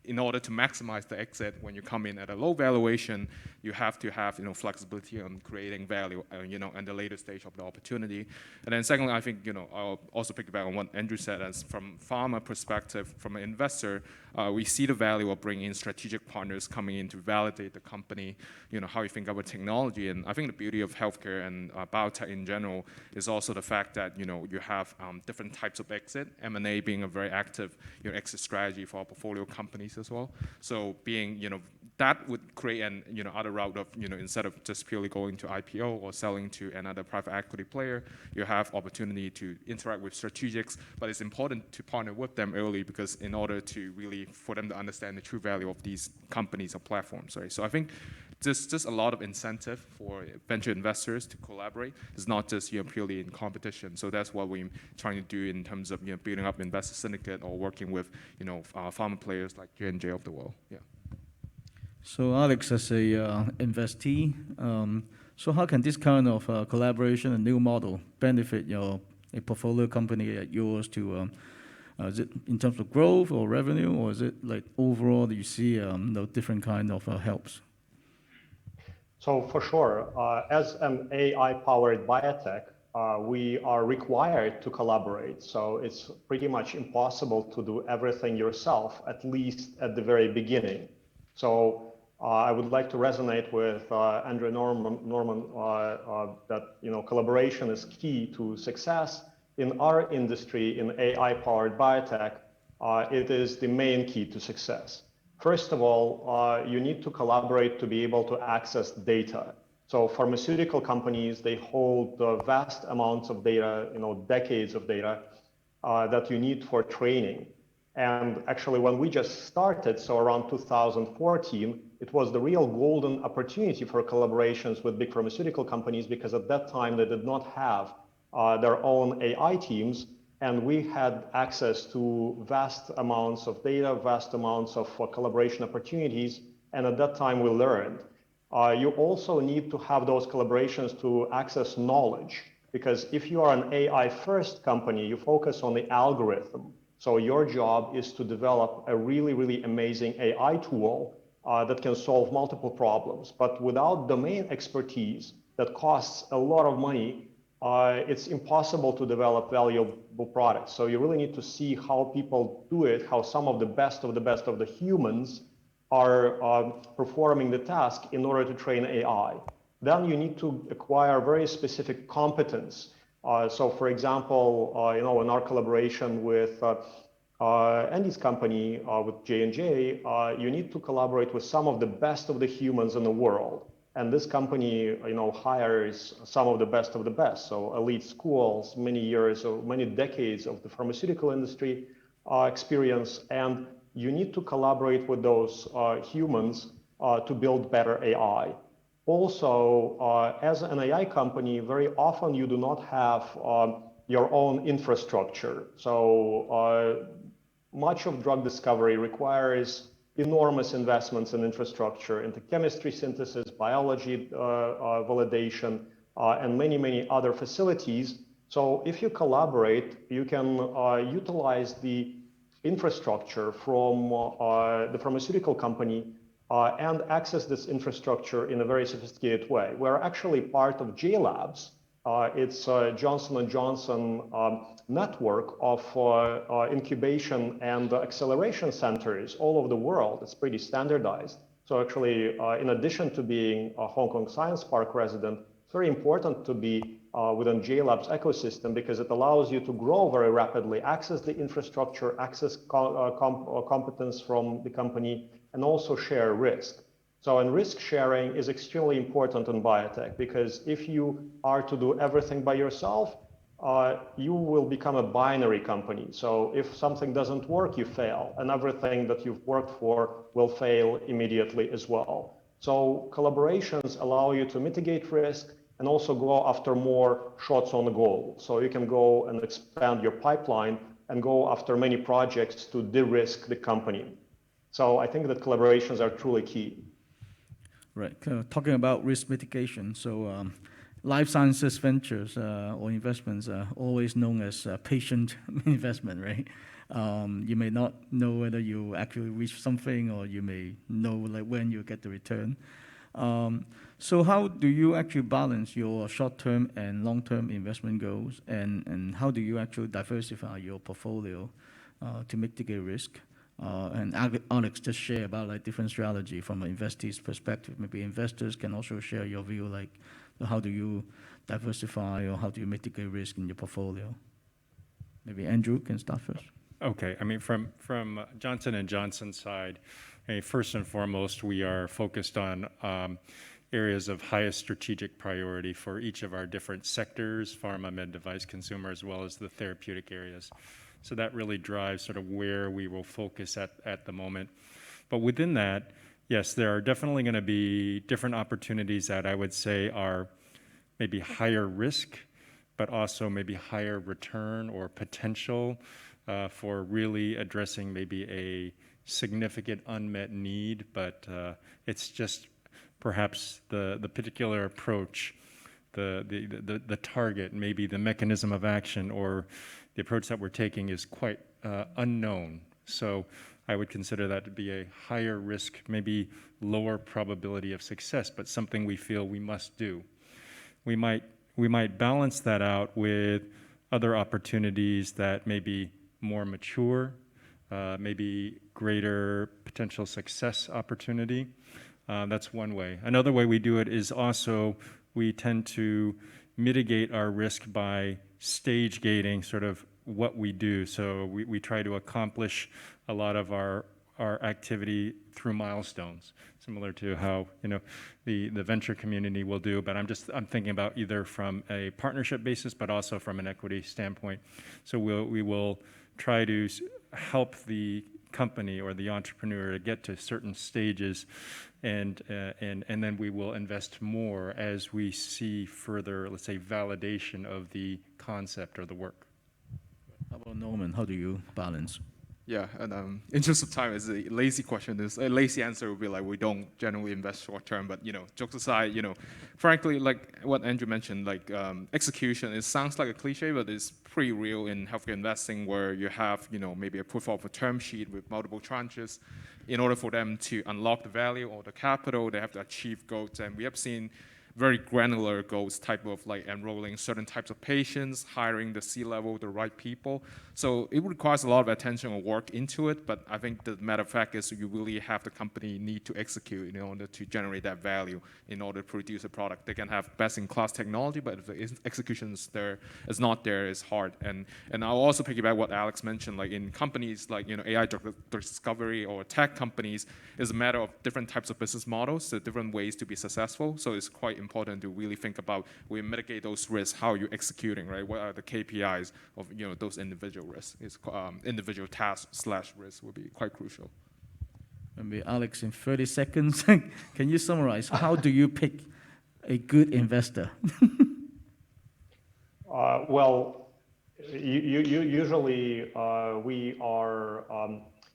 Speaker 19: in order to maximize the exit, when you come in at a low valuation, you have to have flexibility on creating value, in the later stage of the opportunity. And then secondly, I think I'll also pick back on what Andrew said. As from pharma perspective, from an investor, we see the value of bringing in strategic partners coming in to validate the company, how you think about technology. And I think the beauty of healthcare and biotech in general is also the fact that you have different types of exit. M&A being a very active exit strategy for our portfolio companies as well. So being that would create an other route of instead of just purely going to IPO or selling to another private equity player, you have opportunity to interact with strategics. But it's important to partner with them early, because in order to really for them to understand the true value of these companies or platforms, right? So I think just a lot of incentive for venture investors to collaborate. It's not just purely in competition. So that's what we're trying to do in terms of building up investor syndicate or working with pharma players like J&J of the world. Yeah.
Speaker 16: So Alex, as a investee, so how can this kind of collaboration and new model benefit a portfolio company like yours to is it in terms of growth or revenue, or is it like overall you see different kind of helps?
Speaker 20: So for sure, as an AI-powered biotech, we are required to collaborate. So it's pretty much impossible to do everything yourself, at least at the very beginning. So I would like to resonate with Andrew Norman that collaboration is key to success. In our industry, in AI-powered biotech, it is the main key to success. First of all, you need to collaborate to be able to access data. So pharmaceutical companies, they hold vast amounts of data, decades of data that you need for training. And actually, when we just started, so around 2014, it was the real golden opportunity for collaborations with big pharmaceutical companies, because at that time they did not have their own AI teams. And we had access to vast amounts of data, vast amounts of collaboration opportunities. And at that time, we learned. You also need to have those collaborations to access knowledge, because if you are an AI-first company, you focus on the algorithm. So your job is to develop a really, really amazing AI tool that can solve multiple problems. But without domain expertise that costs a lot of money, it's impossible to develop valuable products. So you really need to see how people do it, how some of the best of the humans are performing the task in order to train AI. Then you need to acquire very specific competence. So for example, in our collaboration with Andy's company, with J&J, you need to collaborate with some of the humans in the world. And this company, hires some of the best. So elite schools, many years or many decades of the pharmaceutical industry experience. And you need to collaborate with those humans to build better AI. Also, as an AI company, very often you do not have your own infrastructure. So much of drug discovery requires enormous investments in infrastructure into chemistry synthesis, biology validation, and many, many other facilities. So if you collaborate, you can utilize the infrastructure from the pharmaceutical company and access this infrastructure in a very sophisticated way. We're actually part of JLabs. It's Johnson & Johnson network of incubation and acceleration centers all over the world. It's pretty standardized. So actually, in addition to being a Hong Kong Science Park resident, it's very important to be within JLab's ecosystem, because it allows you to grow very rapidly, access the infrastructure, access competence from the company, and also share risk. So, and risk sharing is extremely important in biotech, because if you are to do everything by yourself, you will become a binary company. So if something doesn't work, you fail, and everything that you've worked for will fail immediately as well. So collaborations allow you to mitigate risk and also go after more shots on the goal. So you can go and expand your pipeline and go after many projects to de-risk the company. So I think that collaborations are truly key.
Speaker 16: Right. Talking about risk mitigation, so life sciences ventures or investments are always known as patient investment, right? You may not know whether you actually reach something, or you may know like when you get the return. So how do you actually balance your short-term and long-term investment goals, and how do you actually diversify your portfolio to mitigate risk? And Alex just share about like different strategy from an investor's perspective. Maybe investors can also share your view, like how do you diversify or how do you mitigate risk in your portfolio? Maybe Andrew can start first.
Speaker 18: Okay, I mean, from Johnson & Johnson's side, first and foremost, we are focused on areas of highest strategic priority for each of our different sectors, pharma, med device, consumer, as well as the therapeutic areas. So that really drives sort of where we will focus at the moment. But within that, yes, there are definitely going to be different opportunities that I would say are maybe higher risk, but also maybe higher return or potential for really addressing maybe a significant unmet need, but it's just perhaps the particular approach, the target, maybe the mechanism of action or the approach that we're taking is quite unknown. So I would consider that to be a higher risk, maybe lower probability of success, but something we feel we must do. We might balance that out with other opportunities that may be more mature, maybe greater potential success opportunity. That's one way. Another way we do it is also we tend to mitigate our risk by stage gating sort of what we do. So we try to accomplish a lot of our activity through milestones, similar to how the venture community will do. But I'm thinking about either from a partnership basis, but also from an equity standpoint. So we will try to help the company or the entrepreneur to get to certain stages, and then we will invest more as we see further, let's say, validation of the concept or the work.
Speaker 16: How about Norman? How do you balance?
Speaker 19: Yeah, and interest of time is a lazy question. A lazy answer would be like we don't generally invest short term. But jokes aside, frankly, like what Andrew mentioned, like execution. It sounds like a cliche, but it's pretty real in healthcare investing, where you have maybe a proof of a term sheet with multiple tranches. In order for them to unlock the value or the capital, they have to achieve goals, and we have seen very granular goals, type of like enrolling certain types of patients, hiring the C-level, the right people. So it requires a lot of attention and work into it, but I think the matter of fact is you really have the company need to execute in order to generate that value, in order to produce a product. They can have best-in-class technology, but if the execution is not there, it's hard. And I'll also piggyback what Alex mentioned, like in companies like AI drug discovery or tech companies, it's a matter of different types of business models, so different ways to be successful. So it's quite important to really think about we mitigate those risks, how you're executing, right? What are the KPIs of those individual risks? It's individual tasks/risks would be quite crucial.
Speaker 16: Maybe Alex, in 30 seconds, can you summarize how do you pick a good investor?
Speaker 20: Well, usually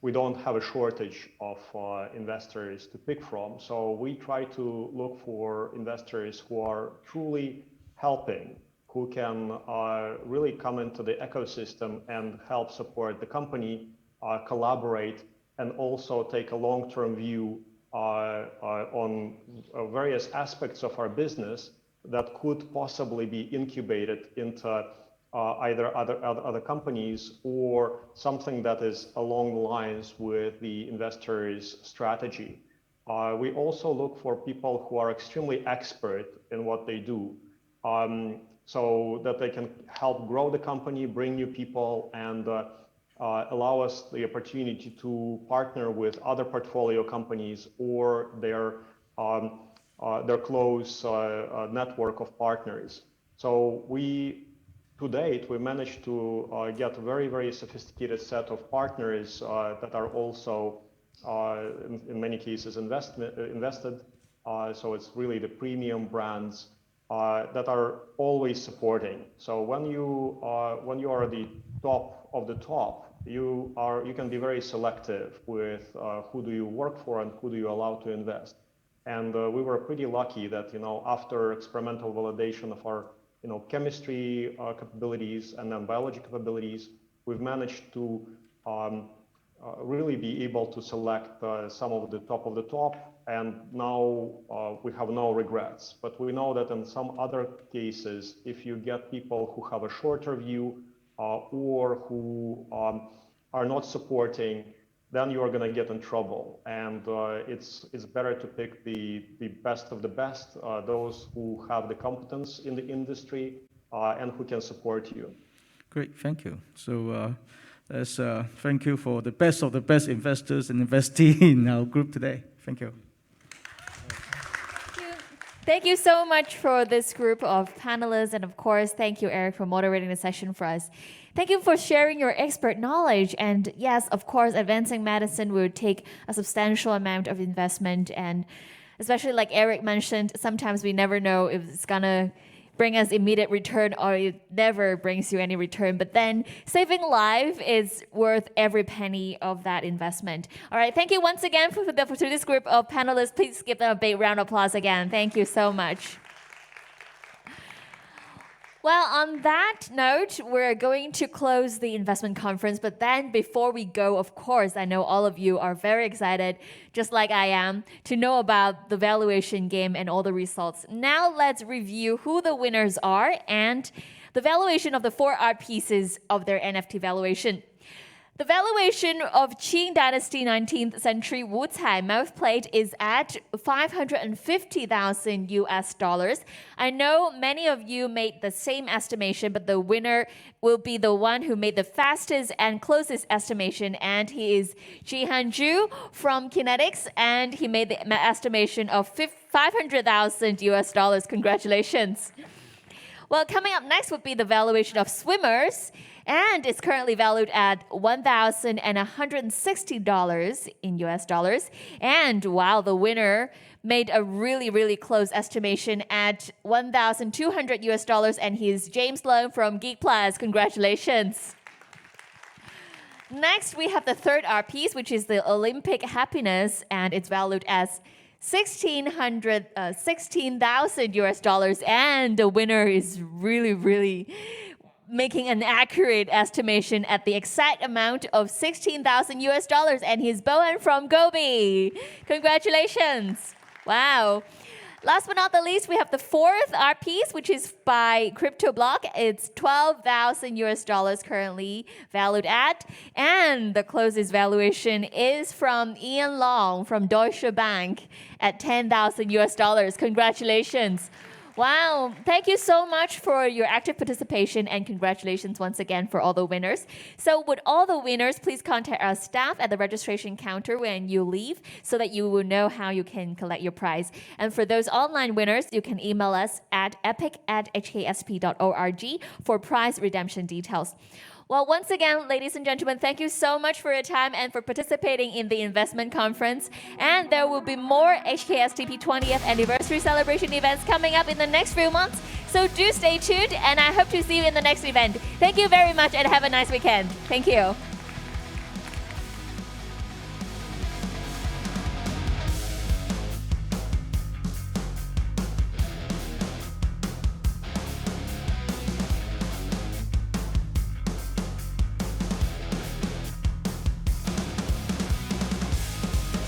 Speaker 20: we don't have a shortage of investors to pick from. So we try to look for investors who are truly helping, who can really come into the ecosystem and help support the company, collaborate, and also take a long-term view on various aspects of our business that could possibly be incubated into either other companies or something that is along the lines with the investor's strategy. We also look for people who are extremely expert in what they do, so that they can help grow the company, bring new people, and allow us the opportunity to partner with other portfolio companies or their close network of partners. So to date, we managed to get a very, very sophisticated set of partners that are also, in many cases, invested. So it's really the premium brands that are always supporting. So when you are the top of the top, you can be very selective with who do you work for and who do you allow to invest. And we were pretty lucky that after experimental validation of our chemistry capabilities and then biology capabilities, we've managed to really be able to select some of the top, and now we have no regrets. But we know that in some other cases, if you get people who have a shorter view or who are not supporting, then you are going to get in trouble. And it's better to pick the best of the best, those who have the competence in the industry and who can support you.
Speaker 16: Great, thank you. So thank you for the best of the best investors and investees in our group today. Thank you.
Speaker 1: Thank you so much for this group of panelists. And of course, thank you, Eric, for moderating the session for us. Thank you for sharing your expert knowledge. And yes, of course, advancing medicine will take a substantial amount of investment. And especially like Eric mentioned, sometimes we never know if it's going to bring us immediate return or it never brings you any return. But then saving life is worth every penny of that investment. All right, thank you once again to this group of panelists. Please give them a big round of applause again. Thank you so much. Well, on that note, we're going to close the investment conference. But then before we go, of course, I know all of you are very excited, just like I am, to know about the valuation game and all the results. Now let's review who the winners are and the valuation of the 4 art pieces of their NFT valuation. The valuation of Qing Dynasty 19th century Wu Cai mouth plate is at $550,000 US. I know many of you made the same estimation, but the winner will be the one who made the fastest and closest estimation, and he is Jihan Zhu from Kinetics, and he made the estimation of $500,000 US. Congratulations. Well, coming up next would be the valuation of swimmers, and it's currently valued at $1,160 in US dollars. And while the winner made a really, really close estimation at $1,200 US, and he's James Lowe from Geek Plus. Congratulations. Next, we have the third art piece, which is the Olympic Happiness, and it's valued as $16,000 US, and the winner is really, really making an accurate estimation at the exact amount of $16,000 US, and he's Bowen from Gobi. Congratulations. Wow. Last but not the least, we have the fourth art piece, which is by Crypto Block. It's $12,000 US currently valued at, and the closest valuation is from Ian Long from Deutsche Bank at $10,000 US. Congratulations. Wow, thank you so much for your active participation, and congratulations once again for all the winners. So would all the winners please contact our staff at the registration counter when you leave so that you will know how you can collect your prize. And for those online winners, you can email us at epic@hksp.org for prize redemption details. Well, once again, ladies and gentlemen, thank you so much for your time and for participating in the investment conference. And there will be more HKSTP 20th anniversary celebration events coming up in the next few months. So do stay tuned, and I hope to see you in the next event. Thank you very much, and have a nice weekend. Thank you.